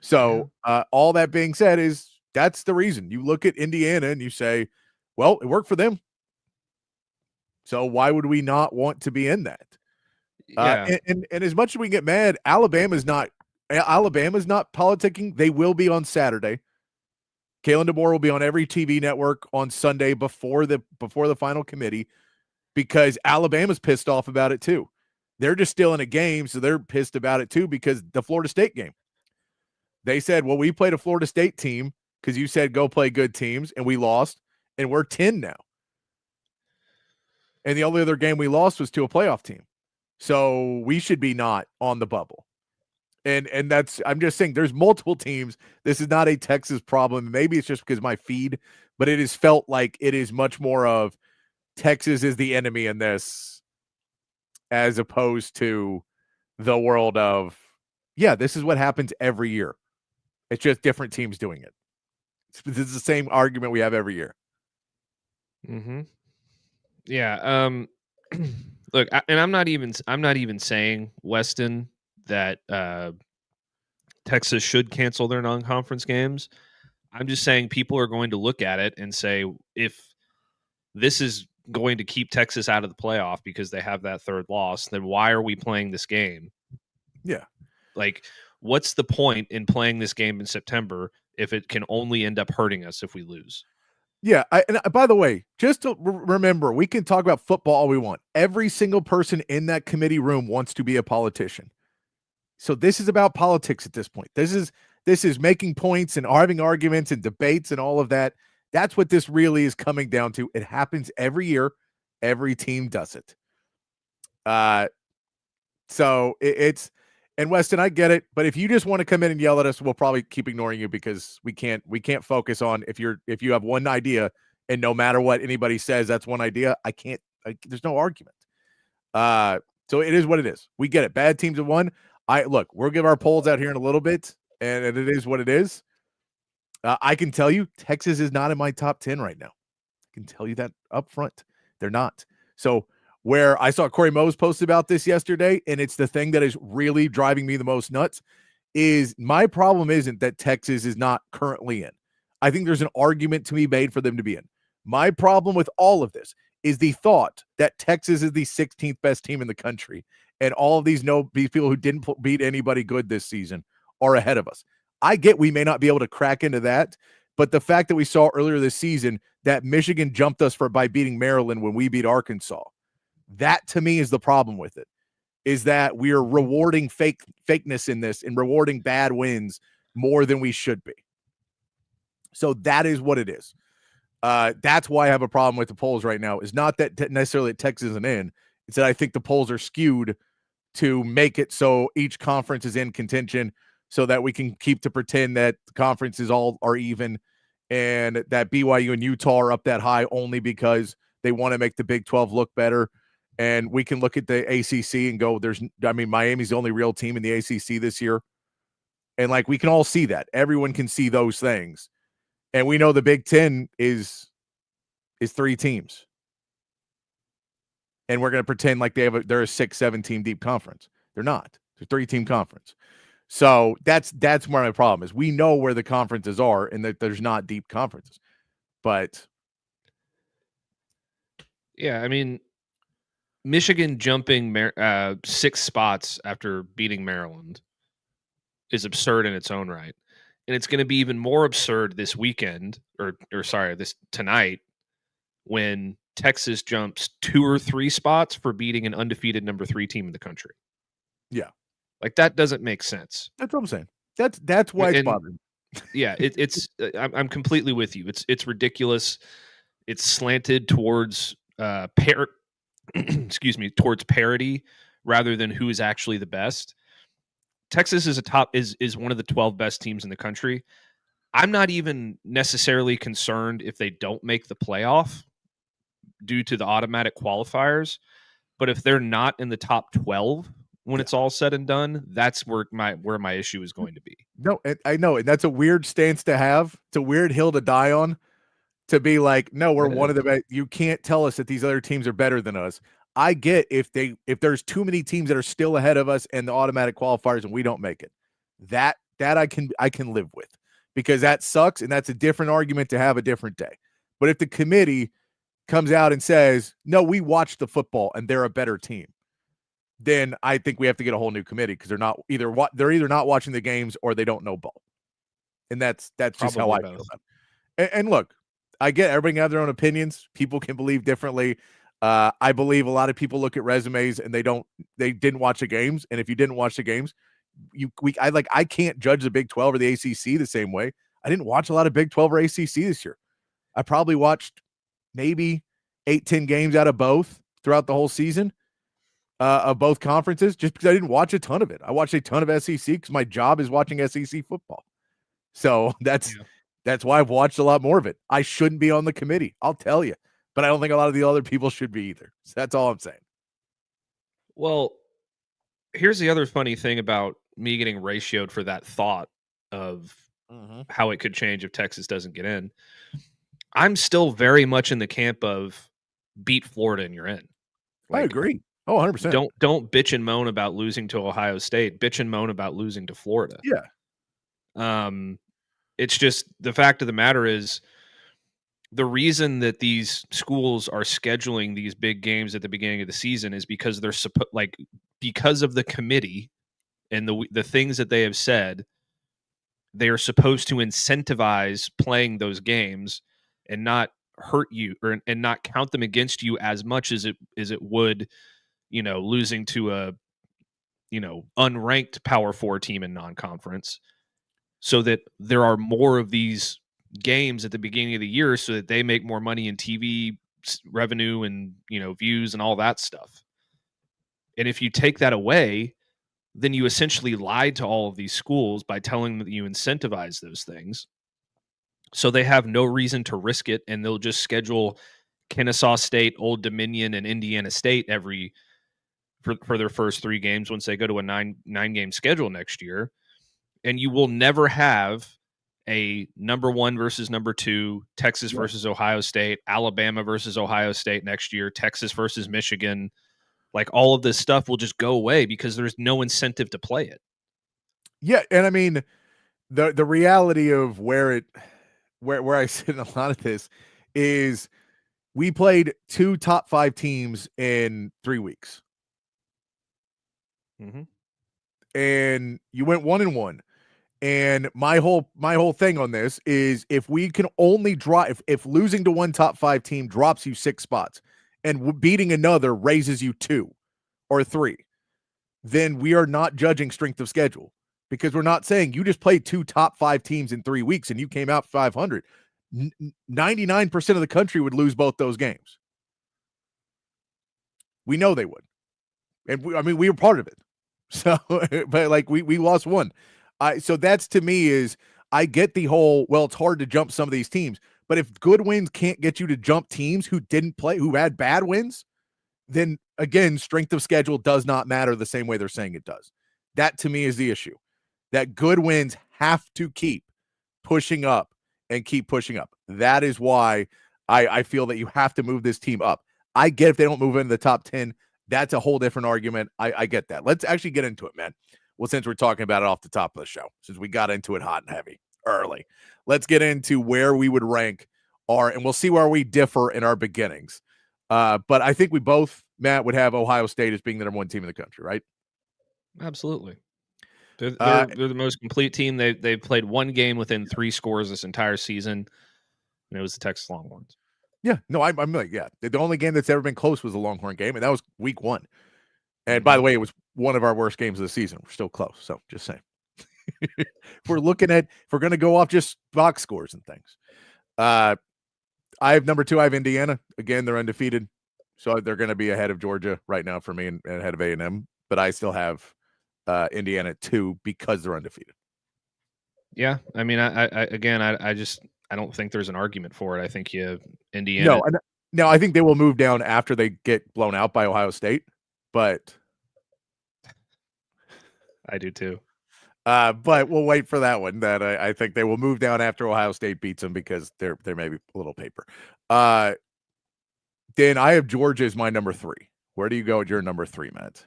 So all that being said is that's the reason. You look at Indiana and you say, well, it worked for them. So why would we not want to be in that? And as much as we get mad, Alabama's not politicking. They will be on Saturday. Kalen DeMoore will be on every TV network on Sunday before the final committee, because Alabama's pissed off about it too. They're just still in a game, so they're pissed about it too, because the Florida State game. They said, well, we played a Florida State team because you said go play good teams, and we lost, and we're 10 now. And the only other game we lost was to a playoff team. So we should be not on the bubble. And that's, I'm just saying, there's multiple teams. This is not a Texas problem. Maybe it's just because my feed, but it has felt like it is much more of Texas is the enemy in this, as opposed to the world of, yeah, this is what happens every year. It's just different teams doing it. This is the same argument we have every year. Mm-hmm. Yeah. Look, and I'm not even saying, Weston, that Texas should cancel their non-conference games. I'm just saying people are going to look at it and say, if this is going to keep Texas out of the playoff because they have that third loss, then why are we playing this game? Yeah. Like, what's the point in playing this game in September if it can only end up hurting us if we lose? Yeah, and by the way, just to remember, we can talk about football all we want. Every single person in that committee room wants to be a politician. So this is about politics at this point. This is making points and having arguments and debates and all of that. That's what this really is coming down to. It happens every year. Every team does it. So it's, and Weston, I get it, but if you just want to come in and yell at us, we'll probably keep ignoring you, because we can't focus on if you have one idea, and no matter what anybody says, that's one idea. There's no argument. So it is what it is. We get it. Bad teams have won. We'll give our polls out here in a little bit, and it is what it is. I can tell you, Texas is not in my top 10 right now. I can tell you that up front. They're not. So where I saw Corey Mose post about this yesterday, and it's the thing that is really driving me the most nuts, is my problem isn't that Texas is not currently in. I think there's an argument to be made for them to be in. My problem with all of this is the thought that Texas is the 16th best team in the country, and all of these people who didn't beat anybody good this season are ahead of us. I get we may not be able to crack into that, but the fact that we saw earlier this season that Michigan jumped us by beating Maryland when we beat Arkansas, that to me is the problem with it, is that we are rewarding fakeness in this and rewarding bad wins more than we should be. So that is what it is. That's why I have a problem with the polls right now, is not that necessarily that Texas isn't in. It's that I think the polls are skewed to make it so each conference is in contention, so that we can keep to pretend that the conferences all are even, and that BYU and Utah are up that high only because they want to make the Big 12 look better. And we can look at the ACC and go, Miami's the only real team in the ACC this year. And we can all see that. Everyone can see those things. And we know the Big 10 is 3 teams. And we're going to pretend like they're a 6-7 team deep conference. They're not. They're a 3-team conference. So that's where my problem is. We know where the conferences are and that there's not deep conferences. But yeah, Michigan jumping 6 spots after beating Maryland is absurd in its own right. And it's going to be even more absurd this weekend, this tonight, when Texas jumps 2 or 3 spots for beating an undefeated number 3 team in the country. Yeah. That doesn't make sense. That's what I'm saying. That's why it's bothering me. Yeah, it's I'm completely with you. It's ridiculous. It's slanted towards towards parity rather than who is actually the best. Texas is one of the 12 best teams in the country. I'm not even necessarily concerned if they don't make the playoff due to the automatic qualifiers. But if they're not in the top 12 when it's all said and done, that's where my issue is going to be. No, I know, and that's a weird stance to have. It's a weird hill to die on. To be like, no, we're one of the best. You can't tell us that these other teams are better than us. I get if there's too many teams that are still ahead of us and the automatic qualifiers and we don't make it. That I can live with, because that sucks, and that's a different argument to have a different day. But if the committee comes out and says, no, we watched the football and they're a better team, then I think we have to get a whole new committee, because they're either not watching the games or they don't know ball. And that's just how I feel about it. And look, I get everybody can have their own opinions. People can believe differently. I believe a lot of people look at resumes and they didn't watch the games. And if you didn't watch the games, I can't judge the Big 12 or the ACC the same way. I didn't watch a lot of Big 12 or ACC this year. I probably watched maybe 8-10 games out of both throughout the whole season of both conferences, just because I didn't watch a ton of it. I watched a ton of SEC because my job is watching SEC football. So that's why I've watched a lot more of it. I shouldn't be on the committee, I'll tell you, but I don't think a lot of the other people should be either. So that's all I'm saying. Well, here's the other funny thing about me getting ratioed for that thought of how it could change if Texas doesn't get in. I'm still very much in the camp of beat Florida and you're in. I agree. Oh, 100%. Don't bitch and moan about losing to Ohio State. Bitch and moan about losing to Florida. Yeah. It's just the fact of the matter is the reason that these schools are scheduling these big games at the beginning of the season is because they're because of the committee and the things that they have said. They are supposed to incentivize playing those games and not hurt you and not count them against you as much as it would, losing to a, unranked Power 4 team in non-conference, so that there are more of these games at the beginning of the year so that they make more money in TV revenue and, views and all that stuff. And if you take that away, then you essentially lied to all of these schools by telling them that you incentivize those things. So they have no reason to risk it, and they'll just schedule Kennesaw State, Old Dominion, and Indiana State for their first 3 games once they go to a nine-game schedule next year. And you will never have a number 1 versus number 2, Texas versus Ohio State, Alabama versus Ohio State next year, Texas versus Michigan. Like, all of this stuff will just go away because there's no incentive to play it. Yeah, and I mean, the reality of where I sit in a lot of this is we played 2 top 5 teams in 3 weeks. And you went 1-1. And my whole thing on this is, if we can only if losing to one top 5 team drops you 6 spots and beating another raises you 2 or 3, then we are not judging strength of schedule, because we're not saying you just played 2 top 5 teams in 3 weeks and you came out 500. 99% of the country would lose both those games. We know they would. And we were part of it. So, but we lost 1. So that's, to me, is I get the whole, well, it's hard to jump some of these teams, but if good wins can't get you to jump teams who didn't play, who had bad wins, then again, strength of schedule does not matter the same way they're saying it does. That, to me, is the issue. That good wins have to keep pushing up and keep pushing up. That is why I feel that you have to move this team up. I get if they don't move into the top 10, that's a whole different argument. I get that. Let's actually get into it, man. Well, since we're talking about it off the top of the show, since we got into it hot and heavy early, let's get into where we would rank and we'll see where we differ in our beginnings. But I think we both, Matt, would have Ohio State as being the number 1 team in the country, right? Absolutely. They're the most complete team. They've played 1 game within 3 scores this entire season, and it was the Texas Longhorns. Yeah, no, I'm like, yeah. The only game that's ever been close was the Longhorn game, and that was week 1. And by the way, it was one of our worst games of the season. We're still close, so just saying. If we're going to go off just box scores and things. I have number 2. I have Indiana. Again, they're undefeated, so they're going to be ahead of Georgia right now for me and ahead of A&M. But I still have Indiana at 2 because they're undefeated. Yeah, I mean, I don't think there's an argument for it. I think you Indiana. No, I think they will move down after they get blown out by Ohio State, but I do too. But we'll wait for that one. That I think they will move down after Ohio State beats them because they're maybe a little paper. Dan, I have Georgia as my number 3. Where do you go at your number 3, Matt?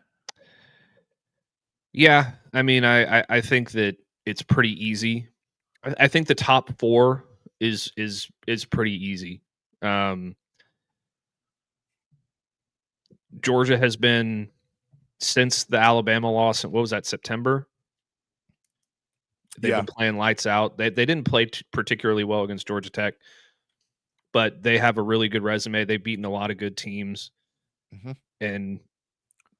Yeah, I mean, I think that it's pretty easy. I think the top 4 is pretty easy. Georgia has been, since the Alabama loss, what was that, September? They've been playing lights out. They didn't play particularly well against Georgia Tech, but they have a really good resume. They've beaten a lot of good teams. And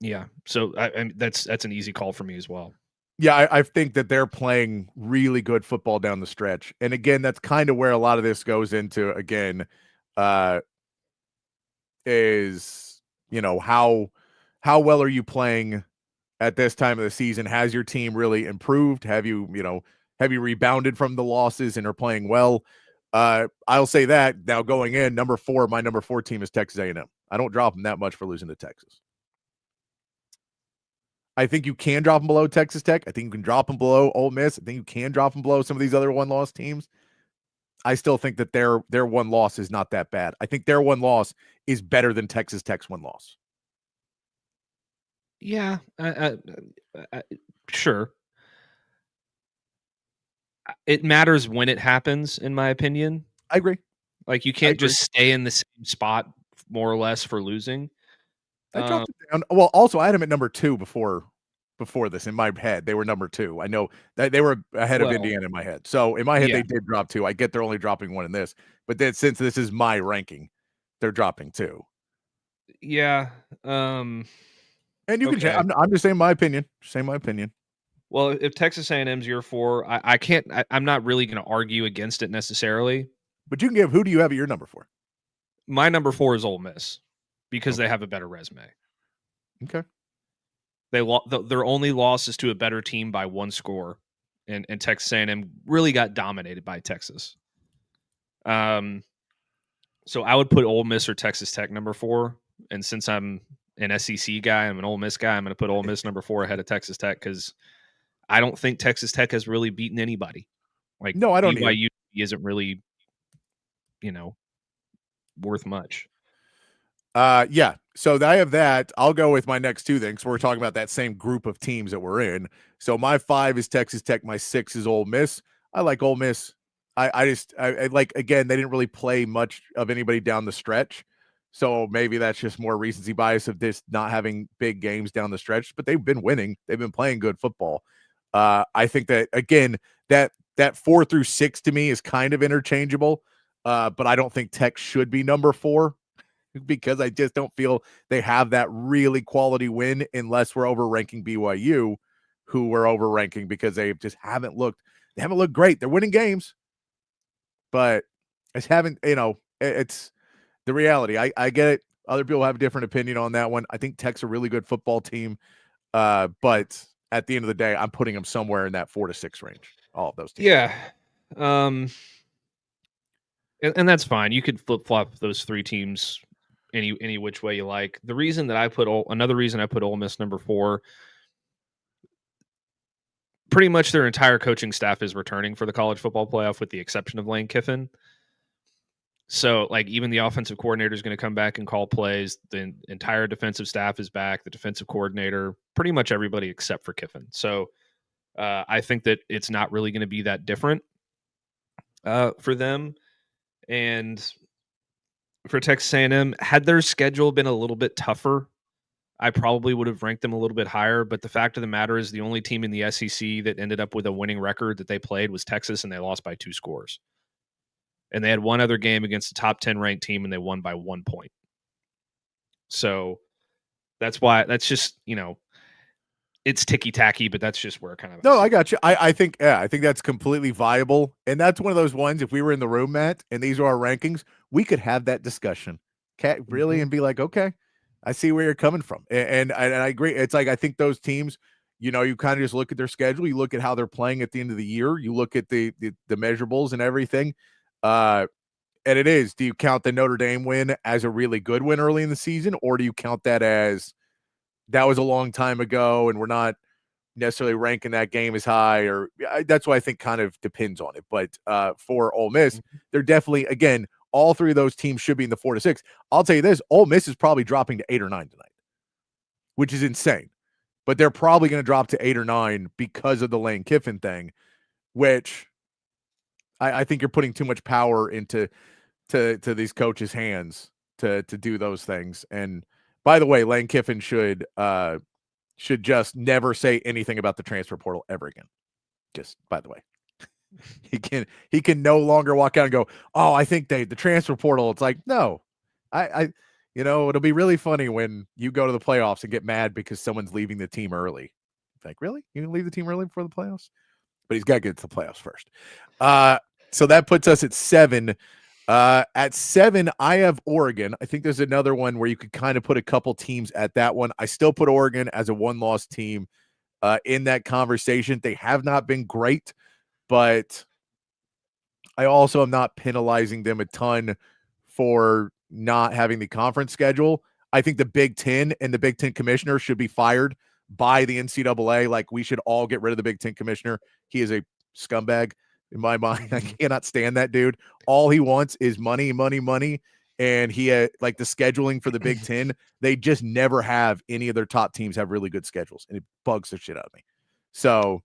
yeah, so I that's an easy call for me as well. Yeah, I think that they're playing really good football down the stretch. And again, that's kind of where a lot of this goes into, again, is, you know, how well are you playing at this time of the season? Has your team really improved? Have you rebounded from the losses and are playing well? I'll say that now going in, my number 4 team is Texas A&M. I don't drop them that much for losing to Texas. I think you can drop them below Texas Tech. I think you can drop them below Ole Miss. I think you can drop them below some of these other one-loss teams. I still think that their one loss is not that bad. I think their one loss is better than Texas Tech's one loss. Yeah, sure. It matters when it happens, in my opinion. I agree. Like, you can't just stay in the same spot more or less for losing. I dropped it down. Well, also I had them at number 2 before this in my head. They were number 2. I know that they were ahead of Indiana in my head. So in my head, they did drop 2. I get they're only dropping 1 in this, but then since this is my ranking, they're dropping 2. Yeah. And you can change. I'm just saying my opinion. Well, if Texas A&M's your 4, I can't. I'm not really going to argue against it necessarily. But you can give. Who do you have at your number 4? My number 4 is Ole Miss because they have a better resume. Okay. Their only loss is to a better team by 1 score, and Texas A&M really got dominated by Texas. So I would put Ole Miss or Texas Tech number 4, and since I'm an SEC guy, I'm an Ole Miss guy, I'm going to put Ole Miss number 4 ahead of Texas Tech because I don't think Texas Tech has really beaten anybody. Like, no, I don't. BYU isn't really, worth much. Yeah. So I have that. I'll go with my next 2 things. We're talking about that same group of teams that we're in. So my 5 is Texas Tech. My 6 is Ole Miss. I like Ole Miss. I like, again, they didn't really play much of anybody down the stretch. So maybe that's just more recency bias of this not having big games down the stretch, but they've been winning. They've been playing good football. I think that, again, that 4 through 6 to me is kind of interchangeable. But I don't think Tech should be number 4 because I just don't feel they have that really quality win unless we're overranking BYU, who we're overranking because they just haven't looked great. They're winning games, but it's it's the reality. I get it. Other people have a different opinion on that one. I think Tech's a really good football team. But at the end of the day, I'm putting them somewhere in that 4 to 6 range. All of those teams. Yeah. And that's fine. You could flip-flop those 3 teams any which way you like. The reason that another reason I put Ole Miss number 4, pretty much their entire coaching staff is returning for the college football playoff with the exception of Lane Kiffin. So, like, even the offensive coordinator is going to come back and call plays. The entire defensive staff is back. The defensive coordinator, pretty much everybody except for Kiffin. So, I think that it's not really going to be that different for them. And for Texas A&M, had their schedule been a little bit tougher, I probably would have ranked them a little bit higher. But the fact of the matter is the only team in the SEC that ended up with a winning record that they played was Texas, and they lost by 2 scores. And they had one other game against a top 10 ranked team, and they won by 1 point. So that's just, it's ticky-tacky, but that's just where it kind of... No, I got you. I think that's completely viable. And that's one of those ones, if we were in the room, Matt, and these are our rankings, we could have that discussion. And be like, okay, I see where you're coming from. And I agree. It's like, I think those teams, You kind of just look at their schedule. You look at how they're playing at the end of the year. You look at the measurables and everything. And it is, do you count the Notre Dame win as a really good win early in the season? Or do you count that as that was a long time ago and we're not necessarily ranking that game as high? Or that's what I think kind of depends on it. But for Ole Miss, they're definitely, again, all three of those teams should be in the 4 to 6. I'll tell you this, Ole Miss is probably dropping to 8 or 9 tonight, which is insane. But they're probably going to drop to 8 or 9 because of the Lane Kiffin thing, which I think you're putting too much power into these coaches' hands to do those things. And by the way, Lane Kiffin should just never say anything about the transfer portal ever again. Just by the way, he can no longer walk out and go, "Oh, I think the transfer portal." It's like, no, it'll be really funny when you go to the playoffs and get mad because someone's leaving the team early. It's like, really? You can leave the team early before the playoffs? But he's got to get to the playoffs first. So that puts us at 7. At 7, I have Oregon. I think there's another one where you could kind of put a couple teams at that one. I still put Oregon as a 1-loss team in that conversation. They have not been great, but I also am not penalizing them a ton for not having the conference schedule. I think the Big Ten and the Big Ten commissioner should be fired by the NCAA. Like, we should all get rid of the Big Ten commissioner. He is a scumbag in my mind. I cannot stand that dude. All he wants is money, money, money. And he had, like, the scheduling for the Big Ten, they just never have any of their top teams have really good schedules, and it bugs the shit out of me. So,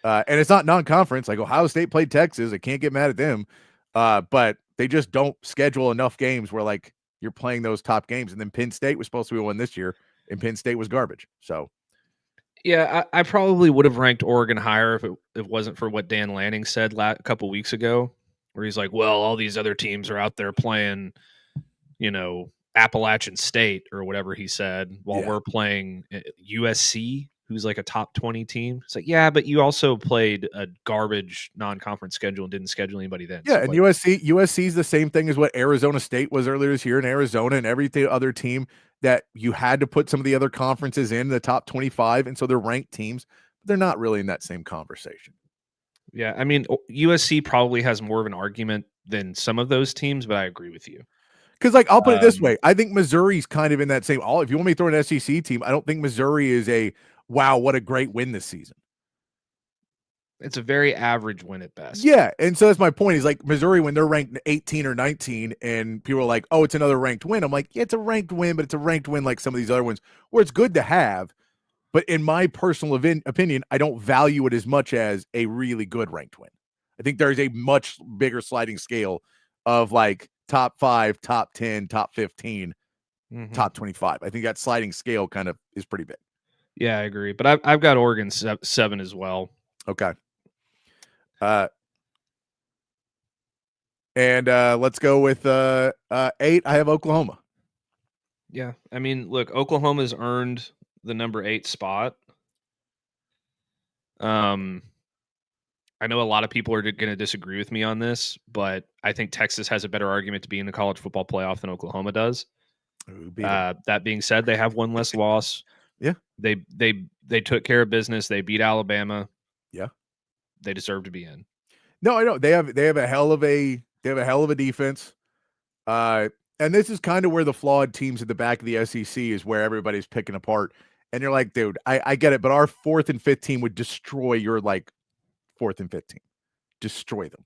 and it's not non-conference. Like, Ohio State played Texas. I can't get mad at them. But they just don't schedule enough games where, like, you're playing those top games. And then Penn State was supposed to be one this year, and Penn State was garbage. So, yeah, I probably would have ranked Oregon higher if it wasn't for what Dan Lanning said a couple weeks ago, where he's like, well, all these other teams are out there playing, Appalachian State or whatever he said, while we're playing USC, who's like a top 20 team. It's like, yeah, but you also played a garbage non-conference schedule and didn't schedule anybody then. Yeah, so, and USC is the same thing as what Arizona State was earlier this year, in Arizona, and every other team that you had to put some of the other conferences in the top 25, and so they're ranked teams, but they're not really in that same conversation. Yeah, I mean, USC probably has more of an argument than some of those teams, but I agree with you. Because, like, I'll put it this way. I think Missouri's kind of in that same – if you want me to throw an SEC team, I don't think Missouri is a, wow, what a great win this season. It's a very average win at best. Yeah, and so that's my point. Is like Missouri, when they're ranked 18 or 19 and people are like, oh, it's another ranked win. I'm like, yeah, it's a ranked win, but it's a ranked win like some of these other ones where it's good to have. But in my personal opinion, I don't value it as much as a really good ranked win. I think there's a much bigger sliding scale of like top 5, top 10, top 15, top 25. I think that sliding scale kind of is pretty big. Yeah, I agree. But I've got Oregon 7 as well. Okay. And let's go with 8. I have Oklahoma. Yeah. I mean, look, Oklahoma's earned the number 8 spot. I know a lot of people are going to disagree with me on this, but I think Texas has a better argument to be in the college football playoff than Oklahoma does. That being said, they have one less loss. Yeah. They took care of business. They beat Alabama. Yeah. They deserve to be in. No, I know they have a hell of a defense. And this is kind of where the flawed teams at the back of the SEC is, where everybody's picking apart. And you're like, dude, I get it, but our 4th and 5th team would destroy your like 4th and 5th team. Destroy them.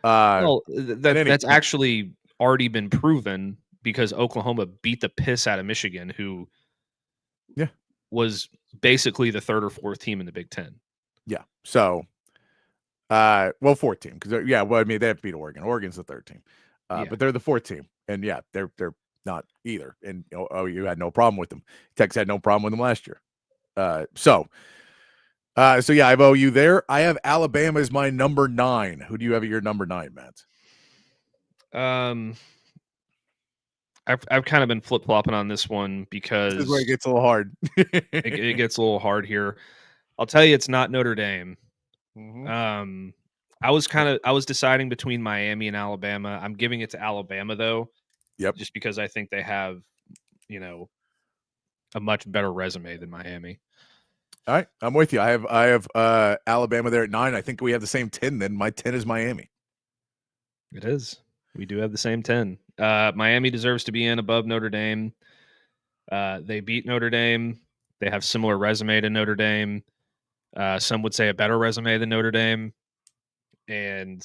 That's actually already been proven, because Oklahoma beat the piss out of Michigan, who was basically the 3rd or 4th team in the Big Ten. Yeah. So, 4th team, because they have to beat Oregon. Oregon's the 3rd team, but they're the 4th team, and they're not either. And you had no problem with them. Texas had no problem with them last year. So I have OU there. I have Alabama as my number 9. Who do you have at your number 9, Matt? I've kind of been flip-flopping on this one, because this is where it gets a little hard. it gets a little hard here. I'll tell you, it's not Notre Dame. Mm-hmm. I was deciding between Miami and Alabama. I'm giving it to Alabama though. Yep. Just because I think they have, a much better resume than Miami. All right, I'm with you. I have Alabama there at 9. I think we have the same 10 then. My 10 is Miami. It is. We do have the same 10. Miami deserves to be in above Notre Dame. They beat Notre Dame. They have similar resume to Notre Dame. Some would say a better resume than Notre Dame. And,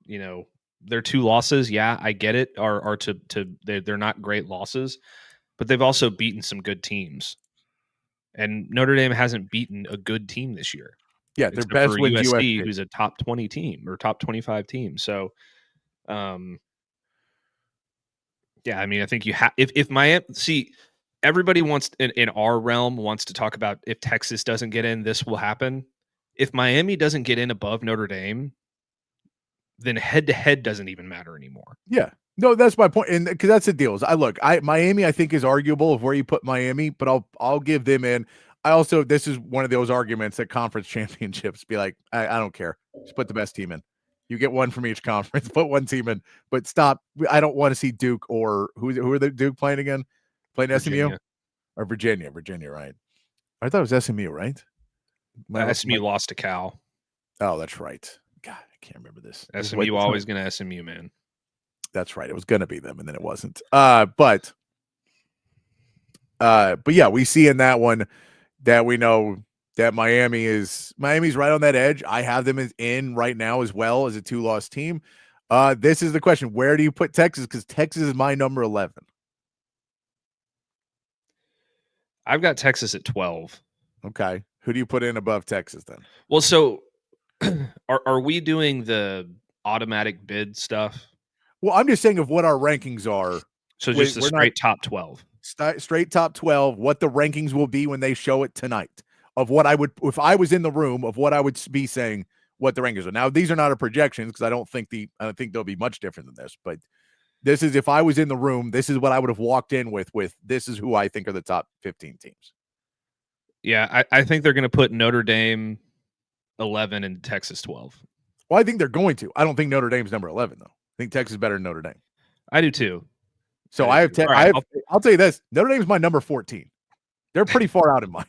you know, their 2 losses, yeah, I get it, are they're not great losses, but they've also beaten some good teams. And Notre Dame hasn't beaten a good team this year. Yeah, their best wins USC, USC. who's a top 20 team or top 25 team. So, yeah, I mean, I think you have if Miami everybody wants in our realm wants to talk about if Texas doesn't get in, this will happen. If Miami doesn't get in above Notre Dame, then head to head doesn't even matter anymore. Yeah. No, that's my point. And because that's the deal. Miami, I think, is arguable of where you put Miami, but I'll give them in. This is one of those arguments at conference championships. Be like, I don't care. Just put the best team in. You get one from each conference. Put one team in, but stop. I don't want to see Duke or who are the Duke playing again? Playing Virginia. SMU or Virginia? Virginia, right? I thought it was SMU, right? SMU lost to Cal. Oh, that's right. God, I can't remember this. SMU always going to SMU, man. That's right. It was going to be them, and then it wasn't. But yeah, we see in that one that we know that Miami's right on that edge. I have them in right now as well as a 2-loss team. This is the question: where do you put Texas? Because Texas is my number 11. I've got Texas at 12. Okay, who do you put in above Texas then? Well, so are we doing the automatic bid stuff? Well, I'm just saying of what our rankings are. So just the straight top 12. Straight top 12, what the rankings will be when they show it tonight. Of what I would, if I was in the room, of what I would be saying, what the rankings are. Now, these are not our projections because I don't think they'll be much different than this. But this is if I was in the room, this is what I would have walked in with this is who I think are the top 15 teams. Yeah, I think they're going to put Notre Dame 11 and Texas 12. Well, I think they're going to. I don't think Notre Dame's number 11 though. I think Texas is better than Notre Dame. I do too. So I'll tell you this: Notre Dame's my number 14. They're pretty far out in mine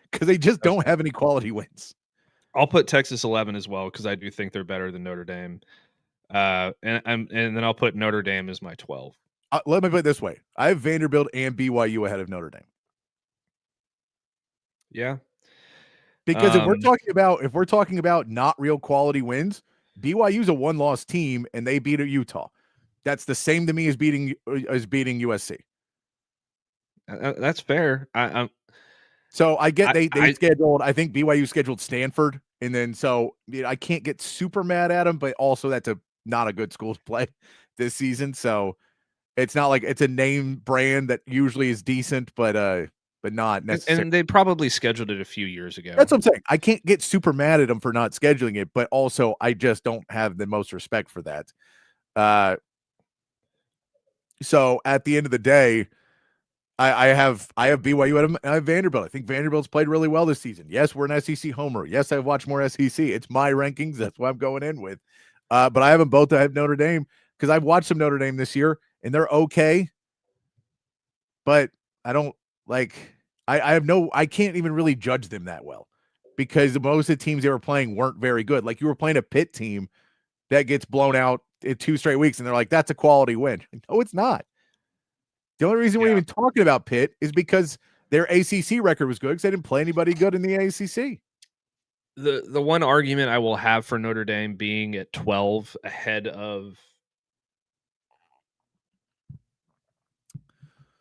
because they just don't have any quality wins. I'll put Texas 11 as well because I do think they're better than Notre Dame. And then I'll put Notre Dame as my 12. Let me put it this way: I have Vanderbilt and BYU ahead of Notre Dame. Yeah, because if we're talking about not real quality wins, BYU's a 1-loss team and they beat Utah. That's the same to me as beating USC. That's fair. So I get they scheduled. I think BYU scheduled Stanford, and then so I can't get super mad at them, but also that's not a good school to play this season. So it's not like it's a name brand that usually is decent, but not necessarily. And they probably scheduled it a few years ago. That's what I'm saying. I can't get super mad at them for not scheduling it, but also I just don't have the most respect for that. So at the end of the day, I have BYU at them. I have Vanderbilt. I think Vanderbilt's played really well this season. Yes, we're an SEC homer. Yes, I've watched more SEC. It's my rankings. That's what I'm going in with. But I have them both. I have Notre Dame because I've watched some Notre Dame this year, and they're okay. But I don't like. I can't even really judge them that well because most of the teams they were playing weren't very good. Like you were playing a Pitt team that gets blown out in 2 straight weeks, and they're like, "That's a quality win." No, it's not. The only reason we're even talking about Pitt is because their ACC record was good because they didn't play anybody good in the ACC. The one argument I will have for Notre Dame being at 12 ahead of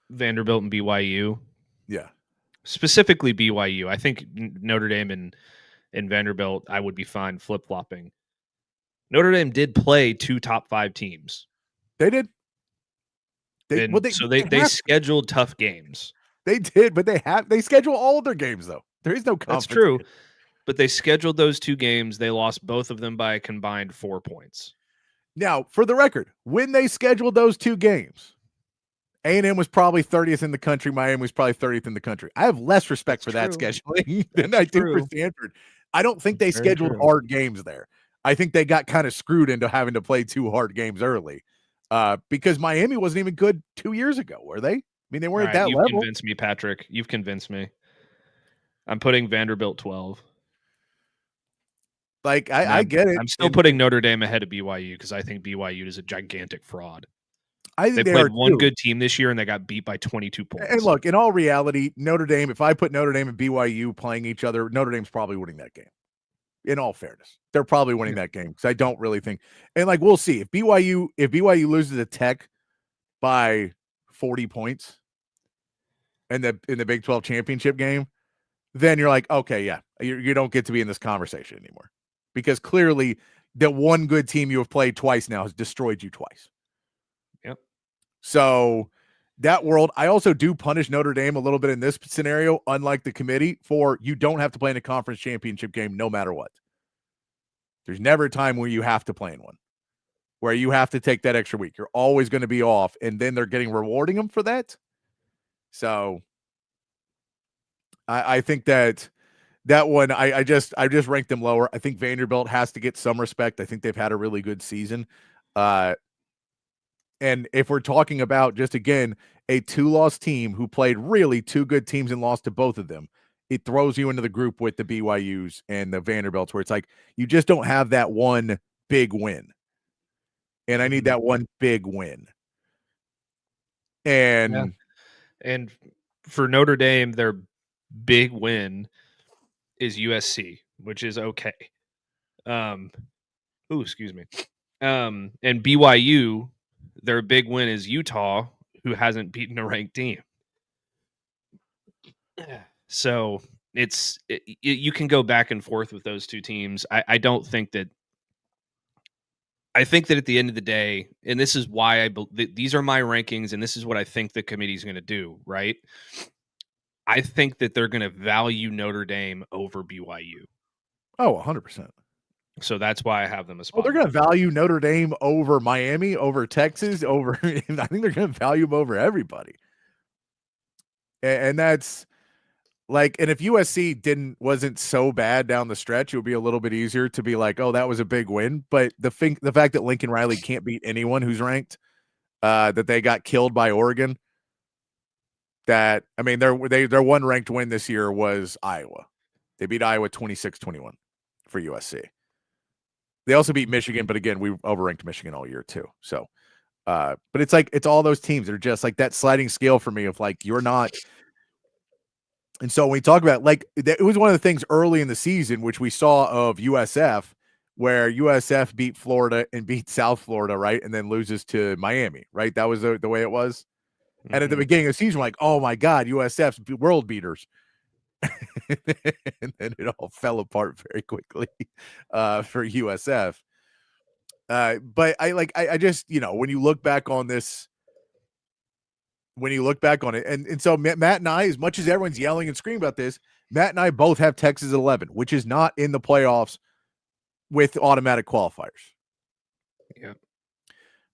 Vanderbilt and BYU. Yeah. Specifically BYU. I think Notre Dame and Vanderbilt, I would be fine flip-flopping. Notre Dame did play 2 top 5 teams. They did. They scheduled tough games. They did, but they schedule all of their games though. There is no conference. That's true. But they scheduled those 2 games. They lost both of them by a combined 4 points. Now, for the record, when they scheduled those 2 games, A&M was probably 30th in the country. Miami was probably 30th in the country. I have less respect for that scheduling than I do for Stanford. I don't think they scheduled hard games there. I think they got kind of screwed into having to play 2 hard games early because Miami wasn't even good 2 years ago, were they? I mean, they weren't at that level. You've convinced me, Patrick. You've convinced me. I'm putting Vanderbilt 12. Like I get it. I'm still putting Notre Dame ahead of BYU because I think BYU is a gigantic fraud. I think they they played one too. good team this year and they got beat by 22 points. And look, in all reality, Notre Dame, if I put Notre Dame and BYU playing each other, Notre Dame's probably winning that game. In all fairness, they're probably winning that game because I don't really think. And like we'll see if BYU loses to Tech by 40 points in the Big 12 championship game, then you're like, okay, yeah, you don't get to be in this conversation anymore because clearly the one good team you have played twice now has destroyed you twice. Yep. So that world, I also do punish Notre Dame a little bit in this scenario, unlike the committee, for you don't have to play in a conference championship game no matter what. There's never a time where you have to play in one, where you have to take that extra week. You're always going to be off, and then they're rewarding them for that. So I think that one, I just ranked them lower. I think Vanderbilt has to get some respect. I think they've had a really good season. And if we're talking about just, again, a 2-loss team who played really 2 good teams and lost to both of them, it throws you into the group with the BYUs and the Vanderbilts where it's like you just don't have that one big win. And I need that one big win. And for Notre Dame, their big win is USC, which is okay. Excuse me. And BYU, their big win is Utah, who hasn't beaten a ranked team. So you can go back and forth with those two teams. I don't think that. I think that at the end of the day, and this is why these are my rankings, and this is what I think the committee is going to do. Right? I think that they're going to value Notre Dame over BYU. Oh, 100%. So that's why I have them a spot. They're going to value Notre Dame over Miami, over Texas, over. I think they're going to value them over everybody. And that's like, and if USC wasn't so bad down the stretch, it would be a little bit easier to be like, oh, that was a big win. But the fact that Lincoln Riley can't beat anyone who's ranked, that they got killed by Oregon. That, I mean, their one ranked win this year was Iowa. They beat Iowa 26-21 for USC. They also beat Michigan, but again, we overranked Michigan all year too. So, but it's like, it's all those teams that are just like that sliding scale for me of like, you're not. And so when we talk about like, it was one of the things early in the season, which we saw of USF, where USF beat Florida and beat South Florida, right? And then loses to Miami, right? That was the way it was. Mm-hmm. And at the beginning of the season, we're like, oh my God, USF's world beaters. And then it all fell apart very quickly for USF. But I just, when you look back on this, and so Matt and I, as much as everyone's yelling and screaming about this, Matt and I both have Texas at 11, which is not in the playoffs with automatic qualifiers. Yeah.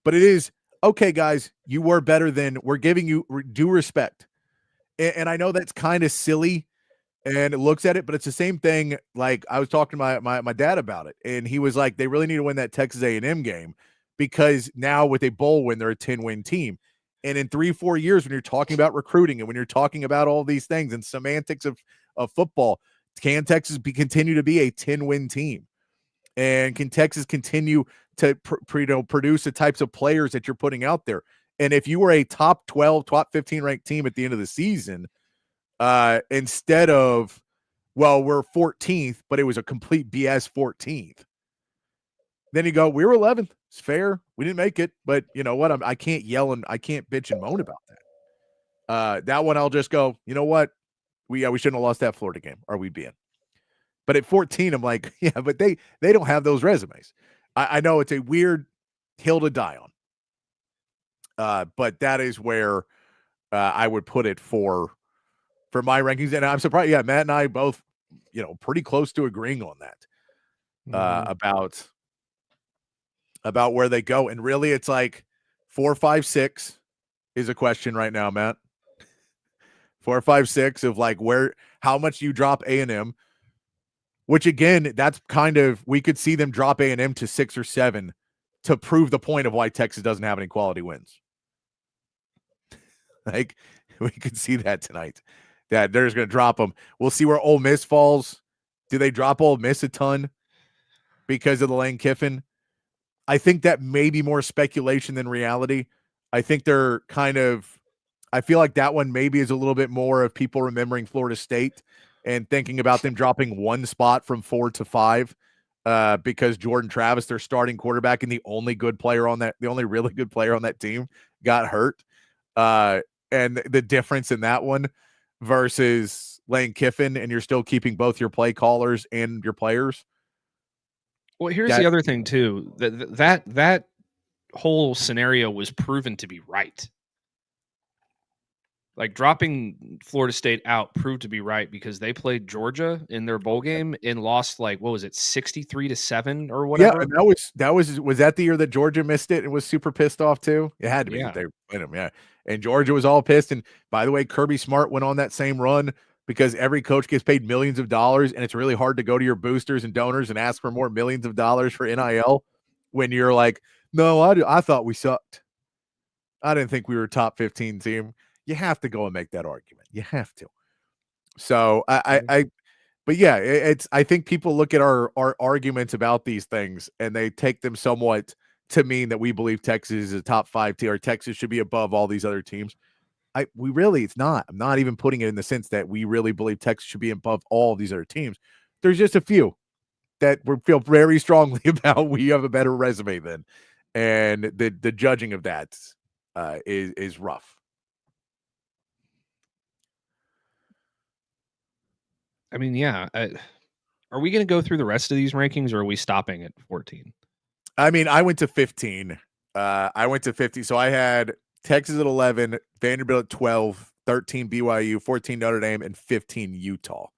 But it is, okay, guys, you were better than, we're giving you due respect. And I know that's kind of silly, and it looks at it, but it's the same thing. Like I was talking to my dad about it, and he was like, they really need to win that Texas A&M game because now with a bowl win, they're a 10-win team. And in 3-4 years, when you're talking about recruiting and when you're talking about all these things and semantics of football, can Texas continue to be a 10-win team? And can Texas continue to produce the types of players that you're putting out there? And if you were a top 12, top 15 ranked team at the end of the season, instead of, well, we're 14th, but it was a complete BS 14th. Then you go, we were 11th. It's fair. We didn't make it, but you know what? I can't yell and I can't bitch and moan about that. That one, I'll just go, you know what? We shouldn't have lost that Florida game, or we'd be in. But at 14, I'm like, yeah, but they don't have those resumes. I know it's a weird hill to die on. But that is where I would put it for my rankings. And I'm surprised. Yeah, Matt and I both, pretty close to agreeing on that about where they go. And really, it's like 4, 5, 6 is a question right now, Matt. 4, 5, 6 of like how much you drop A&M, which again, that's kind of, we could see them drop A&M to 6 or 7 to prove the point of why Texas doesn't have any quality wins. Like we could see that tonight. that they're just going to drop them. We'll see where Ole Miss falls. Do they drop Ole Miss a ton because of the Lane Kiffin? I think that may be more speculation than reality. I think they're I feel like that one maybe is a little bit more of people remembering Florida State and thinking about them dropping one spot from 4 to 5 because Jordan Travis, their starting quarterback and the only really good player on that team, got hurt. And the difference in that one versus Lane Kiffin, and you're still keeping both your play callers and your players. Well, here's the other thing too. That whole scenario was proven to be right. Like dropping Florida State out proved to be right because they played Georgia in their bowl game and lost 63-7 or whatever. Yeah, and was that the year that Georgia missed it and was super pissed off too? It had to be. Yeah. They win them, yeah. And Georgia was all pissed. And by the way, Kirby Smart went on that same run because every coach gets paid millions of dollars, and it's really hard to go to your boosters and donors and ask for more millions of dollars for NIL when you're like, no, I thought we sucked. I didn't think we were a top 15 team. You have to go and make that argument. You have to. So but yeah, I think people look at our arguments about these things and they take them somewhat to mean that we believe Texas is a top 5 team or Texas should be above all these other teams. It's not. I'm not even putting it in the sense that we really believe Texas should be above all these other teams. There's just a few that we feel very strongly about. We have a better resume than, and the judging of that is rough. I mean, yeah. Are we going to go through the rest of these rankings, or are we stopping at 14? I mean, I went to 15. I went to 50. So I had Texas at 11, Vanderbilt at 12, 13 BYU, 14 Notre Dame, and 15 Utah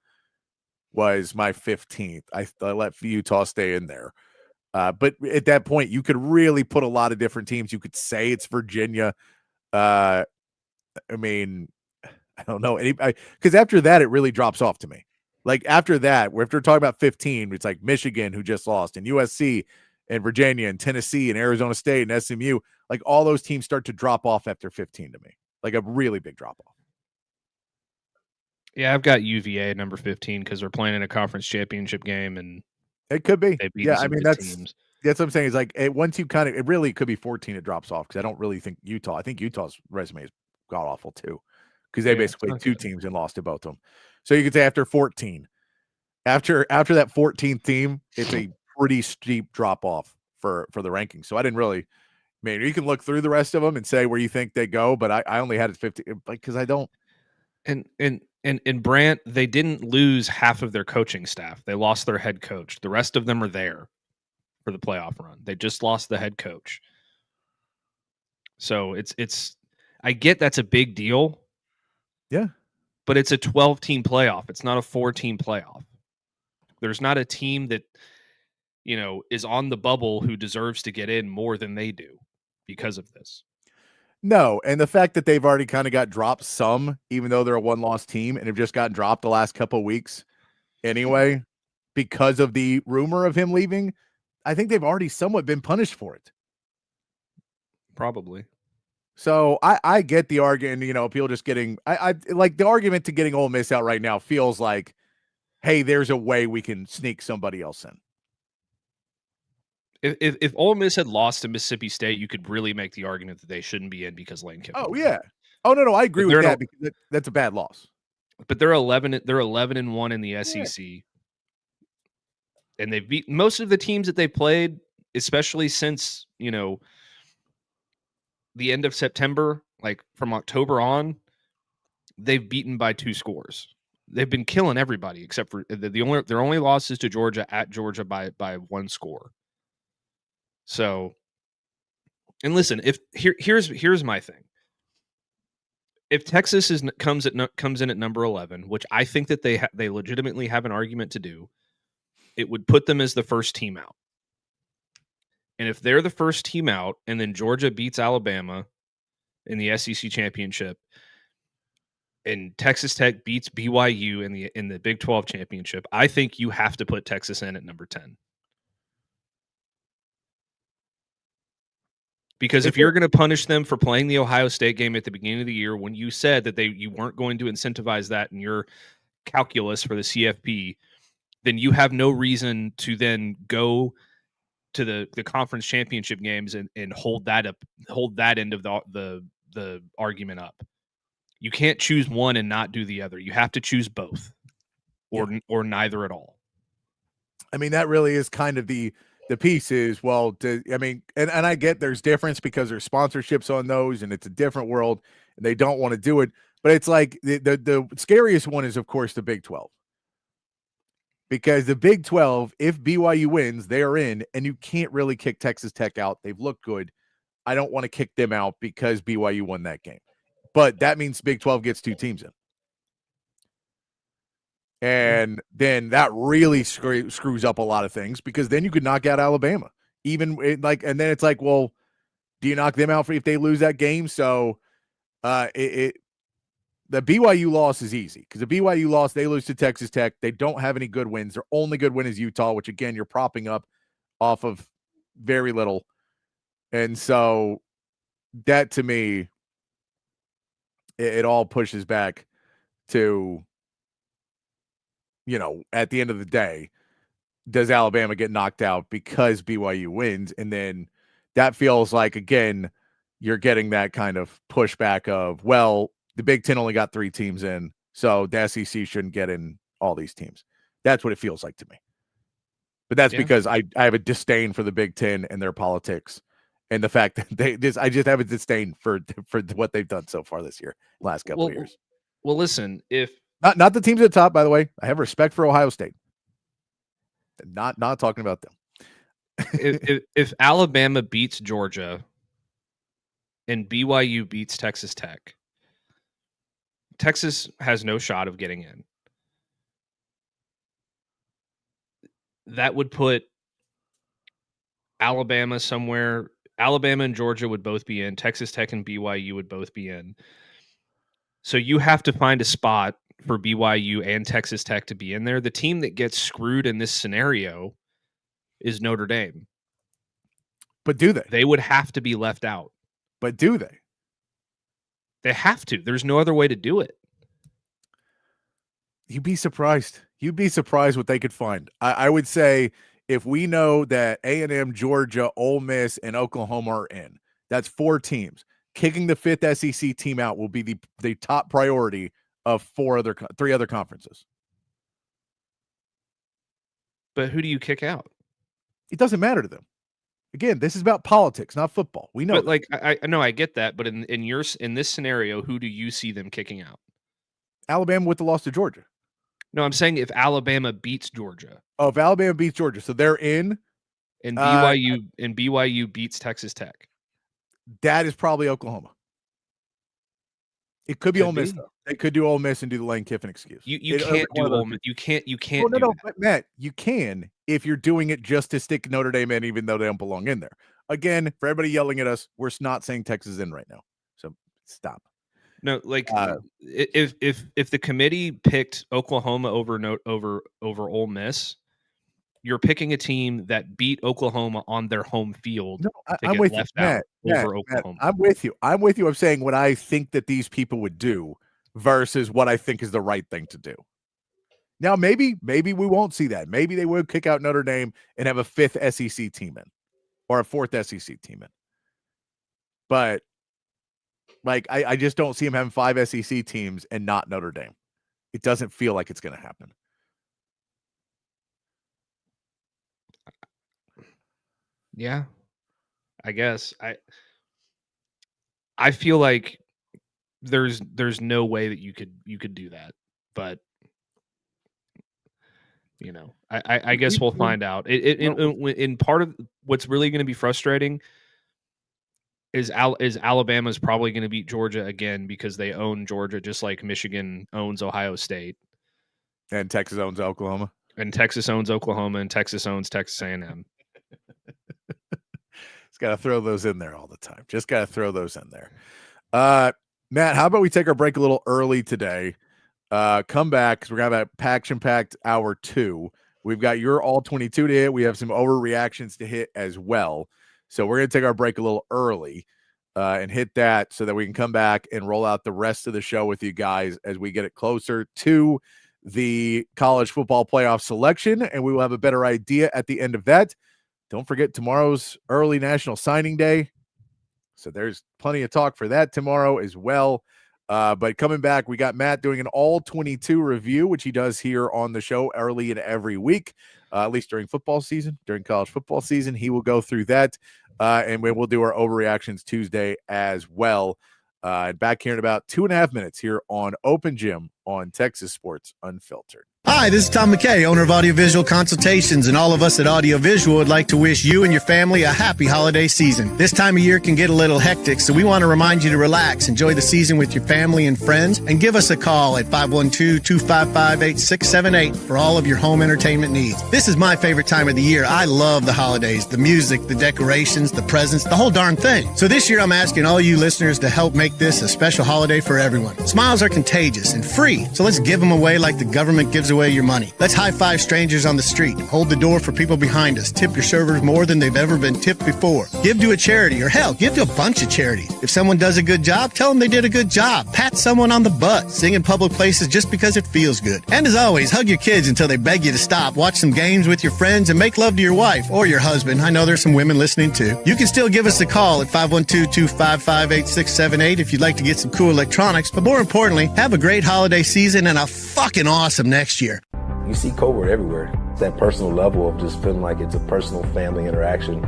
was my 15th. I let Utah stay in there. But at that point, you could really put a lot of different teams. You could say it's Virginia. I mean, I don't know. Because after that, it really drops off to me. Like after that, after we're talking about 15, it's like Michigan, who just lost, and USC, and Virginia, and Tennessee, and Arizona State, and SMU. Like all those teams start to drop off after 15 to me. Like a really big drop off. Yeah, I've got UVA number 15 because they're playing in a conference championship game, and it could be. Yeah, I mean that's teams. That's what I'm saying. Is like once you it really could be 14. It drops off because I don't really think Utah. I think Utah's resume is god awful too because they basically played 2 teams and lost to both of them. So you could say after 14, after that 14th team, it's a pretty steep drop off for the rankings. So I didn't really. I mean, you can look through the rest of them and say where you think they go, but I only had it 50 because I don't. And Brant, they didn't lose half of their coaching staff. They lost their head coach. The rest of them are there for the playoff run. They just lost the head coach. So it's I get that's a big deal. Yeah. But it's a 12-team playoff. It's not a 4-team playoff. There's not a team that, is on the bubble who deserves to get in more than they do because of this. No, and the fact that they've already kind of got dropped some, even though they're a one-loss team, and have just gotten dropped the last couple of weeks anyway, because of the rumor of him leaving, I think they've already somewhat been punished for it. Probably. So I get the argument, people just getting I like the argument to getting Ole Miss out right now feels like, hey, there's a way we can sneak somebody else in. If Ole Miss had lost to Mississippi State, you could really make the argument that they shouldn't be in because Lane Kiffin. Oh yeah. Oh no, I agree with that because that's a bad loss. But they're 11-1 in the SEC. Yeah. And they've beat most of the teams that they played, especially since, the end of September, like from October on, they've beaten by 2 scores. They've been killing everybody except for their only losses to Georgia at Georgia by 1 score. So, and listen, here's my thing. If Texas comes in at number 11, which I think that they legitimately have an argument to do, it would put them as the first team out. And if they're the first team out, and then Georgia beats Alabama in the SEC championship, and Texas Tech beats BYU in the Big 12 championship, I think you have to put Texas in at number 10. Because if you're going to punish them for playing the Ohio State game at the beginning of the year, when you said that you weren't going to incentivize that in your calculus for the CFP, then you have no reason to then go to the conference championship games and hold that end of the argument up. You can't choose one and not do the other. You have to choose both, or neither at all. I mean, that really is kind of the piece is, well, and I get there's difference because there's sponsorships on those and it's a different world and they don't want to do it. But it's like the scariest one is, of course, the Big 12. Because the Big 12, if BYU wins, they're in, and you can't really kick Texas Tech out. They've looked good. I don't want to kick them out because BYU won that game. But that means Big 12 gets 2 teams in. And then that really screws up a lot of things because then you could knock out Alabama. And then it's like, well, do you knock them out if they lose that game? So the BYU loss is easy because the BYU loss, they lose to Texas Tech. They don't have any good wins. Their only good win is Utah, which, again, you're propping up off of very little. And so that, to me, it all pushes back to, at the end of the day, does Alabama get knocked out because BYU wins? And then that feels like, again, you're getting that kind of pushback of, well, the Big Ten only got 3 teams in, so the SEC shouldn't get in all these teams. That's what it feels like to me. But that's because I have a disdain for the Big Ten and their politics and the fact that I just have a disdain for what they've done so far this year, last couple of years. Well, listen, if not the teams at the top, by the way, I have respect for Ohio State. Not talking about them. if Alabama beats Georgia and BYU beats Texas Tech, Texas has no shot of getting in. That would put Alabama somewhere. Alabama and Georgia would both be in. Texas Tech and BYU would both be in. So you have to find a spot for BYU and Texas Tech to be in there. The team that gets screwed in this scenario is Notre Dame. But do they? They would have to be left out. But do they? They have to. There's no other way to do it. You'd be surprised. You'd be surprised what they could find. I would say if we know that A&M, Georgia, Ole Miss, and Oklahoma are in, that's 4 teams. Kicking the 5th SEC team out will be the top priority of 3 other conferences. But who do you kick out? It doesn't matter to them. Again, this is about politics, not football. We know. But like, I know I get that. But in this scenario, who do you see them kicking out? Alabama with the loss to Georgia. No, I'm saying if Alabama beats Georgia. Oh, if Alabama beats Georgia, so they're in. And BYU beats Texas Tech. That is probably Oklahoma. It could be Ole Miss, though. They could do Ole Miss and do the Lane Kiffin excuse. You can't do Ole Miss. You can't. No, but Matt, you can if you're doing it just to stick Notre Dame in, even though they don't belong in there. Again, for everybody yelling at us, we're not saying Texas is in right now. So stop. No, like if the committee picked Oklahoma over Ole Miss, you're picking a team that beat Oklahoma on their home field. No, I'm with you, Matt, over Oklahoma. I'm with you. I'm saying what I think that these people would do versus what I think is the right thing to do. Now, maybe we won't see that. Maybe they would kick out Notre Dame and have a 5th SEC team in or a 4th SEC team in. But I just don't see him having 5 SEC teams and not Notre Dame. It doesn't feel like it's going to happen. Yeah, I guess I feel like there's no way that you could do that, but I guess we'll find out. In part of what's really going to be frustrating is Alabama's probably going to beat Georgia again because they own Georgia just like Michigan owns Ohio State, and Texas owns Oklahoma, and Texas owns Oklahoma, and Texas owns Texas A&M. Got to throw those in there all the time. Just got to throw those in there. Matt, how about we take our break a little early today? Come back because we're going to have a action-packed hour 2. We've got your all 22 to hit. We have some overreactions to hit as well. So we're going to take our break a little early and hit that so that we can come back and roll out the rest of the show with you guys as we get it closer to the college football playoff selection, and we will have a better idea at the end of that. Don't forget tomorrow's early National Signing Day. So there's plenty of talk for that tomorrow as well. But coming back, we got Matt doing an all 22 review, which he does here on the show early in every week, at least during football season, during college football season. He will go through that. And we will do our overreactions Tuesday as well. And back here in about 2.5 minutes here on Open Gym on Texas Sports Unfiltered. Hi, this is Tom McKay, owner of Audiovisual Consultations, and all of us at Audiovisual would like to wish you and your family a happy holiday season. This time of year can get a little hectic, so we want to remind you to relax, enjoy the season with your family and friends, and give us a call at 512-255-8678 for all of your home entertainment needs. This is my favorite time of the year. I love the holidays, the music, the decorations, the presents, the whole darn thing. So this year I'm asking all you listeners to help make this a special holiday for everyone. Smiles are contagious and free, so let's give them away like the government gives away your money. Let's high-five strangers on the street. Hold the door for people behind us. Tip your servers more than they've ever been tipped before. Give to a charity, or hell, give to a bunch of charities. If someone does a good job, tell them they did a good job. Pat someone on the butt. Sing in public places just because it feels good. And as always, hug your kids until they beg you to stop. Watch some games with your friends and make love to your wife or your husband. I know there's some women listening too. You can still give us a call at 512-255-8678 if you'd like to get some cool electronics. But more importantly, have a great holiday season and a fucking awesome next year. You see covert everywhere. That personal level of just feeling like it's a personal family interaction.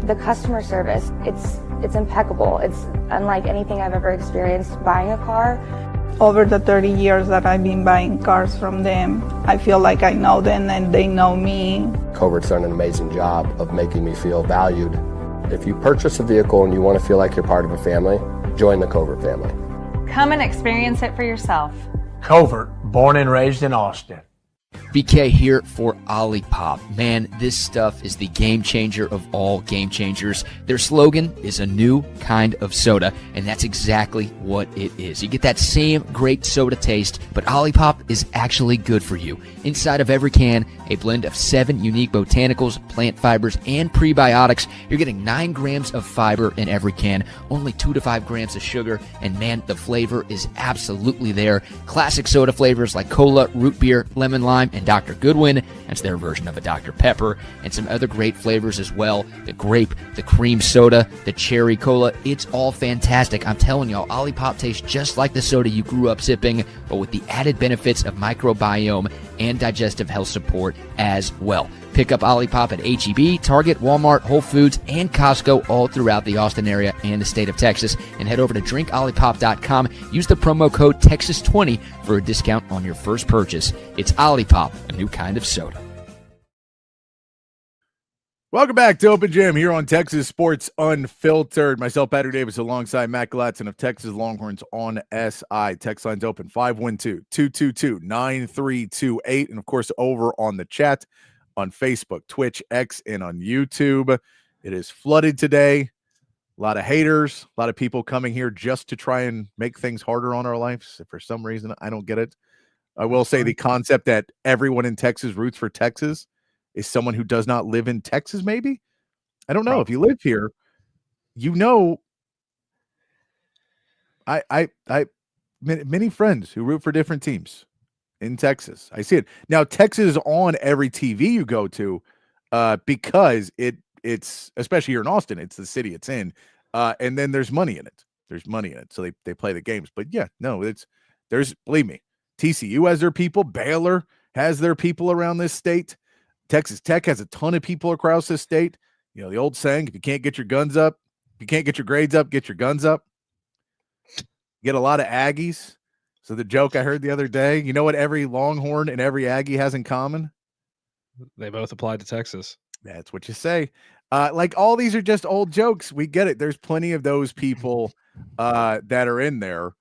The customer service, it's impeccable. It's unlike anything I've ever experienced buying a car. Over the 30 years that I've been buying cars from them, I feel like I know them and they know me. Covert's done an amazing job of making me feel valued. If you purchase a vehicle and you want to feel like you're part of a family, join the Covert family. Come and experience it for yourself. Covert, born and raised in Austin. BK here for OLIPOP. Man, this stuff is the game changer of all game changers. Their slogan is a new kind of soda, and that's exactly what it is. You get that same great soda taste, but OLIPOP is actually good for you. Inside of every can, a blend of 7 unique botanicals, plant fibers, and prebiotics. You're getting 9 grams of fiber in every can, only 2 to 5 grams of sugar, and man, the flavor is absolutely there. Classic soda flavors like cola, root beer, lemon lime, and Dr. Goodwin. That's their version of a Dr. Pepper, and some other great flavors as well. The grape, the cream soda, the cherry cola. It's all fantastic. I'm telling y'all, OLIPOP tastes just like the soda you grew up sipping, but with the added benefits of microbiome and digestive health support as well. Pick up OLIPOP at H-E-B, Target, Walmart, Whole Foods, and Costco all throughout the Austin area and the state of Texas. And head over to drinkolipop.com. Use the promo code TEXAS20 for a discount on your first purchase. It's OLIPOP, a new kind of soda. Welcome back to Open Gym here on Texas Sports Unfiltered. Myself, Patrick Davis, alongside Matt Galatzan of Texas Longhorns on SI. Text line's open, 512-222-9328. And, of course, over on the chat on Facebook, Twitch, X, and on YouTube. It is flooded today. A lot of haters, a lot of people coming here just to try and make things harder on our lives. For some reason, I don't get it. I will say the concept that everyone in Texas roots for Texas is someone who does not live in Texas, maybe? I don't know. Probably. If you live here, you know, I many friends who root for different teams in Texas. I see it. Now, Texas is on every TV you go to because it's, especially here in Austin, it's the city it's in. And then there's money in it. There's money in it. So they play the games. But yeah, no, believe me, TCU has their people. Baylor has their people around this state. Texas Tech has a ton of people across this state. You know, the old saying, if you can't get your guns up, if you can't get your grades up, get your guns up. Get a lot of Aggies. So the joke I heard the other day, you know what every Longhorn and every Aggie has in common? They both apply to Texas. That's what you say. Like all these are just old jokes. We get it. There's plenty of those people that are in there.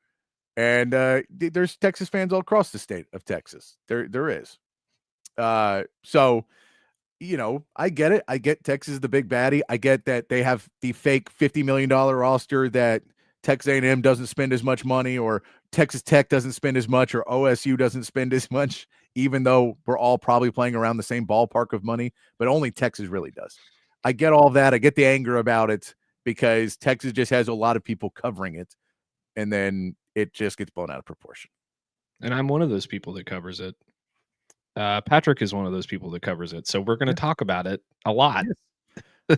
And there's Texas fans all across the state of Texas. There is. So, you know, I get it. I get Texas is the big baddie. I get that they have the fake $50 million roster that Texas A&M doesn't spend as much money, or Texas Tech doesn't spend as much, or OSU doesn't spend as much, even though we're all probably playing around the same ballpark of money, but only Texas really does. I get all that. I get the anger about it because Texas just has a lot of people covering it, and then it just gets blown out of proportion. And I'm one of those people that covers it. Patrick is one of those people that covers it. So we're going to talk about it a lot.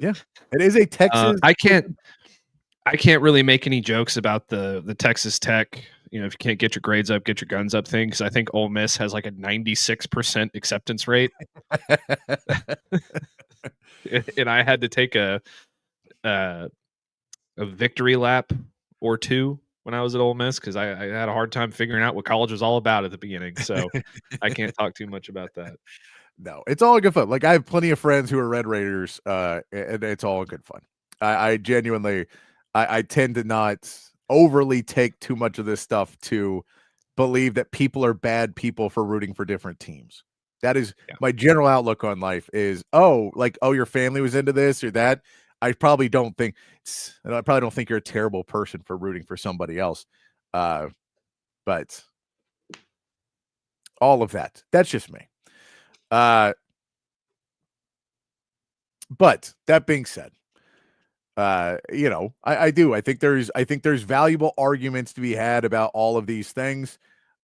Yeah, it is a Texas. I can't really make any jokes about the Texas Tech, if you can't get your grades up, get your guns up thing, because I think Ole Miss has like a 96% acceptance rate. And I had to take a victory lap or two when I was at Ole Miss because I had a hard time figuring out what college was all about at the beginning. So I can't talk too much about that. No, it's all good fun. Like I have plenty of friends who are Red Raiders, and it's all good fun. I genuinely, I tend to not overly take too much of this stuff to believe that people are bad people for rooting for different teams. That is my general outlook on life is, your family was into this or that. I probably don't think you're a terrible person for rooting for somebody else. But all of that's just me. But that being said, I think there's valuable arguments to be had about all of these things.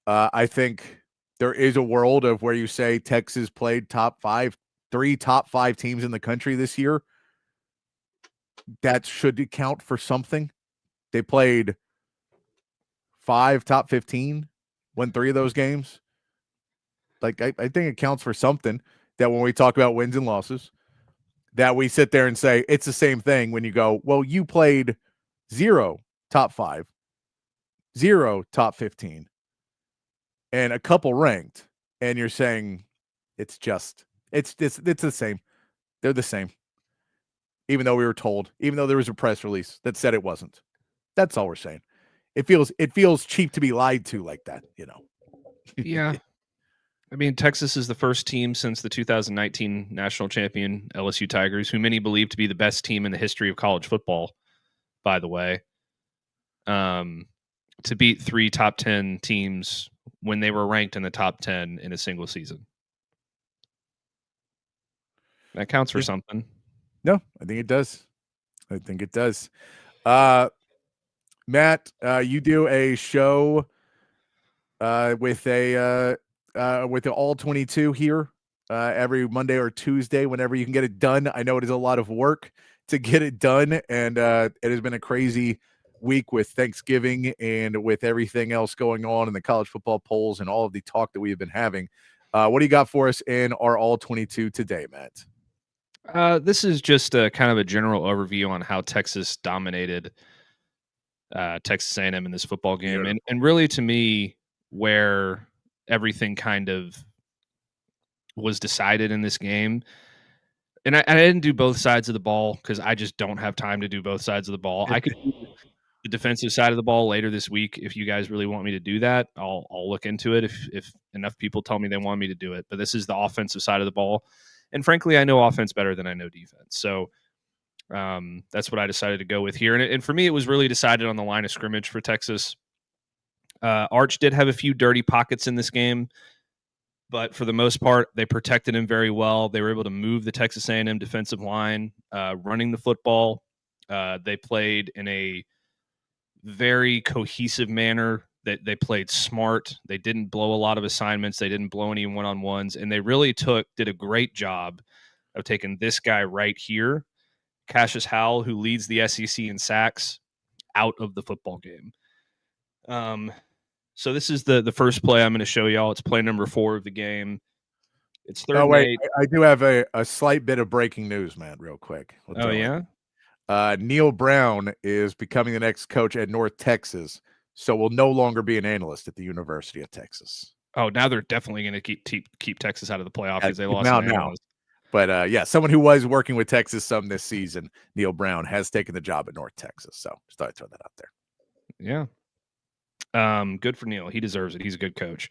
I think there is a world of where you say Texas played three top five teams in the country this year. That should account for something. They played 5 top 15, won 3 of those games. Like, I think it counts for something that when we talk about wins and losses, that we sit there and say it's the same thing when you go, well, you played 0 top 5, 0 top 15, and a couple ranked, and you're saying it's the same. They're the same. Even though we were told, even though there was a press release that said it wasn't. That's all we're saying. It feels cheap to be lied to like that, Yeah. I mean, Texas is the first team since the 2019 national champion LSU Tigers, who many believe to be the best team in the history of college football, by the way, to beat 3 top 10 teams when they were ranked in the top 10 in a single season. That counts for something. No, I think it does. Matt, you do a show with the All 22 here every Monday or Tuesday, whenever you can get it done. I know it is a lot of work to get it done, and it has been a crazy week with Thanksgiving and with everything else going on in the college football polls and all of the talk that we have been having. What do you got for us in our All 22 today, Matt? This is just a kind of a general overview on how Texas dominated Texas A&M in this football game. Yeah. And really, to me, where everything kind of was decided in this game. And I didn't do both sides of the ball because I just don't have time to do both sides of the ball. I could do the defensive side of the ball later this week. If you guys really want me to do that, I'll look into it if enough people tell me they want me to do it. But this is the offensive side of the ball. And frankly, I know offense better than I know defense. So that's what I decided to go with here. And for me, it was really decided on the line of scrimmage for Texas. Arch did have a few dirty pockets in this game, but for the most part, they protected him very well. They were able to move the Texas A&M defensive line, running the football. They played in a very cohesive manner. They played smart. They didn't blow a lot of assignments. They didn't blow any one-on-ones. And they really did a great job of taking this guy right here, Cassius Howell, who leads the SEC in sacks, out of the football game. So this is the first play I'm going to show y'all. It's play number 4 of the game. It's 3rd and 8. I do have a slight bit of breaking news, man, real quick. Neil Brown is becoming the next coach at North Texas. So will no longer be an analyst at the University of Texas. Oh, now they're definitely going to keep Texas out of the playoff because they lost an analyst. But someone who was working with Texas some this season, Neil Brown, has taken the job at North Texas. So just thought I'd throw that out there. Yeah. Good for Neil. He deserves it. He's a good coach.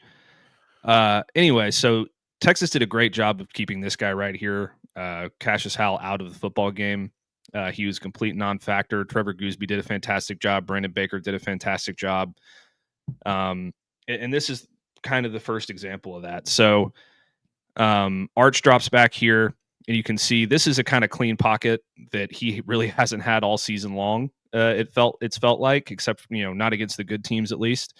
Anyway, so Texas did a great job of keeping this guy right here, Cassius Howell, out of the football game. He was a complete non-factor. Trevor Gooseby did a fantastic job. Brandon Baker did a fantastic job. And this is kind of the first example of that. So Arch drops back here. you can see this is a kind of clean pocket that he really hasn't had all season long. It's felt like, except, not against the good teams, at least.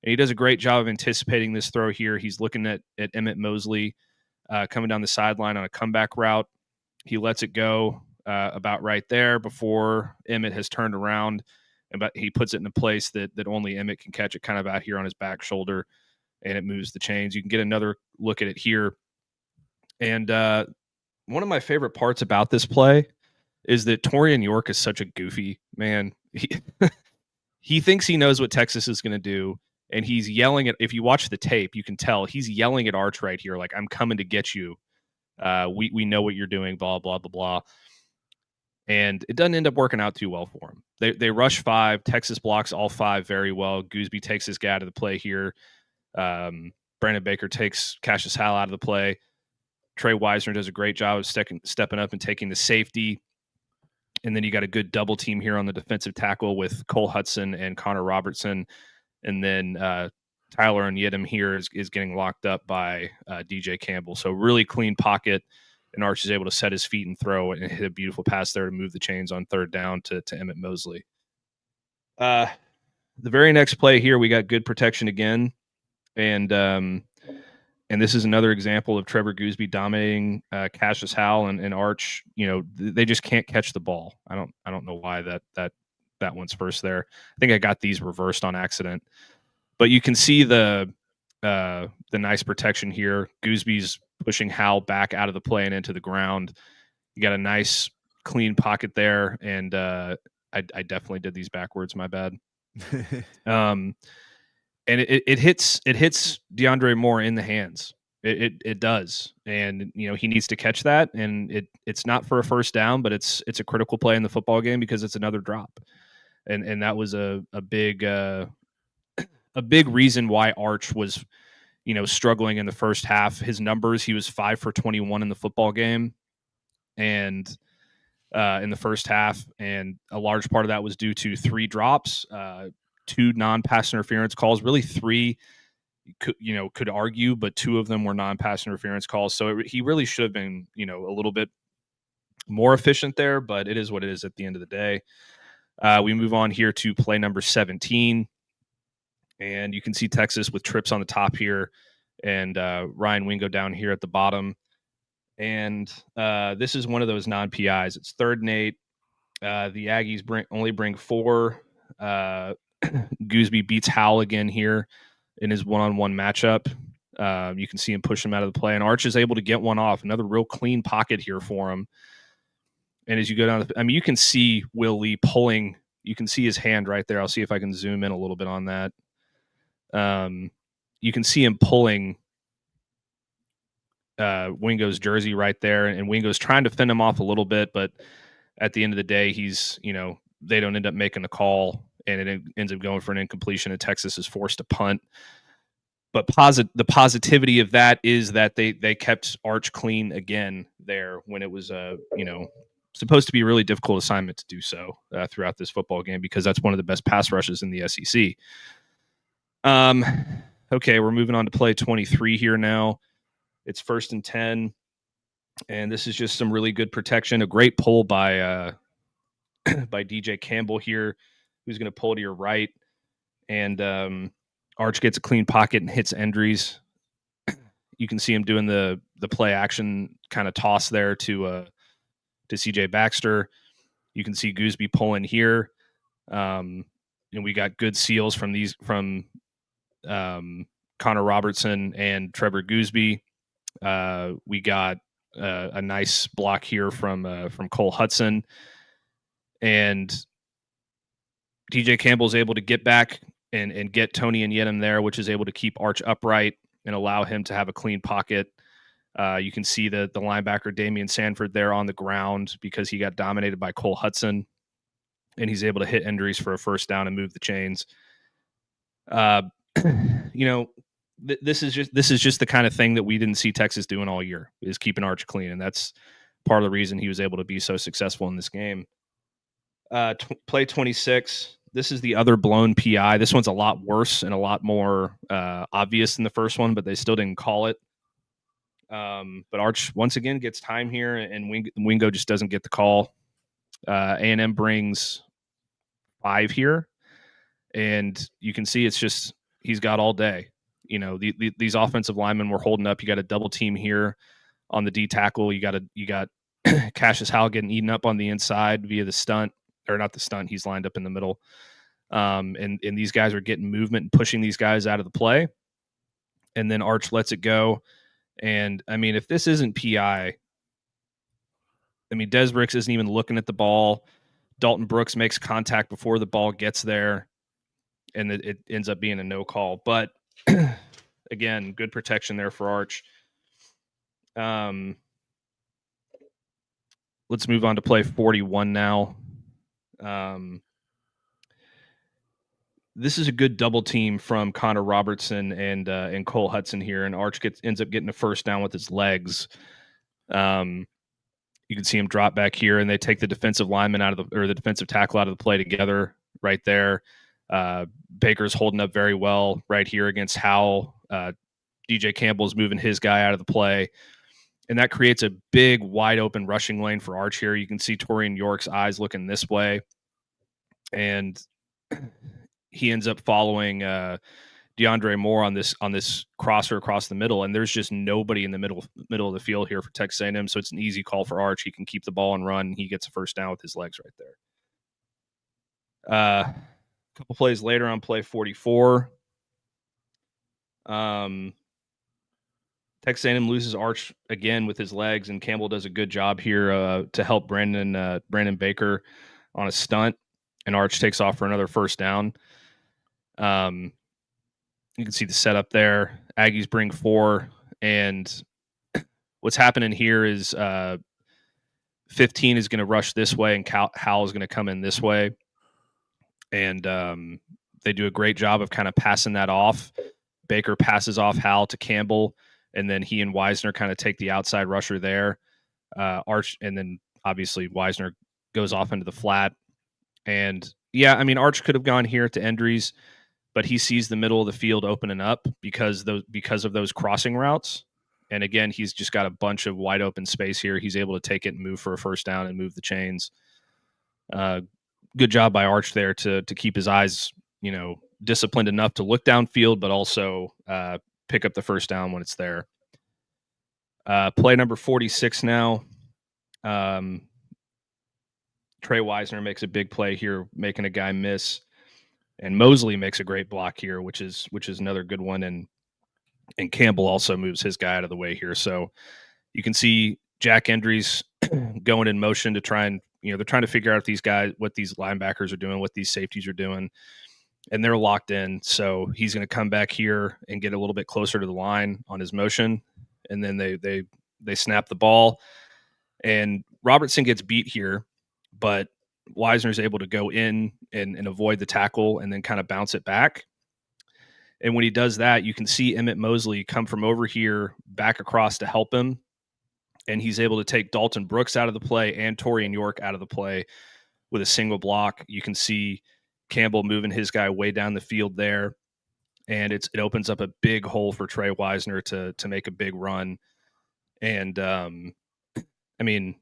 And he does a great job of anticipating this throw here. He's looking at Emmett Mosley coming down the sideline on a comeback route. He lets it go about right there before Emmett has turned around, but he puts it in a place that only Emmett can catch it, kind of out here on his back shoulder, and it moves the chains. You can get another look at it here. And one of my favorite parts about this play is that Torian York is such a goofy man. He thinks he knows what Texas is going to do, and he's yelling at, if you watch the tape, you can tell he's yelling at Arch right here, like, I'm coming to get you. We know what you're doing, blah, blah, blah, blah. And it doesn't end up working out too well for him. They rush 5. Texas blocks all 5 very well. Gooseby takes his guy out of the play here. Brandon Baker takes Cassius Howell out of the play. Trey Wisner does a great job of stepping up and taking the safety. And then you got a good double team here on the defensive tackle with Cole Hudson and Connor Robertson. And then Tyler and Yedem here is getting locked up by DJ Campbell. So really clean pocket, and Arch is able to set his feet and throw and hit a beautiful pass there to move the chains on third down to Emmett Mosley. The very next play here, we got good protection again. And this is another example of Trevor Gooseby dominating Cassius Howell and Arch. They just can't catch the ball. I don't know why that one's first there. I think I got these reversed on accident. But you can see the nice protection here. Gooseby's pushing Howell back out of the play and into the ground. You got a nice clean pocket there, and I definitely did these backwards. My bad. And it hits DeAndre Moore in the hands. It does, and he needs to catch that. And it's not for a first down, but it's a critical play in the football game because it's another drop, and that was a big reason why Arch was struggling in the first half. His numbers, he was 5 for 21 in the football game, and in the first half, and a large part of that was due to 3 drops. 2 non-pass interference calls, really 3, could argue, but 2 of them were non-pass interference calls. So he really should have been, a little bit more efficient there, but it is what it is at the end of the day. We move on here to play number 17, and you can see Texas with trips on the top here, and Ryan Wingo down here at the bottom. And this is one of those non-PIs. It's 3rd and 8. The Aggies only bring 4. Gooseby beats Howell again here in his one-on-one matchup. You can see him push him out of the play, and Arch is able to get one off. Another real clean pocket here for him. And as you go down, you can see Will Lee pulling. You can see his hand right there. I'll see if I can zoom in a little bit on that. You can see him pulling Wingo's jersey right there, and Wingo's trying to fend him off a little bit, but at the end of the day, he's, they don't end up making the call, and it ends up going for an incompletion, and Texas is forced to punt. But the positivity of that is that they kept Arch clean again there when it was supposed to be a really difficult assignment to do so throughout this football game, because that's one of the best pass rushes in the SEC. Okay, we're moving on to play 23 here now. It's 1st and 10, and this is just some really good protection. A great pull by DJ Campbell here, who's going to pull to your right, and Arch gets a clean pocket and hits Endries. You can see him doing the play action kind of toss there to CJ Baxter. You can see Gooseby pulling here, and we got good seals from Connor Robertson and Trevor Gooseby. We got a nice block here from Cole Hudson, and DJ Campbell's able to get back and get Tony and Yedem there, which is able to keep Arch upright and allow him to have a clean pocket. You can see the linebacker Damian Sanford there on the ground because he got dominated by Cole Hudson, and he's able to hit Endries for a first down and move the chains. This is just the kind of thing that we didn't see Texas doing all year, is keeping Arch clean, and that's part of the reason he was able to be so successful in this game. Play 26. This is the other blown PI. This one's a lot worse and a lot more obvious than the first one, but they still didn't call it. But Arch once again gets time here, and Wingo just doesn't get the call. A&M brings 5 here, and you can see it's just he's got all day. You know, these offensive linemen were holding up. You got a double team here on the D tackle. You got Cassius Howell getting eaten up on the inside via the stunt, or not the stunt. He's lined up in the middle. And these guys are getting movement and pushing these guys out of the play. And then Arch lets it go. And I mean, if this isn't PI, I mean, Des Brooks isn't even looking at the ball. Dalton Brooks makes contact before the ball gets there, and it ends up being a no call. But again, good protection there for Arch. Let's move on to play 41 now. This is a good double team from Connor Robertson and Cole Hudson here, and Arch ends up getting a first down with his legs. You can see him drop back here, and they take the defensive lineman the defensive tackle out of the play together right there. Baker's holding up very well right here against Howell. DJ Campbell's moving his guy out of the play, and that creates a big, wide open rushing lane for Arch here. You can see Torian York's eyes looking this way, and he ends up following DeAndre Moore on this crosser across the middle, and there's just nobody in the middle of the field here for Texas A&M, so it's an easy call for Arch. He can keep the ball and run. He gets a first down with his legs right there. A couple plays later on play 44, Texas A&M loses Arch again with his legs, and Campbell does a good job here to help Brandon Baker on a stunt, and Arch takes off for another first down. You can see the setup there. Aggies bring 4, and what's happening here is 15 is going to rush this way, and Howell is going to come in this way, and they do a great job of kind of passing that off. Baker passes off Howell to Campbell, and then he and Wisner kind of take the outside rusher there. Arch, and then obviously Wisner goes off into the flat. And yeah, I mean, Arch could have gone here to Endries, but he sees the middle of the field opening up because of those crossing routes. And again, he's just got a bunch of wide open space here. He's able to take it and move for a first down and move the chains. Good job by Arch there to keep his eyes, disciplined enough to look downfield, but also pick up the first down when it's there. Play number 46 now. Trey Wisner makes a big play here, making a guy miss. And Mosley makes a great block here, which is another good one. And Campbell also moves his guy out of the way here. So you can see Jack Endries going in motion to try and, they're trying to figure out what these linebackers are doing, what these safeties are doing, and they're locked in. So he's going to come back here and get a little bit closer to the line on his motion. And then they snap the ball, and Robertson gets beat here, but Wisner's able to go in and avoid the tackle and then kind of bounce it back. And when he does that, you can see Emmett Mosley come from over here back across to help him. And he's able to take Dalton Brooks out of the play and Torian York out of the play with a single block. You can see Campbell moving his guy way down the field there. And it opens up a big hole for Trey Wisner to make a big run. And I mean,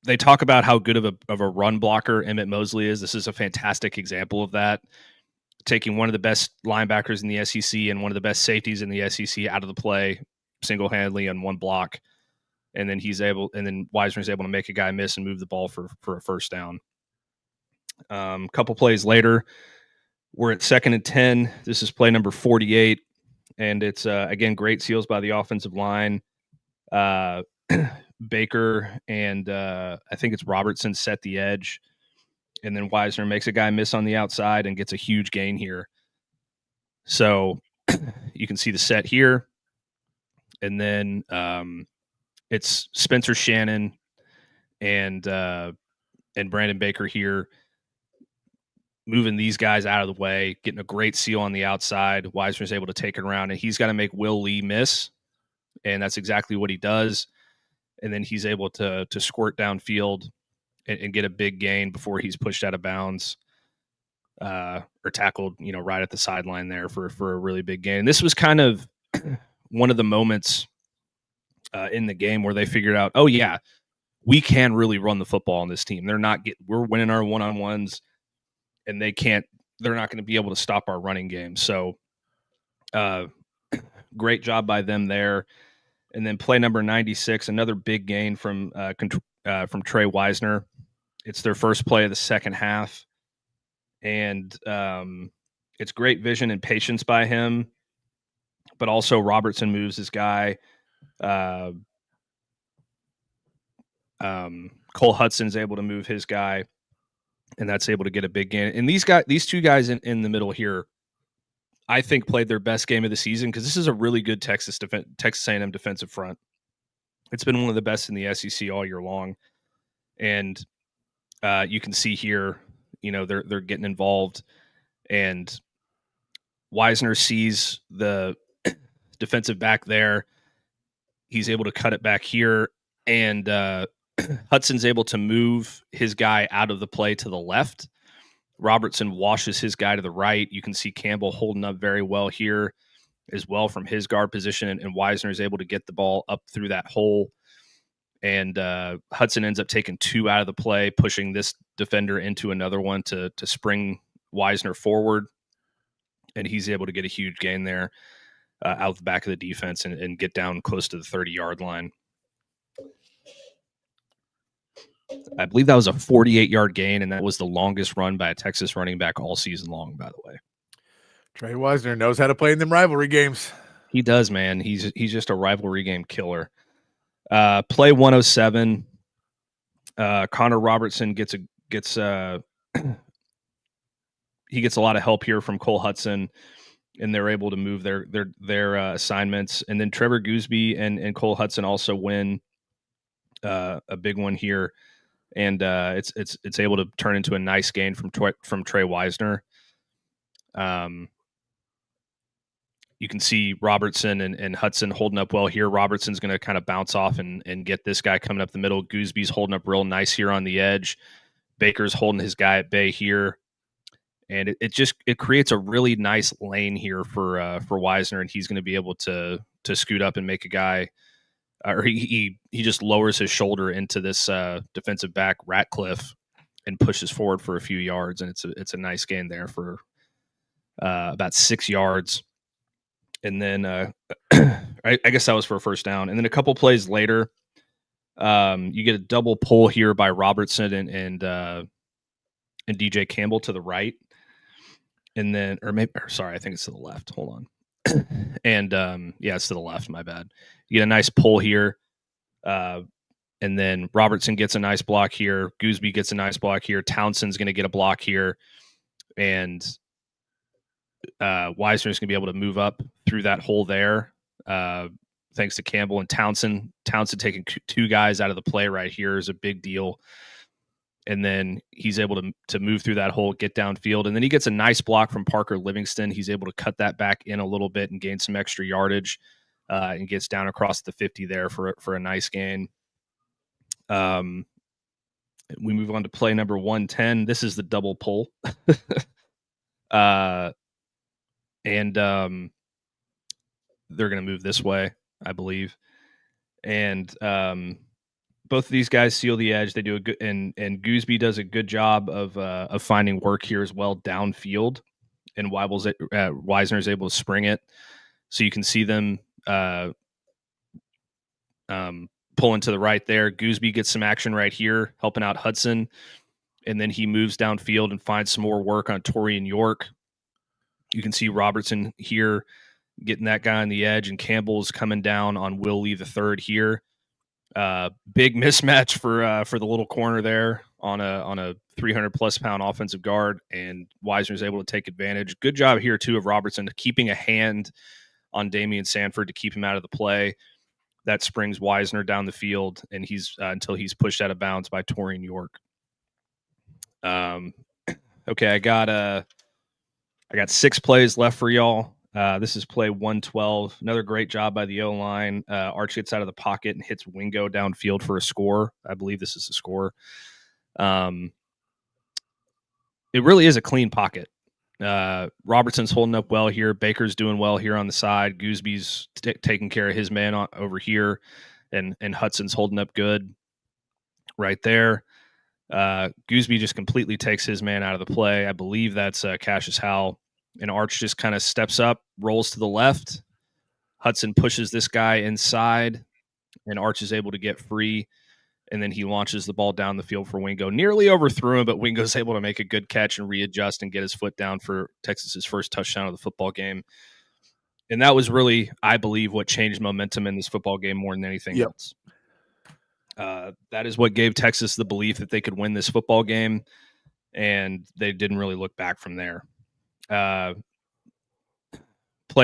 they talk about how good of a run blocker Emmett Mosley is. This is a fantastic example of that. Taking one of the best linebackers in the SEC and one of the best safeties in the SEC out of the play single-handedly on one block. And then Wisner's able to make a guy miss and move the ball for a first down. Couple plays later, we're at 2nd and 10. This is play number 48. And it's, again, great seals by the offensive line. Baker and I think it's Robertson set the edge, and then Wisner makes a guy miss on the outside and gets a huge gain here. So you can see the set here, and then it's Spencer Shannon and Brandon Baker here moving these guys out of the way, getting a great seal on the outside. Wisner's able to take it around, and he's got to make Will Lee miss, and that's exactly what he does. And then he's able to squirt downfield and get a big gain before he's pushed out of bounds or tackled, right at the sideline there for a really big gain. And this was kind of one of the moments in the game where they figured out, oh yeah, we can really run the football on this team. We're winning our one-on-ones, and they're not going to be able to stop our running game. So great job by them there. And then play number 96, another big gain from Trey Wisner. It's their first play of the second half. And it's great vision and patience by him. But also Robertson moves his guy. Cole Hudson's able to move his guy, and that's able to get a big gain. And these two guys in the middle here, I think played their best game of the season because this is a really good Texas A&M defensive front. It's been one of the best in the SEC all year long, and you can see here, they're getting involved, and Wisner sees the defensive back there. He's able to cut it back here, and Hudson's able to move his guy out of the play to the left. Robertson washes his guy to the right. You can see Campbell holding up very well here as well from his guard position, and Wisner is able to get the ball up through that hole. And Hudson ends up taking 2 out of the play, pushing this defender into another one to spring Wisner forward. And he's able to get a huge gain there out the back of the defense and get down close to the 30-yard line. I believe that was a 48-yard gain, and that was the longest run by a Texas running back all season long, by the way. Trey Wisner knows how to play in them rivalry games. He does, man. He's just a rivalry game killer. Play 107. Connor Robertson gets a lot of help here from Cole Hudson, and they're able to move their assignments. And then Trevor Gooseby and Cole Hudson also win a big one here. And it's able to turn into a nice gain from Trey Wisner. You can see Robertson and Hudson holding up well here. Robertson's going to kind of bounce off and get this guy coming up the middle. Gooseby's holding up real nice here on the edge. Baker's holding his guy at bay here. And it creates a really nice lane here for Wisner, and he's going to be able to scoot up and make a guy or he just lowers his shoulder into this defensive back Ratcliffe and pushes forward for a few yards, and it's a nice gain there for about 6 yards. And then I guess that was for a first down. And then a couple plays later, you get a double pull here by Robertson and DJ Campbell to the right, and then I think it's to the left. Hold on. And it's to the left. My bad. You get a nice pull here, and then Robertson gets a nice block here. Gooseby gets a nice block here. Townsend's going to get a block here, and Wisner's going to be able to move up through that hole there, thanks to Campbell and Townsend. Townsend taking 2 guys out of the play right here is a big deal. And then he's able to move through that hole, get downfield. And then he gets a nice block from Parker Livingston. He's able to cut that back in a little bit and gain some extra yardage, and gets down across the 50 there for a nice gain. We move on to play number 110. This is the double pull. And they're going to move this way, I believe. And both of these guys seal the edge. They do a good, and Gooseby does a good job of finding work here as well downfield. And Wisner is able to spring it, so you can see them pulling to the right there. Gooseby gets some action right here, helping out Hudson, and then he moves downfield and finds some more work on Torian York. You can see Robertson here getting that guy on the edge, and Campbell's coming down on Will Lee the third here. Big mismatch for the little corner there on a 300-plus pound offensive guard, and Wisner's able to take advantage. Good job here, too, of Robertson keeping a hand on Damian Sanford to keep him out of the play. That springs Wisner down the field, and he's until he's pushed out of bounds by Torian York. Okay, I got 6 plays left for y'all. This is play 112. Another great job by the O-line. Arch gets out of the pocket and hits Wingo downfield for a score. I believe this is a score. It really is a clean pocket. Robertson's holding up well here. Baker's doing well here on the side. Gooseby's taking care of his man over here. and Hudson's holding up good right there. Gooseby just completely takes his man out of the play. I believe that's Cassius Howell. And Arch just kind of steps up, rolls to the left. Hudson pushes this guy inside, and Arch is able to get free. And then he launches the ball down the field for Wingo. Nearly overthrew him, but Wingo's able to make a good catch and readjust and get his foot down for Texas's first touchdown of the football game. And that was really, I believe, what changed momentum in this football game more than anything else. That is what gave Texas the belief that they could win this football game, and they didn't really look back from there. Play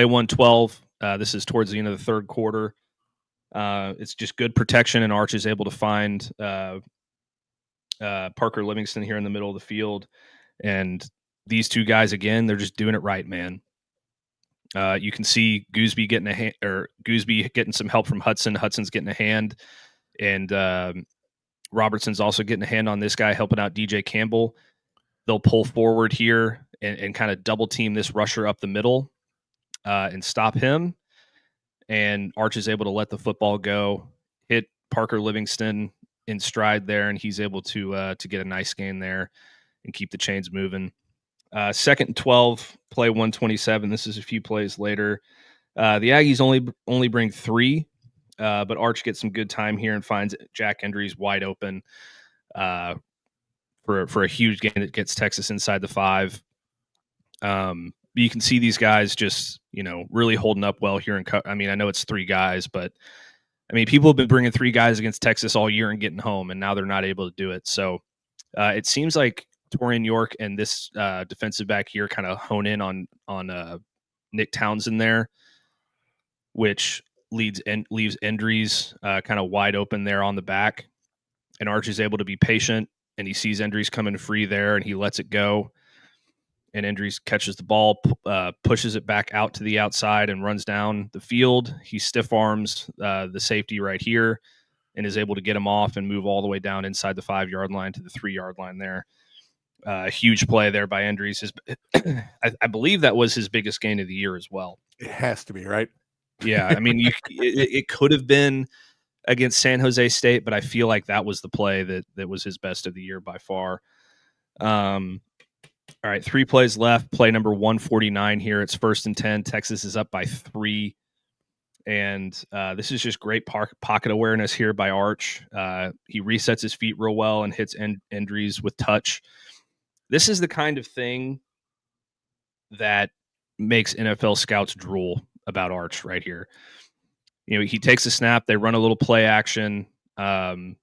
112. This is towards the end of the third quarter. It's just good protection, and Arch is able to find Parker Livingston here in the middle of the field. And these two guys, again, they're just doing it right, man. You can see Gooseby getting some help from Hudson. Hudson's getting a hand, and Robertson's also getting a hand on this guy, helping out DJ Campbell. They'll pull forward here and kind of double team this rusher up the middle and stop him. And Arch is able to let the football go, hit Parker Livingston in stride there, and he's able to get a nice gain there and keep the chains moving. 2nd and 12, play 127. This is a few plays later. The Aggies only bring 3, but Arch gets some good time here and finds Jack Endries wide open for a huge gain that gets Texas inside the 5. You can see these guys just, really holding up well here. I know it's 3 guys, but people have been bringing 3 guys against Texas all year and getting home, and now they're not able to do it. So it seems like Torian York and this defensive back here kind of hone in on Nick Townsend there, which leaves Endries kind of wide open there on the back. And Arch is able to be patient, and he sees Endries coming free there, and he lets it go. And Endries catches the ball, pushes it back out to the outside and runs down the field. He stiff arms the safety right here and is able to get him off and move all the way down inside the 5-yard line to the 3-yard line there. Huge play there by Endries. I believe that was his biggest gain of the year as well. It has to be, right? Yeah, it could have been against San Jose State, but I feel like that was the play that was his best of the year by far. All right, 3 plays left. Play number 149 here. It's 1st and 10. Texas is up by 3. And this is just great pocket awareness here by Arch. He resets his feet real well and hits Endries with touch. This is the kind of thing that makes NFL scouts drool about Arch right here. He takes a snap. They run a little play action. Albert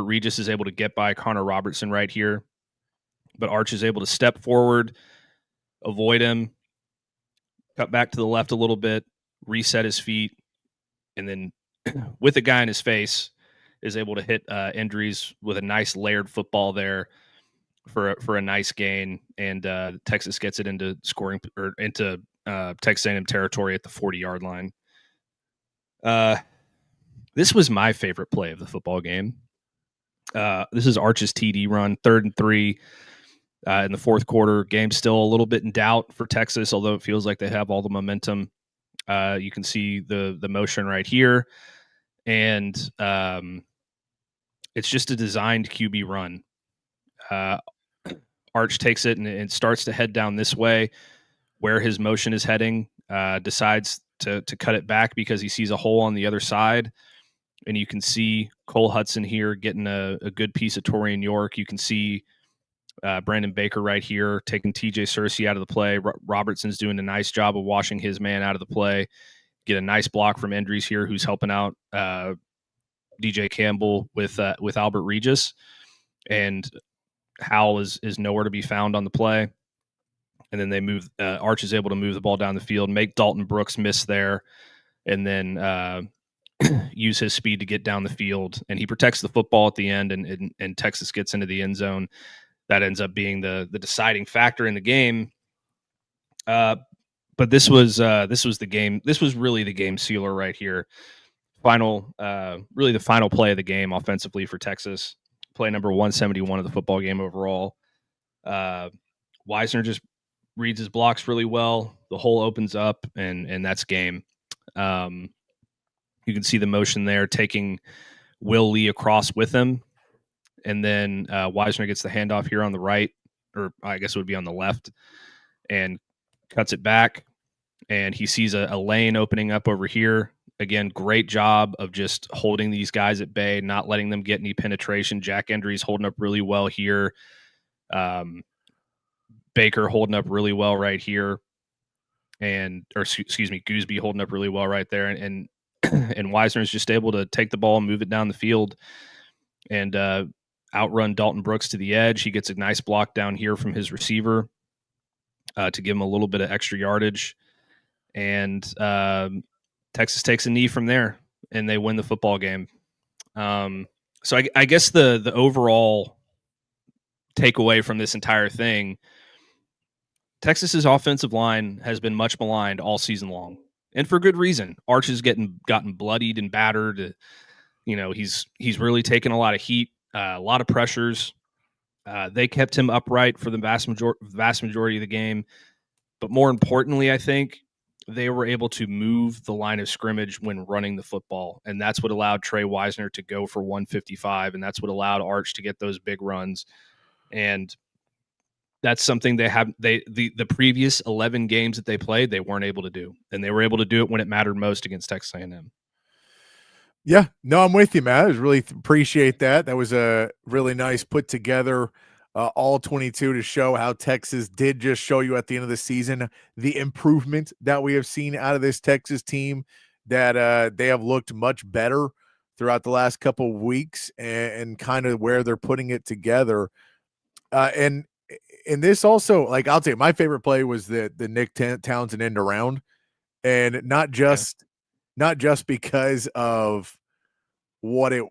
Regis is able to get by Connor Robertson right here. But Arch is able to step forward, avoid him, cut back to the left a little bit, reset his feet, and then with a guy in his face is able to hit Endries with a nice layered football there for a nice gain. And Texas gets it into scoring or into Texas A&M territory at the 40-yard line. This was my favorite play of the football game. This is Arch's TD run, 3rd and 3. In the 4th quarter, game still a little bit in doubt for Texas, although it feels like they have all the momentum. You can see the motion right here, and it's just a designed QB run. Arch takes it and starts to head down this way where his motion is heading, decides to cut it back because he sees a hole on the other side. And you can see Cole Hudson here getting a good piece of Torian York. You can see Brandon Baker right here taking TJ Searcy out of the play. Robertson's doing a nice job of washing his man out of the play. Get a nice block from Endries here, who's helping out DJ Campbell with Albert Regis. And Howell is nowhere to be found on the play. And then they move. Arch is able to move the ball down the field, make Dalton Brooks miss there, and then use his speed to get down the field. And he protects the football at the end, and Texas gets into the end zone. That ends up being the deciding factor in the game. But this was the game. This was really the game sealer right here. Really the final play of the game offensively for Texas. Play number 171 of the football game overall. Wisner just reads his blocks really well. The hole opens up, and that's game. You can see the motion there, taking Will Lee across with him. And then Wisner gets the handoff here on the right, or I guess it would be on the left, and cuts it back. And he sees a lane opening up over here. Again, great job of just holding these guys at bay, not letting them get any penetration. Jack Endry's holding up really well here. Baker holding up really well right here. Gooseby holding up really well right there. And Wisner is just able to take the ball and move it down the field and outrun Dalton Brooks to the edge. He gets a nice block down here from his receiver to give him a little bit of extra yardage. And Texas takes a knee from there, and they win the football game. So I guess the overall takeaway from this entire thing, Texas's offensive line has been much maligned all season long, and for good reason. Arch has gotten bloodied and battered. He's really taken a lot of heat, a lot of pressures. They kept him upright for the vast majority of the game, but more importantly, I think they were able to move the line of scrimmage when running the football, and that's what allowed Trey Wisner to go for 155, and that's what allowed Arch to get those big runs. And that's something the previous 11 games that they played, they weren't able to do, and they were able to do it when it mattered most against Texas A&M. Yeah, no, I'm with you, Matt. I really appreciate that. That was a really nice put together all 22 to show how Texas did just show you at the end of the season the improvement that we have seen out of this Texas team, that they have looked much better throughout the last couple of weeks, and kind of where they're putting it together. And this also, like, I'll tell you, my favorite play was the Nick Townsend end around, and not just because of what it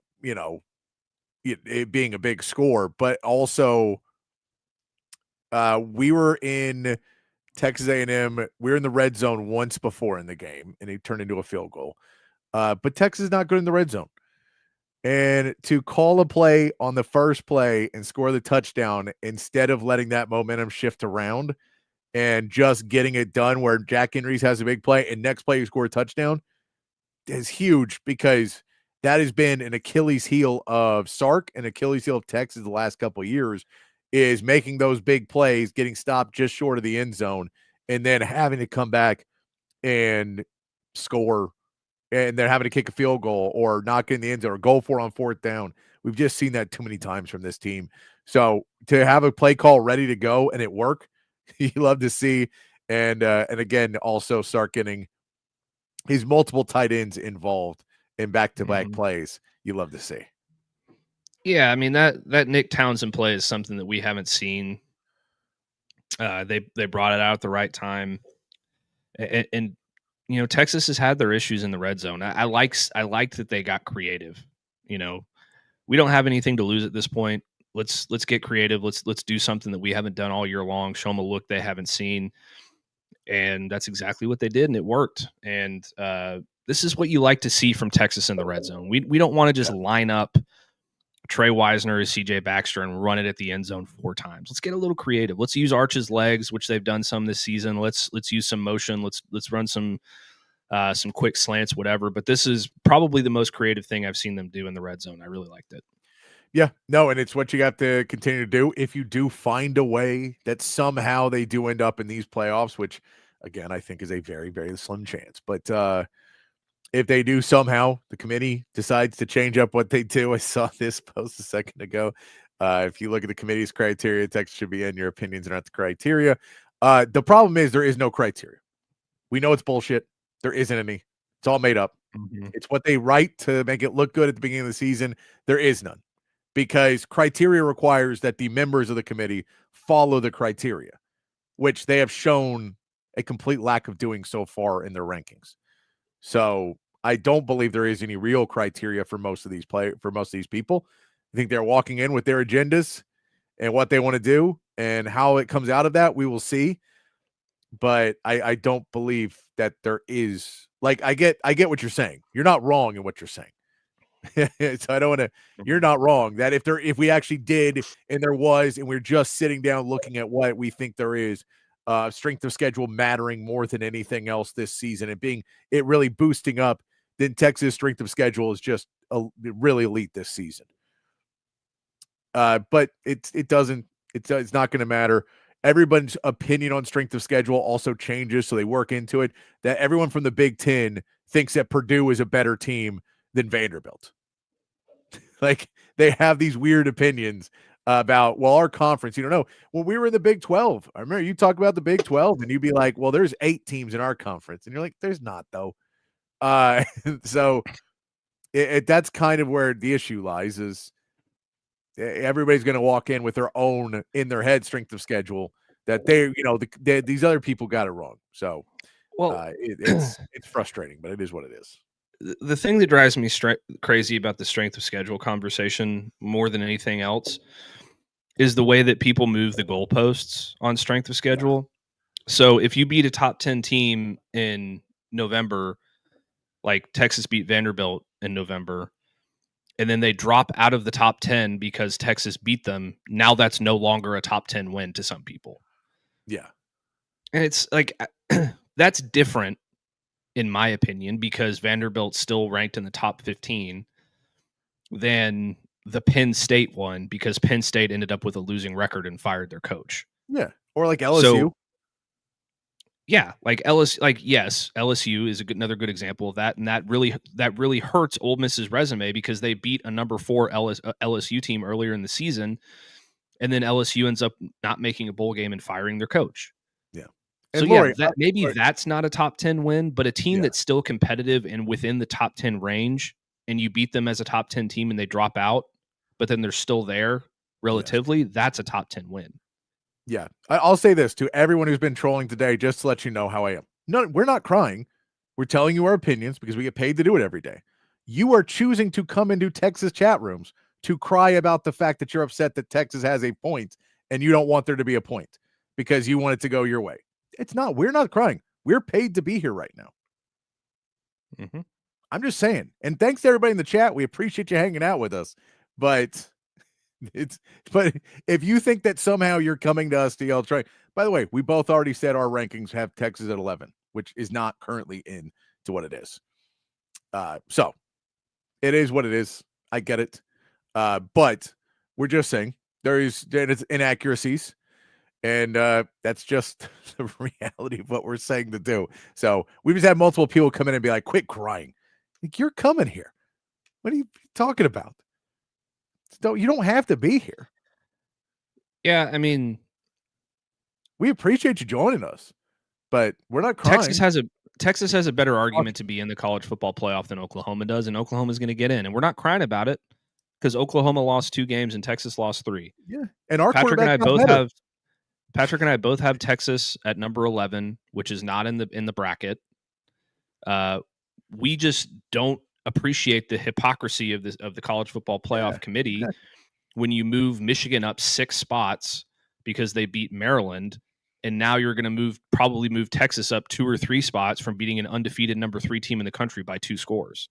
being a big score, but also we were in Texas A&M. We were in the red zone once before in the game, and it turned into a field goal. But Texas is not good in the red zone. And to call a play on the first play and score the touchdown instead of letting that momentum shift around and just getting it done where Jack Henry's has a big play and next play you score a touchdown is huge, because that has been an Achilles heel of Sark and Achilles heel of Texas the last couple of years, is making those big plays, getting stopped just short of the end zone, and then having to come back and score, and then having to kick a field goal or not get in the end zone or go for it on fourth down. We've just seen that too many times from this team. So to have a play call ready to go and it work, you love to see. And again, also Sark getting his multiple tight ends involved in back-to-back plays, you love to see. Yeah, I mean, that Nick Townsend play is something that we haven't seen. They brought it out at the right time, and Texas has had their issues in the red zone. I like that they got creative. We don't have anything to lose at this point. Let's get creative. Let's do something that we haven't done all year long. Show them a look they haven't seen, and that's exactly what they did, and it worked. And this is what you like to see from Texas in the red zone. We don't want to just line up Trey Wisner as CJ Baxter and run it at the end zone 4 times. Let's get a little creative. Let's use Arch's legs, which they've done some this season. Let's use some motion. Let's run some quick slants, whatever. But this is probably the most creative thing I've seen them do in the red zone. I really liked it. Yeah, no, and it's what you got to continue to do. If you do find a way that somehow they do end up in these playoffs, which again, I think is a very, very slim chance. But if they do somehow, the committee decides to change up what they do. I saw this post a second ago. If you look at the committee's criteria, text should be in. Your opinions are not the criteria. The problem is there is no criteria. We know it's bullshit. There isn't any. It's all made up. Mm-hmm. It's what they write to make it look good at the beginning of the season. There is none, because criteria requires that the members of the committee follow the criteria, which they have shown a complete lack of doing so far in their rankings. So I don't believe there is any real criteria for most of these people. I think they're walking in with their agendas and what they want to do, and how it comes out of that, we will see. But I don't believe that there is, like, I get what you're saying. You're not wrong in what you're saying. So I don't want to, you're not wrong that if we actually did, and there was, and we're just sitting down looking at what we think there is, strength of schedule mattering more than anything else this season, and it really boosting up then Texas strength of schedule is just really elite this season. But it's not going to matter. Everybody's opinion on strength of schedule also changes, so they work into it. That everyone from the Big Ten thinks that Purdue is a better team than Vanderbilt. Like, they have these weird opinions about, well, our conference, when we were in the Big 12, I remember you talk about the Big 12 and you'd be like, well, there's 8 teams in our conference. And you're like, there's not, though. So that's kind of where the issue lies, is everybody's going to walk in with their own, in their head, strength of schedule that these other people got it wrong. So, it's frustrating, but it is what it is. The thing that drives me crazy about the strength of schedule conversation more than anything else is the way that people move the goalposts on strength of schedule. So if you beat a top 10 team in November, like Texas beat Vanderbilt in November, and then they drop out of the top 10 because Texas beat them, now that's no longer a top 10 win to some people. Yeah. And it's like, that's different, in my opinion, because Vanderbilt's still ranked in the top 15 than the Penn State one, because Penn State ended up with a losing record and fired their coach. Yeah. Or like LSU. So, yeah, like LSU is another good example of that, and that really hurts Ole Miss's resume, because they beat a number 4 LSU team earlier in the season, and then LSU ends up not making a bowl game and firing their coach. Yeah. So Lori, that's not a top 10 win, but a team that's still competitive and within the top 10 range, and you beat them as a top 10 team and they drop out, but then they're still there relatively, that's a top 10 win. Yeah. I'll say this to everyone who's been trolling today, just to let you know how I am. No, we're not crying. We're telling you our opinions because we get paid to do it every day. You are choosing to come into Texas chat rooms to cry about the fact that you're upset that Texas has a point and you don't want there to be a point because you want it to go your way. We're not crying. We're paid to be here right now. Mm-hmm. I'm just saying. And thanks to everybody in the chat. We appreciate you hanging out with us. But if you think that somehow you're coming to us to yell, by the way, we both already said our rankings have Texas at 11, which is not currently in to what it is. So it is what it is. I get it. But we're just saying there's inaccuracies. And that's just the reality of what we're saying to do. So we've just had multiple people come in and be like, quit crying. Like, you're coming here. What are you talking about? You don't have to be here. Yeah, I mean, we appreciate you joining us, but we're not crying. Texas has a better argument to be in the college football playoff than Oklahoma does, and Oklahoma's going to get in. And we're not crying about it because Oklahoma lost 2 games and Texas lost 3. Yeah, and our Patrick and I both have Texas at number 11, which is not in the bracket. We just don't appreciate the hypocrisy of the college football playoff committee when you move Michigan up 6 spots because they beat Maryland, and now you're going to probably move Texas up 2 or 3 spots from beating an undefeated number 3 team in the country by 2 scores.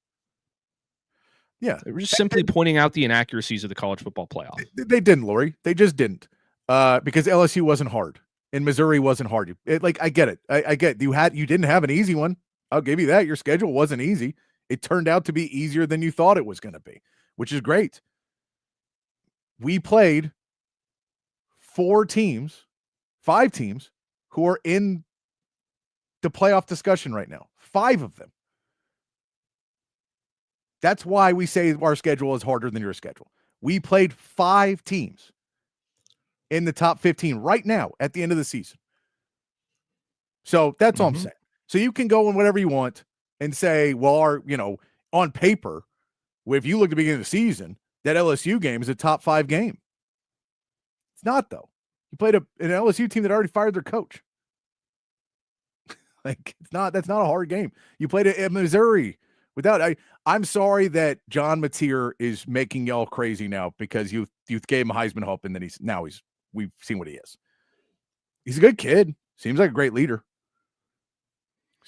Yeah, we're just simply pointing out the inaccuracies of the college football playoff. They didn't, Lori. They just didn't. Because LSU wasn't hard and Missouri wasn't hard. I get it. I get you didn't have an easy one. I'll give you that. Your schedule wasn't easy. It turned out to be easier than you thought it was going to be, which is great. We played 5 teams who are in the playoff discussion right now. 5 of them. That's why we say our schedule is harder than your schedule. We played 5 teams in the top 15 right now at the end of the season. So that's all I'm saying. So you can go in whatever you want and say, well, on paper, if you look at the beginning of the season, that LSU game is a top 5 game. It's not, though. You played an LSU team that already fired their coach. That's not a hard game. You played at Missouri I'm sorry that John Mateer is making y'all crazy now because you gave him a Heisman hope and then we've seen what he is. He's a good kid. Seems like a great leader.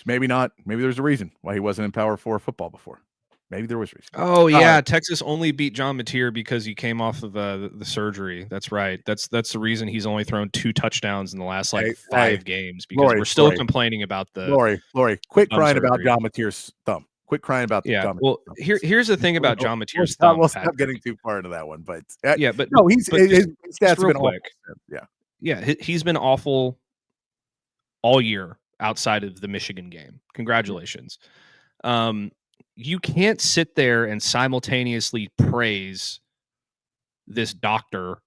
Maybe not. Maybe there's a reason why he wasn't in Power 4 football before. Maybe there was a reason. Oh, yeah. Texas only beat John Mateer because he came off of the surgery. That's right. That's the reason he's only thrown 2 touchdowns in the last 5 games because we're still complaining about the Lori, quit crying surgery about John Mateer's thumb. Quit crying about the Yeah. John. Well, here's the thing about John Mateer's We'll thumb. we'll stop Patrick. getting too far into that one, but Yeah, but no, his just stats have real been quick. awful. Yeah. Yeah, he's been awful all year outside of the Michigan game. Congratulations. You can't sit there and simultaneously praise this doctor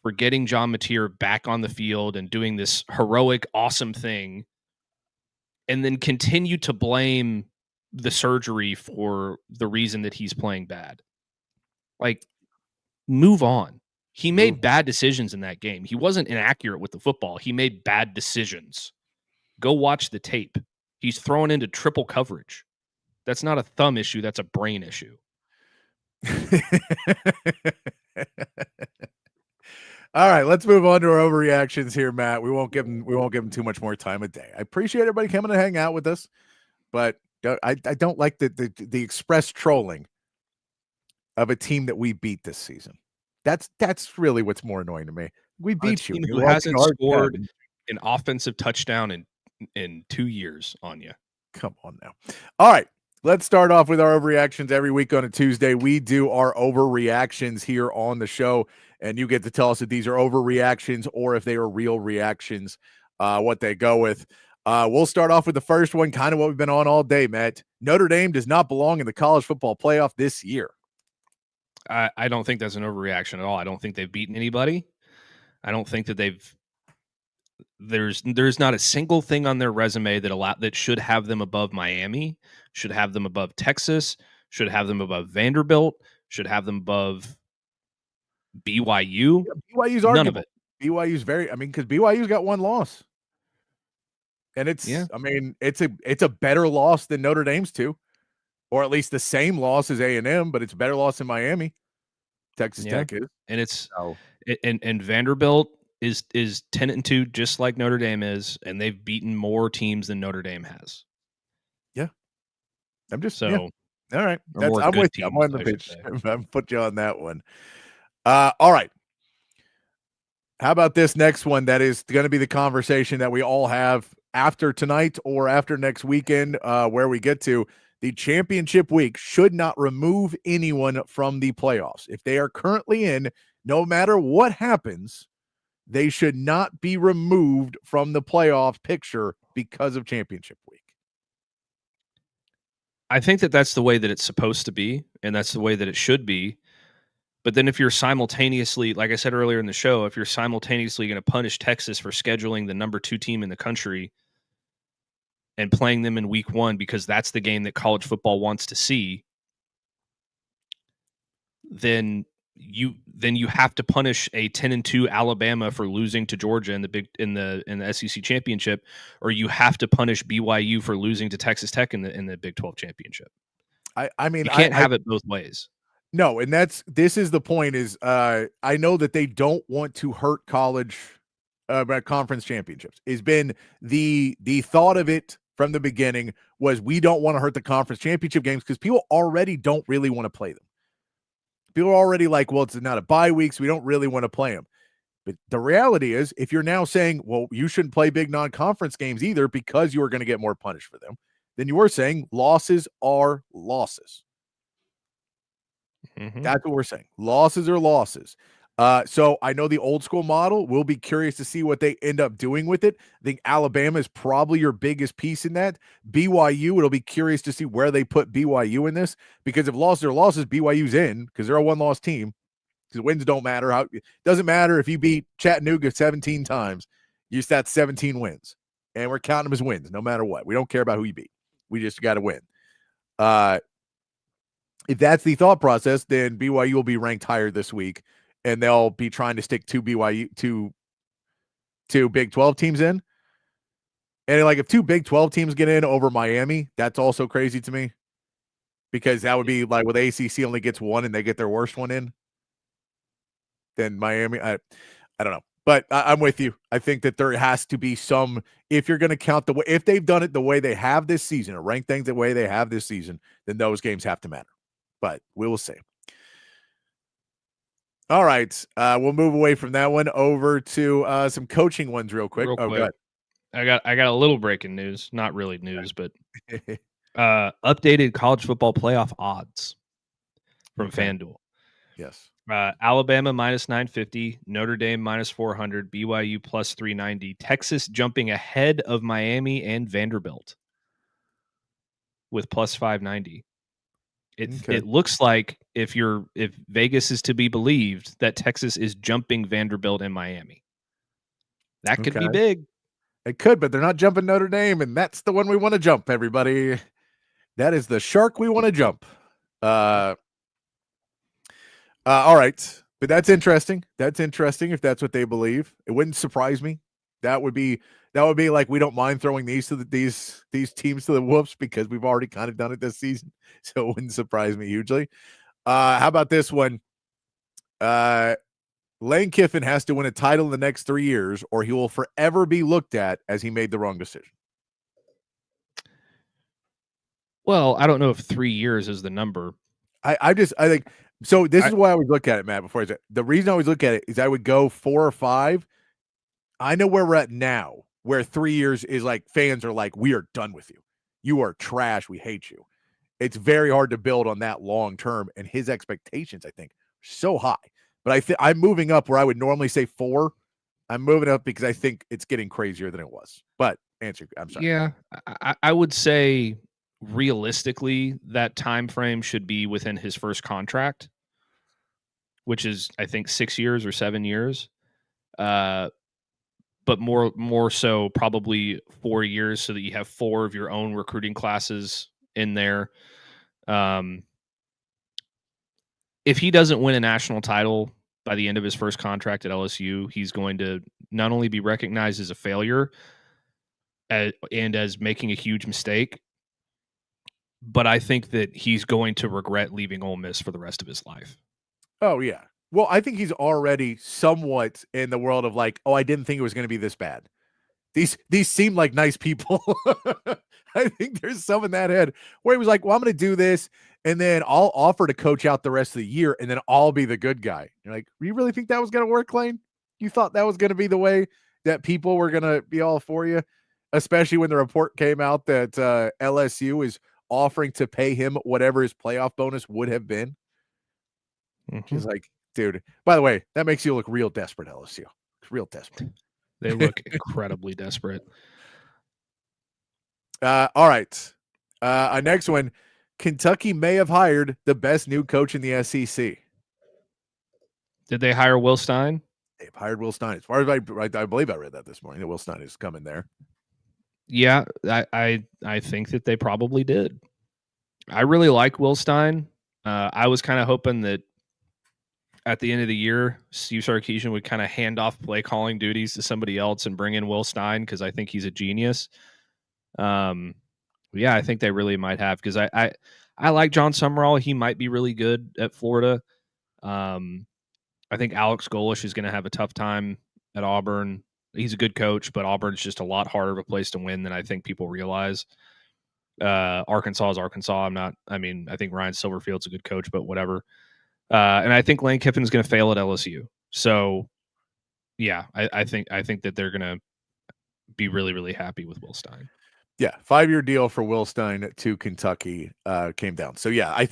for getting John Mateer back on the field and doing this heroic, awesome thing, and then continue to blame the surgery for the reason that he's playing bad. Like, move on. He made bad decisions in that game. He wasn't inaccurate with the football. He made bad decisions. Go watch the tape. He's throwing into triple coverage. That's not a thumb issue. That's a brain issue. All right, let's move on to our overreactions here, Matt. We won't give him too much more time a day. I appreciate everybody coming to hang out with us, but I don't like the express trolling of a team that we beat this season. That's really what's more annoying to me. We beat you. Who hasn't scored an offensive touchdown in 2 years on you? Come on now. All right. Let's start off with our overreactions. Every week on a Tuesday, we do our overreactions here on the show, and you get to tell us if these are overreactions or if they are real reactions, what they go with. We'll start off with the first one, kind of what we've been on all day, Matt. Notre Dame does not belong in the college football playoff this year. I don't think that's an overreaction at all. I don't think they've beaten anybody. I don't think that there's not a single thing on their resume that should have them above Miami, should have them above Texas, should have them above Vanderbilt, should have them above BYU. Yeah, BYU's none arguable. of it. BYU's because BYU's got one loss. And it's a better loss than Notre Dame's too. Or at least the same loss as A&M, but it's a better loss than Miami. Texas Tech is. And it's and Vanderbilt is 10-2, just like Notre Dame is, and they've beaten more teams than Notre Dame has. Yeah, I'm just all right. I'm with you. I'm on the pitch. I'm put you on that one. All right. How about this next one? That is going to be the conversation that we all have after tonight or after next weekend, where we get to. The championship week should not remove anyone from the playoffs. If they are currently in, no matter what happens, they should not be removed from the playoff picture because of championship week. I think that that's the way that it's supposed to be, and that's the way that it should be. But then if you're simultaneously, like I said earlier in the show, if you're simultaneously going to punish Texas for scheduling the number 2 team in the country and playing them in week 1 because that's the game that college football wants to see, then you have to punish a 10-2 Alabama for losing to Georgia in the SEC championship, or you have to punish BYU for losing to Texas Tech in the Big 12 championship. I mean, you can't have it both ways. No, and this is the point. Is I know that they don't want to hurt college conference championships. It's been the thought of it from the beginning was we don't want to hurt the conference championship games because people already don't really want to play them. People are already like, well, it's not a bye week, so we don't really want to play them. But the reality is, if you're now saying, well, you shouldn't play big non-conference games either because you are going to get more punished for them, then you are saying losses are losses. Mm-hmm. That's what we're saying. Losses are losses. So I know the old school model. We'll be curious to see what they end up doing with it. I think Alabama is probably your biggest piece in that. BYU, it'll be curious to see where they put BYU in this, because if losses are losses, BYU's in because they're a one-loss team. Because wins don't matter. It doesn't matter if you beat Chattanooga 17 times. That's 17 wins, and we're counting them as wins no matter what. We don't care about who you beat. We just got to win. If that's the thought process, then BYU will be ranked higher this week, and they'll be trying to stick two Big 12 teams in. And like if 2 Big 12 teams get in over Miami, that's also crazy to me, because that would be like with ACC only gets 1 and they get their worst one in. Then Miami, I don't know. But I'm with you. I think that there has to be some, if you're going to count the way, if they've done it the way they have this season, or rank things the way they have this season, then those games have to matter. But we will see. All right. We'll move away from that one over to some coaching ones real quick. I got a little breaking news. Not really news, but Updated college football playoff odds from FanDuel. Yes. Alabama minus 950, Notre Dame minus 400, BYU plus 390, Texas jumping ahead of Miami and Vanderbilt with plus 590. It looks like if Vegas is to be believed, that Texas is jumping Vanderbilt and Miami. That could be big. It could, but they're not jumping Notre Dame, and that's the one we want to jump, everybody. That is the shark we want to jump. All right. But that's interesting. That's interesting if that's what they believe. It wouldn't surprise me. That would be like we don't mind throwing these teams to the whoops because we've already kind of done it this season. So it wouldn't surprise me hugely. How about this one? Lane Kiffin has to win a title in the next 3 years, or he will forever be looked at as he made the wrong decision. Well, I don't know if 3 years is the number. I think so. This is why I always look at it, Matt. Before I say the reason I always look at it is I would go 4 or 5. I know where we're at now, where 3 years is like fans are like, we are done with you. You are trash. We hate you. It's very hard to build on that long term, and his expectations, I think, are so high. But I'm moving up where I would normally say 4. I'm moving up because I think it's getting crazier than it was. But I'm sorry. Yeah, I would say realistically that time frame should be within his first contract, which is I think 6 years or 7 years. But more so probably 4 years so that you have 4 of your own recruiting classes in there. If he doesn't win a national title by the end of his first contract at LSU, he's going to not only be recognized as a failure and as making a huge mistake, but I think that he's going to regret leaving Ole Miss for the rest of his life. Oh, yeah. Well, I think he's already somewhat in the world of like, oh, I didn't think it was going to be this bad. These seem like nice people. I think there's some in that head where he was like, well, I'm going to do this, and then I'll offer to coach out the rest of the year, and then I'll be the good guy. You're like, you really think that was going to work, Lane? You thought that was going to be the way that people were going to be all for you? Especially when the report came out that LSU is offering to pay him whatever his playoff bonus would have been. He's like, dude, by the way, that makes you look real desperate, LSU. Real desperate. They look incredibly desperate. All right. Our next one, Kentucky may have hired the best new coach in the SEC. Did they hire Will Stein? They've hired Will Stein. As far as I believe I read that this morning, that Will Stein is coming there. Yeah, I think that they probably did. I really like Will Stein. I was kind of hoping that at the end of the year, Steve Sarkisian would kind of hand off play calling duties to somebody else and bring in Will Stein because I think he's a genius. Yeah, I think they really might have because I like John Summerall. He might be really good at Florida. I think Alex Golish is going to have a tough time at Auburn. He's a good coach, but Auburn's just a lot harder of a place to win than I think people realize. Arkansas is Arkansas. I think Ryan Silverfield's a good coach, but whatever. And I think Lane Kiffin is going to fail at LSU. So, yeah, I think that they're going to be really, really happy with Will Stein. Yeah, 5-year deal for Will Stein to Kentucky came down. So yeah, I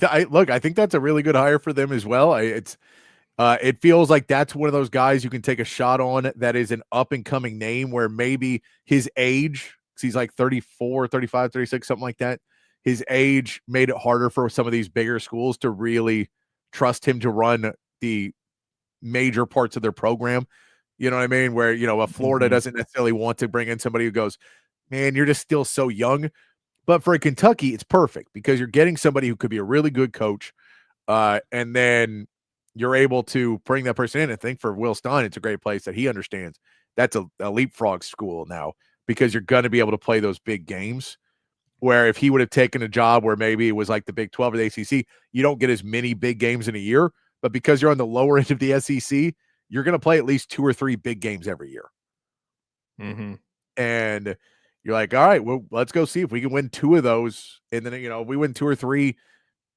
think that's a really good hire for them as well. It feels like that's one of those guys you can take a shot on that is an up and coming name where maybe his age, because he's like 34, 35, 36, something like that. His age made it harder for some of these bigger schools to really trust him to run the major parts of their program. You know what I mean? Where, Florida doesn't necessarily want to bring in somebody who goes, man, you're just still so young. But for Kentucky, it's perfect because you're getting somebody who could be a really good coach. And then you're able to bring that person in. I think for Will Stein, it's a great place that he understands. That's a leapfrog school now because you're going to be able to play those big games. Where if he would have taken a job where maybe it was like the Big 12 or the ACC, you don't get as many big games in a year. But because you're on the lower end of the SEC, you're going to play at least 2 or 3 big games every year. Mm-hmm. And you're like, all right, well, let's go see if we can win 2 of those. And then, if we win 2 or 3,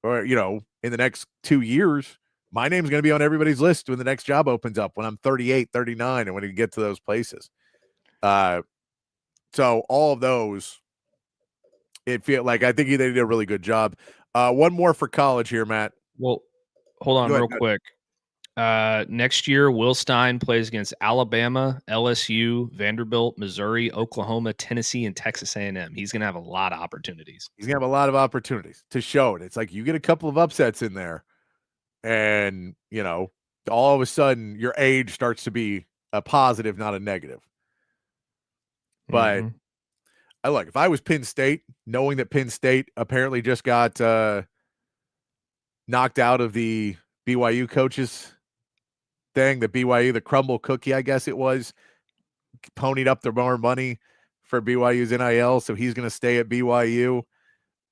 or, in the next 2 years, my name's going to be on everybody's list when the next job opens up, when I'm 38, 39, and when you get to those places. So all of those it feel like I think they did a really good job. One more for college here, Matt. Well, hold on real quick. Next year, Will Stein plays against Alabama, LSU, Vanderbilt, Missouri, Oklahoma, Tennessee, and Texas A&M. He's going to have a lot of opportunities. He's going to have a lot of opportunities to show it. It's like you get a couple of upsets in there, and, you know, all of a sudden your age starts to be a positive, not a negative. But I look, if I was Penn State, knowing that Penn State apparently just got knocked out of the BYU coaches thing, the BYU, the crumble cookie, I guess it was, ponied up their more money for BYU's NIL, so he's going to stay at BYU.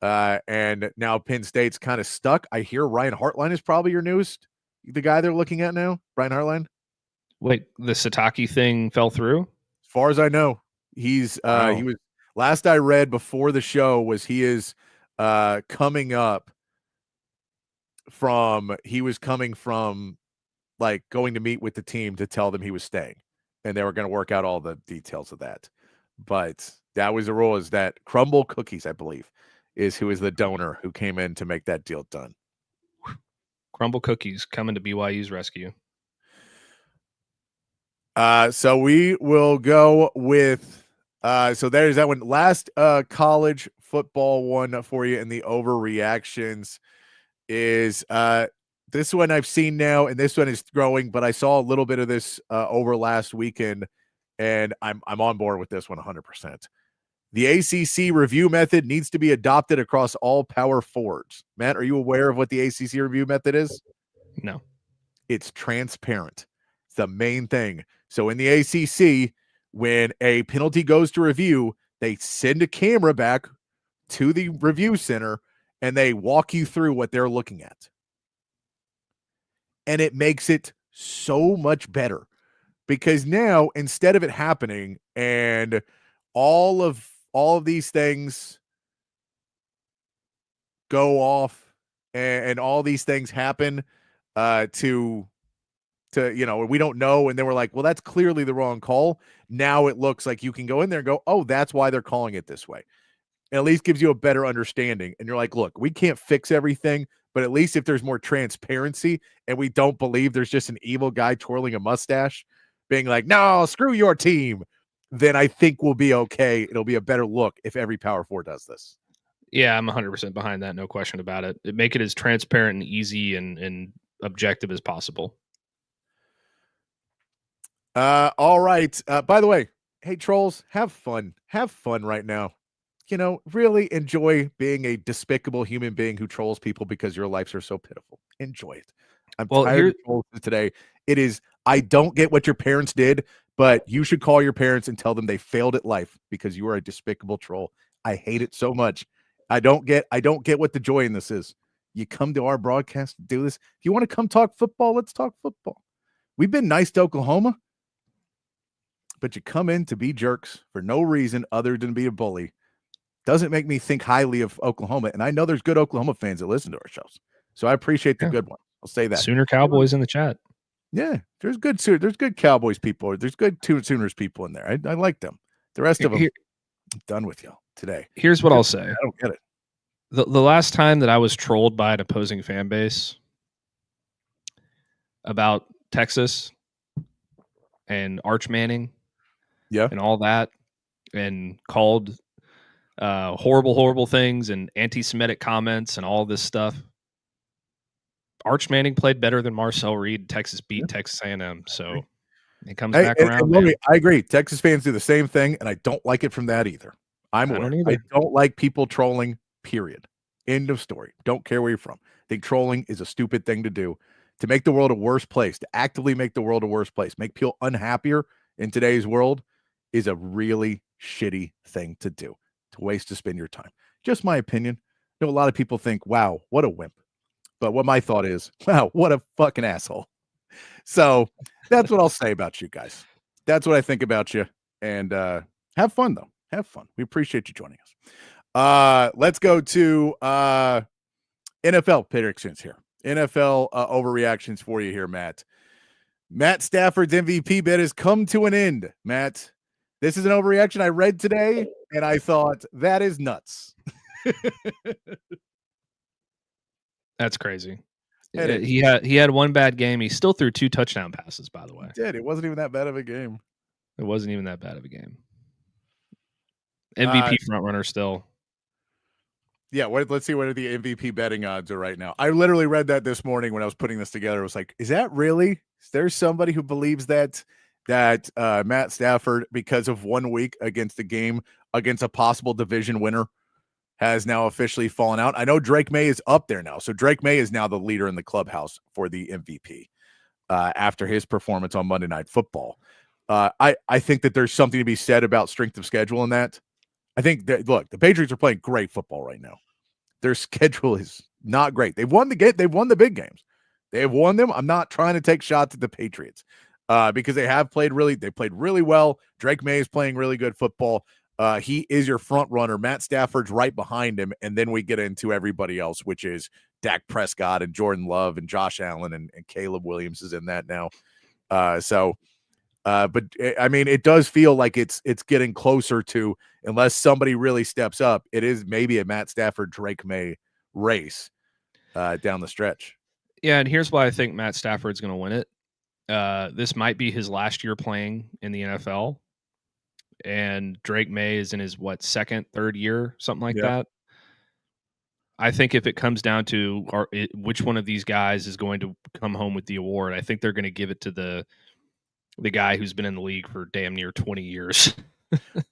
And now Penn State's kind of stuck. I hear Ryan Hartline is probably your newest, the guy they're looking at now, Ryan Hartline. Wait, the Sataki thing fell through? As far as I know, he's he was, last I read before the show was he is coming from like going to meet with the team to tell them he was staying, and they were going to work out all the details of that. But that was the rule, is that Crumble Cookies, I believe, is who is the donor who came in to make that deal done. Crumble Cookies coming to BYU's rescue. So we will go with so there's that one. Last college football one for you in the overreactions is this one I've seen now, and this one is growing, but I saw a little bit of this over last weekend, and I'm on board with this one 100%. The ACC review method needs to be adopted across all power forwards. Matt, are you aware of what the ACC review method is? No. It's transparent. It's the main thing. So in the ACC, when a penalty goes to review, they send a camera back to the review center, and they walk you through what they're looking at. And it makes it so much better, because now, instead of it happening and all of these things go off and all these things happen to you know, we don't know, and then we're like, well, that's clearly the wrong call. Now it looks like you can go in there and go, oh, that's why they're calling it this way. It at least gives you a better understanding. And you're like, look, we can't fix everything, but at least if there's more transparency and we don't believe there's just an evil guy twirling a mustache being like, no, screw your team, then I think we'll be okay. It'll be a better look if every Power Four does this. Yeah, I'm 100% behind that. No question about it. Make it as transparent and easy and objective as possible. All right. By the way, hey, trolls, have fun. Have fun right now. You know, really enjoy being a despicable human being who trolls people because your lives are so pitiful. Enjoy it. I'm tired of trolls today. It is, I don't get what your parents did, but you should call your parents and tell them they failed at life because you are a despicable troll. I hate it so much. I don't get what the joy in this is. You come to our broadcast to do this. If you want to come talk football, let's talk football. We've been nice to Oklahoma, but you come in to be jerks for no reason other than be a bully. Doesn't make me think highly of Oklahoma. And I know there's good Oklahoma fans that listen to our shows, so I appreciate the good one. I'll say that. Sooner Cowboys in the chat. Yeah, there's good Cowboys people. There's good Sooners people in there. I like them. The rest of them, I'm done with you today. Here's what I'll say. I don't get it. The last time that I was trolled by an opposing fan base about Texas and Arch Manning, and all that, and called horrible things and anti-Semitic comments and all this stuff. Arch Manning played better than Marcel Reed. Texas beat Texas A&M, so it comes back around. I agree. Texas fans do the same thing, and I don't like it from that either. I don't like people trolling, period. End of story. Don't care where you're from. I think trolling is a stupid thing to do, to make the world a worse place, to actively make the world a worse place, make people unhappier in today's world is a really shitty thing to do, to waste to spend your time. Just my opinion. I know a lot of people think, wow, what a wimp. But what my thought is, wow, what a fucking asshole. So that's what I'll say about you guys. That's what I think about you. And have fun, though. Have fun. We appreciate you joining us. Let's go to NFL predictions here. NFL overreactions for you here, Matt. Matt Stafford's MVP bet has come to an end, Matt. This is an overreaction I read today, and I thought, that is nuts. That's crazy. And He had one bad game. He still threw 2 touchdown passes, by the way. Did it wasn't even that bad of a game. It wasn't even that bad of a game. MVP front runner still. Yeah, let's see what the MVP betting odds are right now. I literally read that this morning when I was putting this together. I was like, is that really? Is there somebody who believes that Matt Stafford, because of 1 week against the game against a possible division winner, has now officially fallen out? I know Drake May is up there now. So Drake May is now the leader in the clubhouse for the MVP after his performance on Monday Night Football. I think that there's something to be said about strength of schedule in that. I think that, look, the Patriots are playing great football right now. Their schedule is not great. They've won the big games. They have won them. I'm not trying to take shots at the Patriots because they played really well. Drake May is playing really good football. He is your front runner. Matt Stafford's right behind him. And then we get into everybody else, which is Dak Prescott and Jordan Love and Josh Allen and Caleb Williams is in that now. But I mean, it does feel like it's getting closer to, unless somebody really steps up, it is maybe a Matt Stafford, Drake May race down the stretch. Yeah, and here's why I think Matt Stafford's going to win it. This might be his last year playing in the NFL, and Drake May is in his second, third year, something like that. I think if it comes down to which one of these guys is going to come home with the award, I think they're going to give it to the guy who's been in the league for damn near 20 years.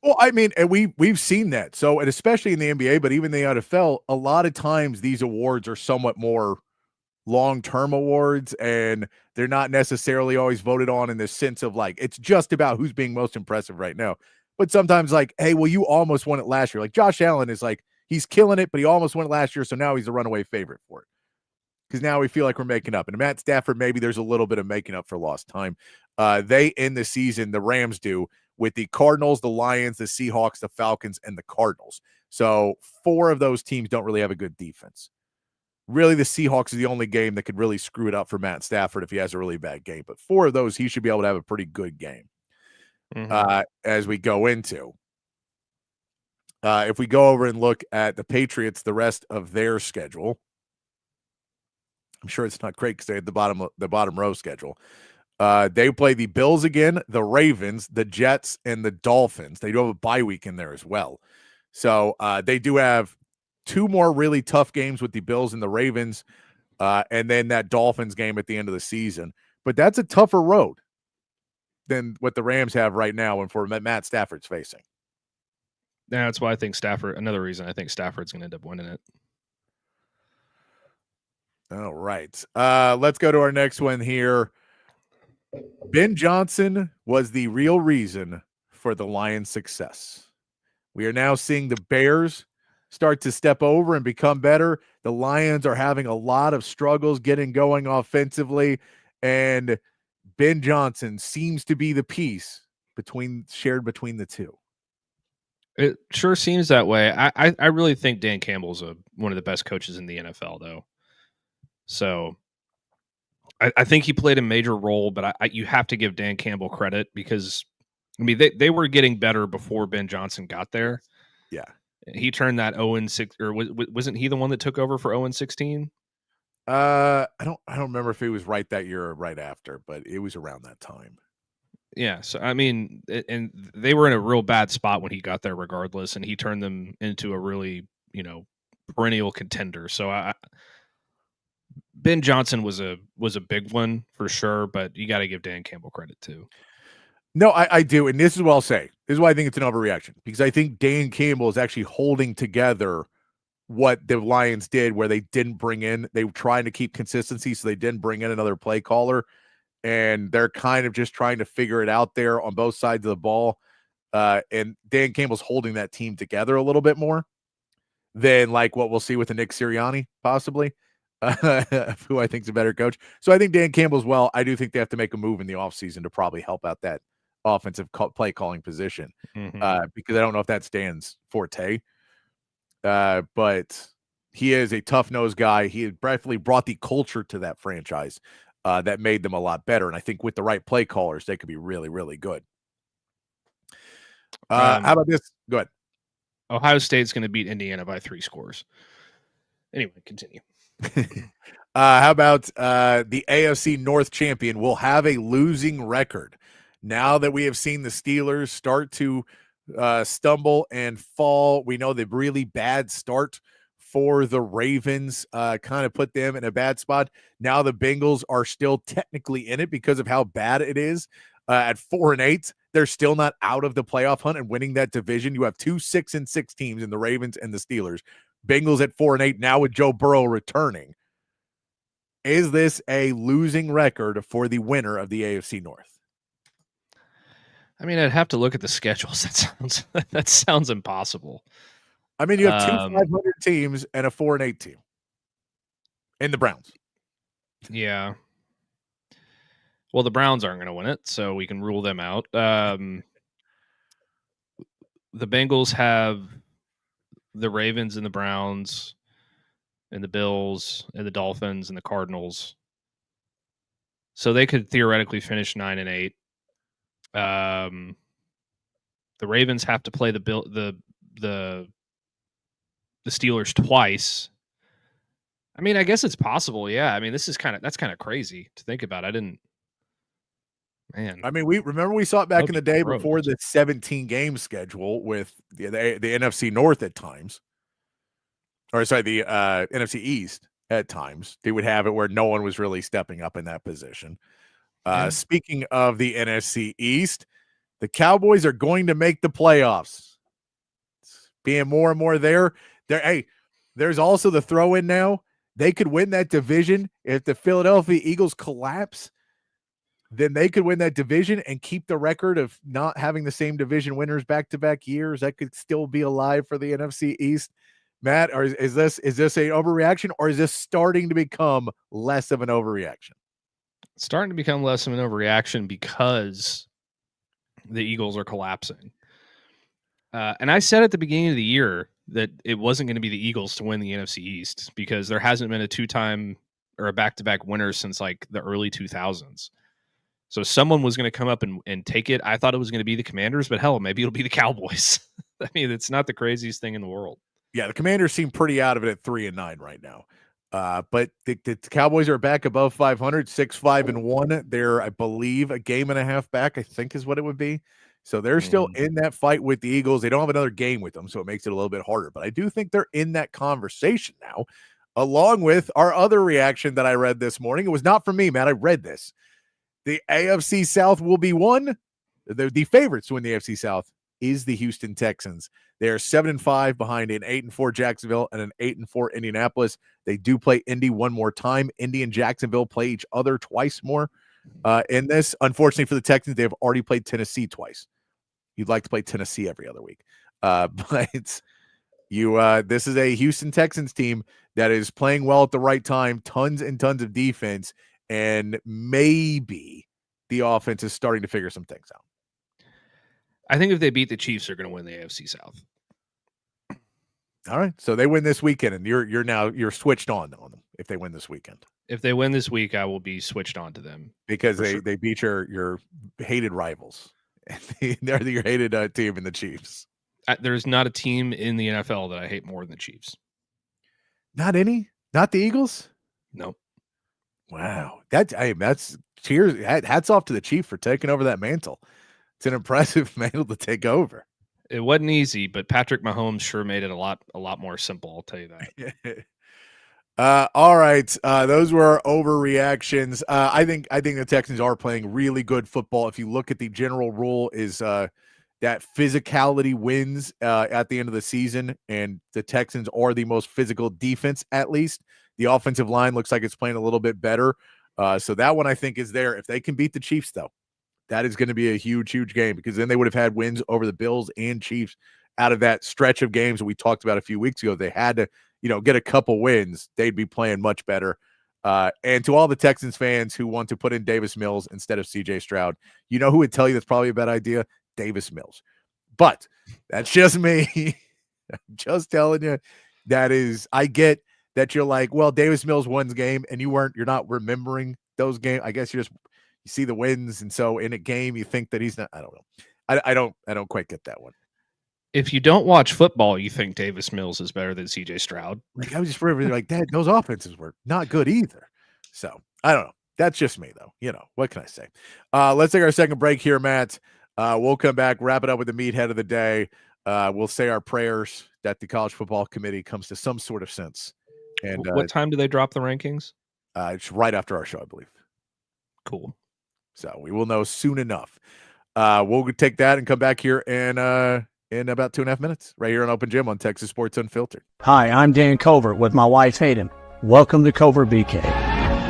Well, I mean, and we've seen that. So, and especially in the NBA, but even the NFL, a lot of times these awards are somewhat more long-term awards, and they're not necessarily always voted on in the sense of like, it's just about who's being most impressive right now. But sometimes like, hey, well, you almost won it last year. Like Josh Allen is like, he's killing it, but he almost won it last year. So now he's a runaway favorite for it. Because now we feel like we're making up. And Matt Stafford, maybe there's a little bit of making up for lost time. They end the season, the Rams do, with the Cardinals, the Lions, the Seahawks, the Falcons, and the Cardinals. So 4 of those teams don't really have a good defense. Really, the Seahawks is the only game that could really screw it up for Matt Stafford if he has a really bad game. But 4 of those, he should be able to have a pretty good game as we go into. If we go over and look at the Patriots, the rest of their schedule, I'm sure it's not great because they had the bottom row schedule. They play the Bills again, the Ravens, the Jets, and the Dolphins. They do have a bye week in there as well. So they do have 2 more really tough games with the Bills and the Ravens, and then that Dolphins game at the end of the season. But that's a tougher road than what the Rams have right now and for Matt Stafford's facing. Yeah, that's why I think another reason I think Stafford's going to end up winning it. All right. Let's go to our next one here. Ben Johnson was the real reason for the Lions' success. We are now seeing the Bears start to step over and become better. The Lions are having a lot of struggles getting going offensively, and Ben Johnson seems to be the piece shared between the two. It sure seems that way. I really think Dan Campbell's one of the best coaches in the NFL, though. So I think he played a major role, but you have to give Dan Campbell credit because, I mean, they were getting better before Ben Johnson got there. Yeah. He turned that 0-6, or wasn't he the one that took over for 0-16? I don't remember if it was right that year or right after, but it was around that time. Yeah, so I mean, and they were in a real bad spot when he got there regardless, and he turned them into a really, perennial contender. So Ben Johnson was a big one for sure, but you got to give Dan Campbell credit too. No, I do. And this is what I'll say. This is why I think it's an overreaction, because I think Dan Campbell is actually holding together what the Lions did, where they were trying to keep consistency. So they didn't bring in another play caller, and they're kind of just trying to figure it out there on both sides of the ball. And Dan Campbell's holding that team together a little bit more than like what we'll see with the Nick Sirianni, possibly. Who I think is a better coach. So I think Dan Campbell's well. I do think they have to make a move in the offseason to probably help out that offensive play calling position because I don't know if that's Dan's forte. But he is a tough-nosed guy. He had definitely brought the culture to that franchise that made them a lot better. And I think with the right play callers, they could be really, really good. How about this? Go ahead. Ohio State's going to beat Indiana by 3 scores. Anyway, continue. How about the AFC North champion will have a losing record now that we have seen the Steelers start to stumble and fall. We know the really bad start for the Ravens kind of put them in a bad spot. Now the Bengals are still technically in it because of how bad it is. At 4-8, they're still not out of the playoff hunt and winning that division. You have 2 6-6 teams in the Ravens and the Steelers. Bengals at 4-8 now with Joe Burrow returning. Is this a losing record for the winner of the AFC North? I mean, I'd have to look at the schedules. That sounds impossible. I mean, you have 2 500 teams and a 4-8 team in the Browns. Yeah. Well, the Browns aren't going to win it, so we can rule them out. The Bengals have the Ravens and the Browns and the Bills and the Dolphins and the Cardinals. So they could theoretically finish 9-8. The Ravens have to play the Steelers twice. I mean, I guess it's possible. Yeah. I mean, that's kind of crazy to think about. Man. I mean, we saw it back in the day before the 17 game schedule with the NFC North at times. Or sorry, the NFC East at times. They would have it where no one was really stepping up in that position. Speaking of the NFC East, the Cowboys are going to make the playoffs. It's being more and more there. There's also the throw in now. They could win that division if the Philadelphia Eagles collapse. Then they could win that division and keep the record of not having the same division winners back-to-back years. That could still be alive for the NFC East. Matt, or is this an overreaction, or is this starting to become less of an overreaction? It's starting to become less of an overreaction because the Eagles are collapsing. And I said at the beginning of the year that it wasn't going to be the Eagles to win the NFC East because there hasn't been a 2-time or a back-to-back winner since like the early 2000s. So someone was going to come up and take it. I thought it was going to be the Commanders, but hell, maybe it'll be the Cowboys. I mean, it's not the craziest thing in the world. Yeah, the Commanders seem pretty out of it at 3-9 right now. But the Cowboys are back above 500, 6-5-1. They're, I believe, a game and a half back, I think is what it would be. So they're still in that fight with the Eagles. They don't have another game with them, so it makes it a little bit harder. But I do think they're in that conversation now, along with our other reaction that I read this morning. It was not from me, Matt. I read this. The AFC South will be won. The favorites to win the AFC South is the Houston Texans. They are 7-5 behind an 8-4 Jacksonville and an 8-4 Indianapolis. They do play Indy one more time. Indy and Jacksonville play each other twice more in this. Unfortunately for the Texans, they have already played Tennessee twice. You'd like to play Tennessee every other week. But this is a Houston Texans team that is playing well at the right time, tons and tons of defense, and maybe the offense is starting to figure some things out. I think if they beat the Chiefs, they're going to win the AFC South. All right, so they win this weekend, and you're switched on them if they win this weekend. If they win this week, I will be switched on to them because they beat your hated rivals. They're your hated team in the Chiefs. There's not a team in the NFL that I hate more than the Chiefs. Not any? Not the Eagles? No. Wow. That's cheers. Hats off to the Chief for taking over that mantle. It's an impressive mantle to take over. It wasn't easy, but Patrick Mahomes sure made it a lot more simple. I'll tell you that. All right. Those were our overreactions. I think the Texans are playing really good football. If you look at the general rule is that physicality wins at the end of the season, and the Texans are the most physical defense, at least. The offensive line looks like it's playing a little bit better. So that one I think is there. If they can beat the Chiefs, though, that is going to be a huge, huge game because then they would have had wins over the Bills and Chiefs out of that stretch of games that we talked about a few weeks ago. They had to, get a couple wins. They'd be playing much better. And to all the Texans fans who want to put in Davis Mills instead of CJ Stroud, who would tell you that's probably a bad idea? Davis Mills. But that's just me. I'm just telling you I get that you're like, well, Davis Mills won the game and you're not remembering those games. I guess you see the wins. And so in a game, you think that he's not, I don't know. I don't quite get that one. If you don't watch football, you think Davis Mills is better than CJ Stroud. Like, I was just really like, Dad, those offenses were not good either. So I don't know. That's just me, though. What can I say? Let's take our second break here, Matt. We'll come back, wrap it up with the meathead of the day. We'll say our prayers that the college football committee comes to some sort of sense. And what time do they drop the rankings? It's right after our show, I believe. Cool. So we will know soon enough. We'll take that and come back here in about 2.5 minutes, right here on Open Gym on Texas Sports Unfiltered. Hi, I'm Dan Covert with my wife Hayden. Welcome to Covert BK.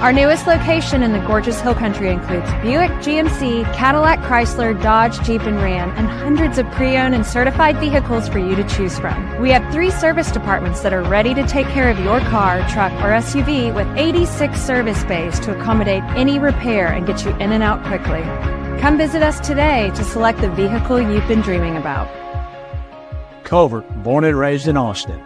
Our newest location in the gorgeous Hill Country includes Buick, GMC, Cadillac, Chrysler, Dodge, Jeep, and Ram, and hundreds of pre-owned and certified vehicles for you to choose from. We have 3 service departments that are ready to take care of your car, truck, or SUV with 86 service bays to accommodate any repair and get you in and out quickly. Come visit us today to select the vehicle you've been dreaming about. Covert, born and raised in Austin.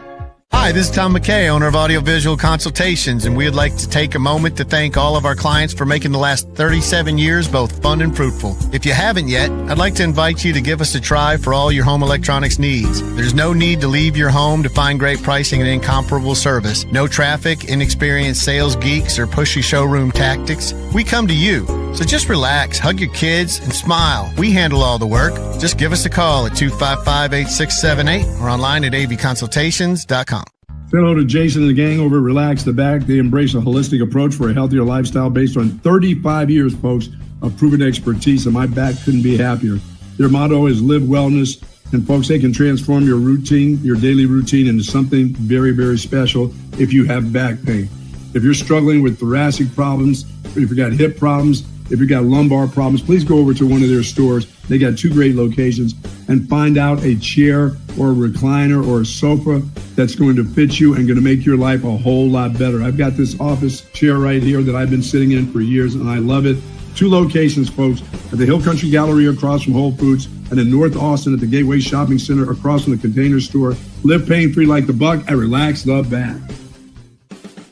Hi, this is Tom McKay, owner of Audiovisual Consultations, and we would like to take a moment to thank all of our clients for making the last 37 years both fun and fruitful. If you haven't yet, I'd like to invite you to give us a try for all your home electronics needs. There's no need to leave your home to find great pricing and incomparable service. No traffic, inexperienced sales geeks, or pushy showroom tactics. We come to you. So just relax, hug your kids, and smile. We handle all the work. Just give us a call at 255-8678 or online at avconsultations.com. Say hello to Jason and the gang over at Relax the Back. They embrace a holistic approach for a healthier lifestyle based on 35 years, folks, of proven expertise, and my back couldn't be happier. Their motto is live wellness, and folks, they can transform your routine, your daily routine, into something very, very special if you have back pain. If you're struggling with thoracic problems, if you got hip problems, if you got lumbar problems, please go over to one of their stores. They got 2 great locations, and find out a chair or a recliner or a sofa that's going to fit you and going to make your life a whole lot better. I've got this office chair right here that I've been sitting in for years, and I love it. 2 locations, folks, at the Hill Country Gallery across from Whole Foods, and in North Austin at the Gateway Shopping Center across from the Container Store. Live pain-free like the Buck and Relax the Back.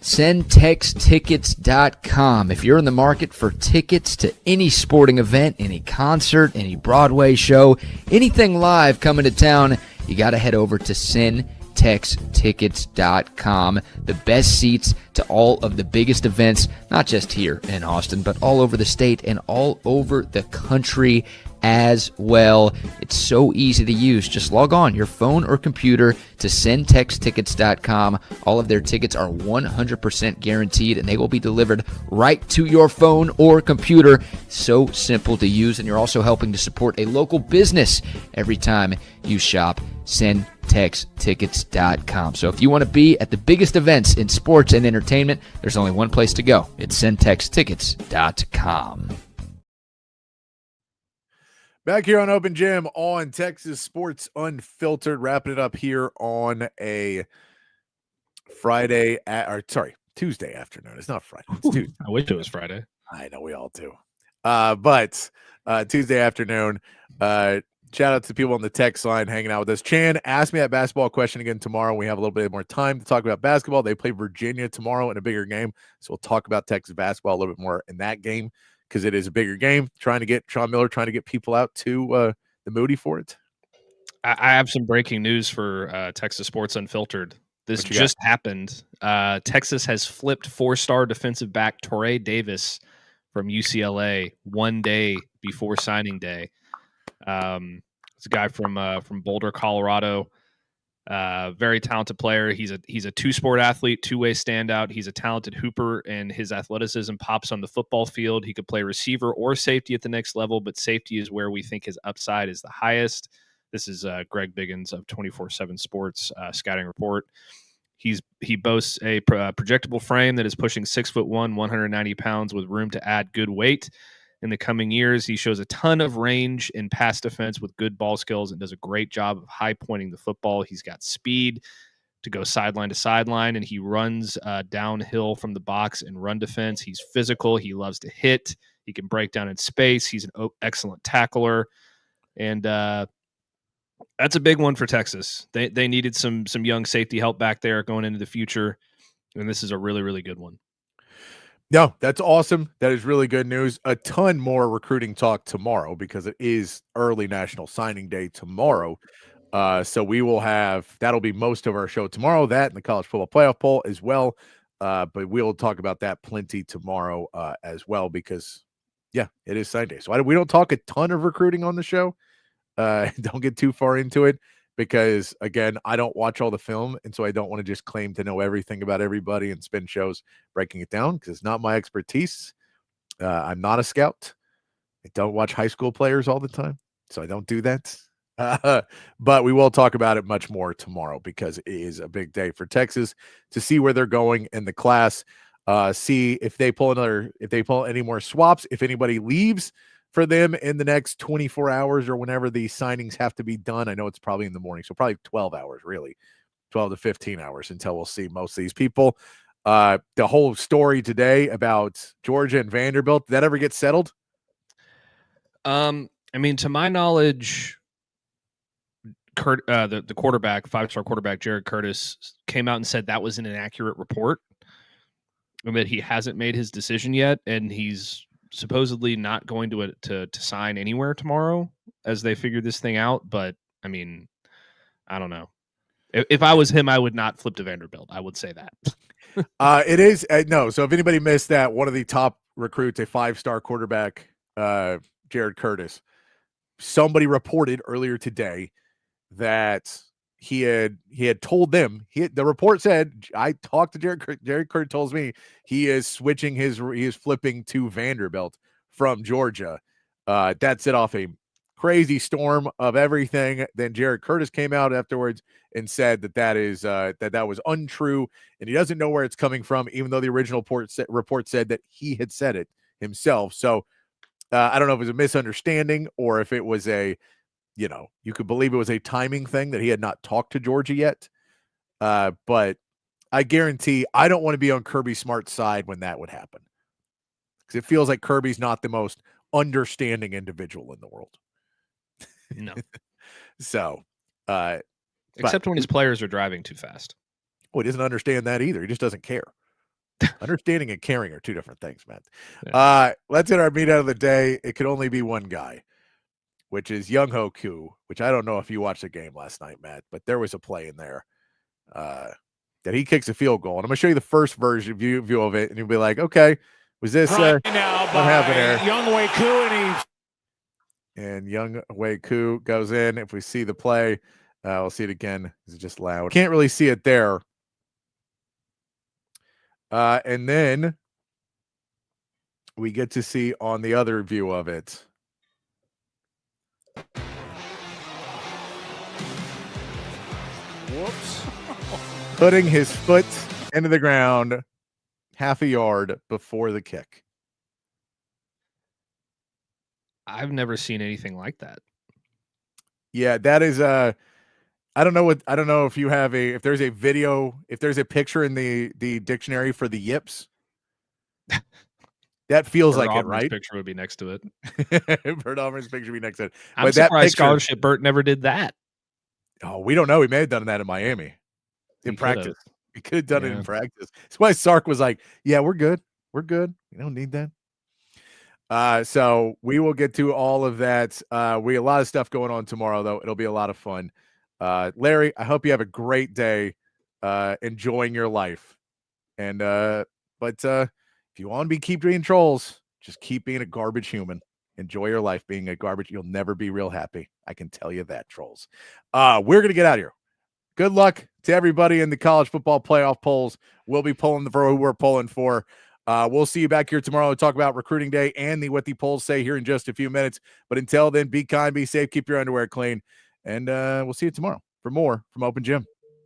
SendTexTickets.com. If you're in the market for tickets to any sporting event, any concert, any Broadway show, anything live coming to town, you got to head over to SendTexTickets.com. The best seats to all of the biggest events, not just here in Austin, but all over the state and all over the country as well. It's so easy to use. Just log on your phone or computer to SendTexTickets.com. All of their tickets are 100% guaranteed, and they will be delivered right to your phone or computer. So simple to use, and you're also helping to support a local business every time you shop. SendTexTickets.com. So if you want to be at the biggest events in sports and entertainment, there's only one place to go. It's SendTexTickets.com. Back here on Open Gym on Texas Sports Unfiltered, wrapping it up here on a Tuesday afternoon. It's not Friday. It's Tuesday. I wish it was Friday. I know we all do. But Tuesday afternoon, shout out to people on the text line hanging out with us. Chan, ask me that basketball question again tomorrow. We have a little bit more time to talk about basketball. They play Virginia tomorrow in a bigger game, so we'll talk about Texas basketball a little bit more in that game, because it is a bigger game. Trying to get Sean Miller, trying to get people out to the Moody for it. I have some breaking news for Texas Sports Unfiltered. This just happened. Texas has flipped 4-star defensive back Torrey Davis from UCLA 1 day before signing day. It's a guy from Boulder, Colorado. Very talented player. He's a 2-sport athlete, 2-way standout. He's a talented hooper, and his athleticism pops on the football field. He could play receiver or safety at the next level, but safety is where we think his upside is the highest. This is Greg Biggins of 24/7 Sports scouting report. He boasts a projectable frame that is pushing 6'1", 190 pounds, with room to add good weight in the coming years. He shows a ton of range in pass defense with good ball skills and does a great job of high pointing the football. He's got speed to go sideline to sideline, and he runs downhill from the box in run defense. He's physical. He loves to hit. He can break down in space. He's an excellent tackler. And that's a big one for Texas. They needed some young safety help back there going into the future, and this is a really, really good one. No, that's awesome. That is really good news. A ton more recruiting talk tomorrow because it is early National Signing Day tomorrow. So we will that'll be most of our show tomorrow, that and the college football playoff poll as well. But we'll talk about that plenty tomorrow as well, because yeah, it is Sunday. So we don't talk a ton of recruiting on the show. Don't get too far into it, because again, I don't watch all the film. And so I don't want to just claim to know everything about everybody and spend shows breaking it down, because it's not my expertise. I'm not a scout. I don't watch high school players all the time, so I don't do that. But we will talk about it much more tomorrow, because it is a big day for Texas to see where they're going in the class. See if they pull any more swaps, if anybody leaves for them in the next 24 hours or whenever the signings have to be done. I know it's probably in the morning, so probably 12 hours, really 12 to 15 hours until we'll see most of these people. The whole story today about Georgia and Vanderbilt, did that ever get settled? I mean, to my knowledge, the quarterback, 5-star quarterback Jared Curtis, came out and said that was an inaccurate report, and that he hasn't made his decision yet, and he's supposedly not going to sign anywhere tomorrow as they figure this thing out. But I mean, I don't know. If I was him, I would not flip to Vanderbilt. I would say that. It is no. So if anybody missed that, one of the top recruits, a 5-star quarterback, Jared Curtis, somebody reported earlier today that he had told them, the report said, I talked to Jared Curtis tells me he is flipping to Vanderbilt from Georgia. That set off a crazy storm of everything. Then Jared Curtis came out afterwards and said that was untrue, and he doesn't know where it's coming from, even though the original report said that he had said it himself. So I don't know if it was a misunderstanding or if it was you could believe it was a timing thing that he had not talked to Georgia yet. But I guarantee I don't want to be on Kirby Smart's side when that would happen, because it feels like Kirby's not the most understanding individual in the world. No. So, except when his players are driving too fast. Well, he doesn't understand that either. He just doesn't care. Understanding and caring are two different things, man. Yeah. Let's hit our meat out of the day. It could only be one guy, which is Young Ho Koo, which I don't know if you watched the game last night, Matt, but there was a play in there that he kicks a field goal. And I'm going to show you the first view of it, and you'll be like, okay, was this what happened there? Young Wei Koo, and Young Wei Koo goes in. If we see the play, we'll see it again. It's just loud. Can't really see it there. And then we get to see on the other view of it. Whoops. Putting his foot into the ground half a yard before the kick. I've never seen anything like that. Yeah, that is I don't know if there's a video, if there's a picture in the dictionary for the yips. That feels Bert like Auburn's it, right? Picture would be next to it. Bert Auburn's picture would be next to it. I'm But surprised that picture, Scholarship Bert never did that. Oh, we don't know. He may have done that in Miami in practice. He could have done it in practice. That's why Sark was like, yeah, we're good. We're good. We don't need that. So we will get to all of that. We have a lot of stuff going on tomorrow, though. It'll be a lot of fun. Larry, I hope you have a great day enjoying your life. And but if you want to keep being trolls, just keep being a garbage human. Enjoy your life being a garbage. You'll never be real happy. I can tell you that, trolls. We're gonna get out of here. Good luck to everybody in the college football playoff polls. We'll be pulling for who we're pulling for. We'll see you back here tomorrow to talk about recruiting day and what the polls say here in just a few minutes. But until then, be kind, be safe, keep your underwear clean, and we'll see you tomorrow for more from Open Gym.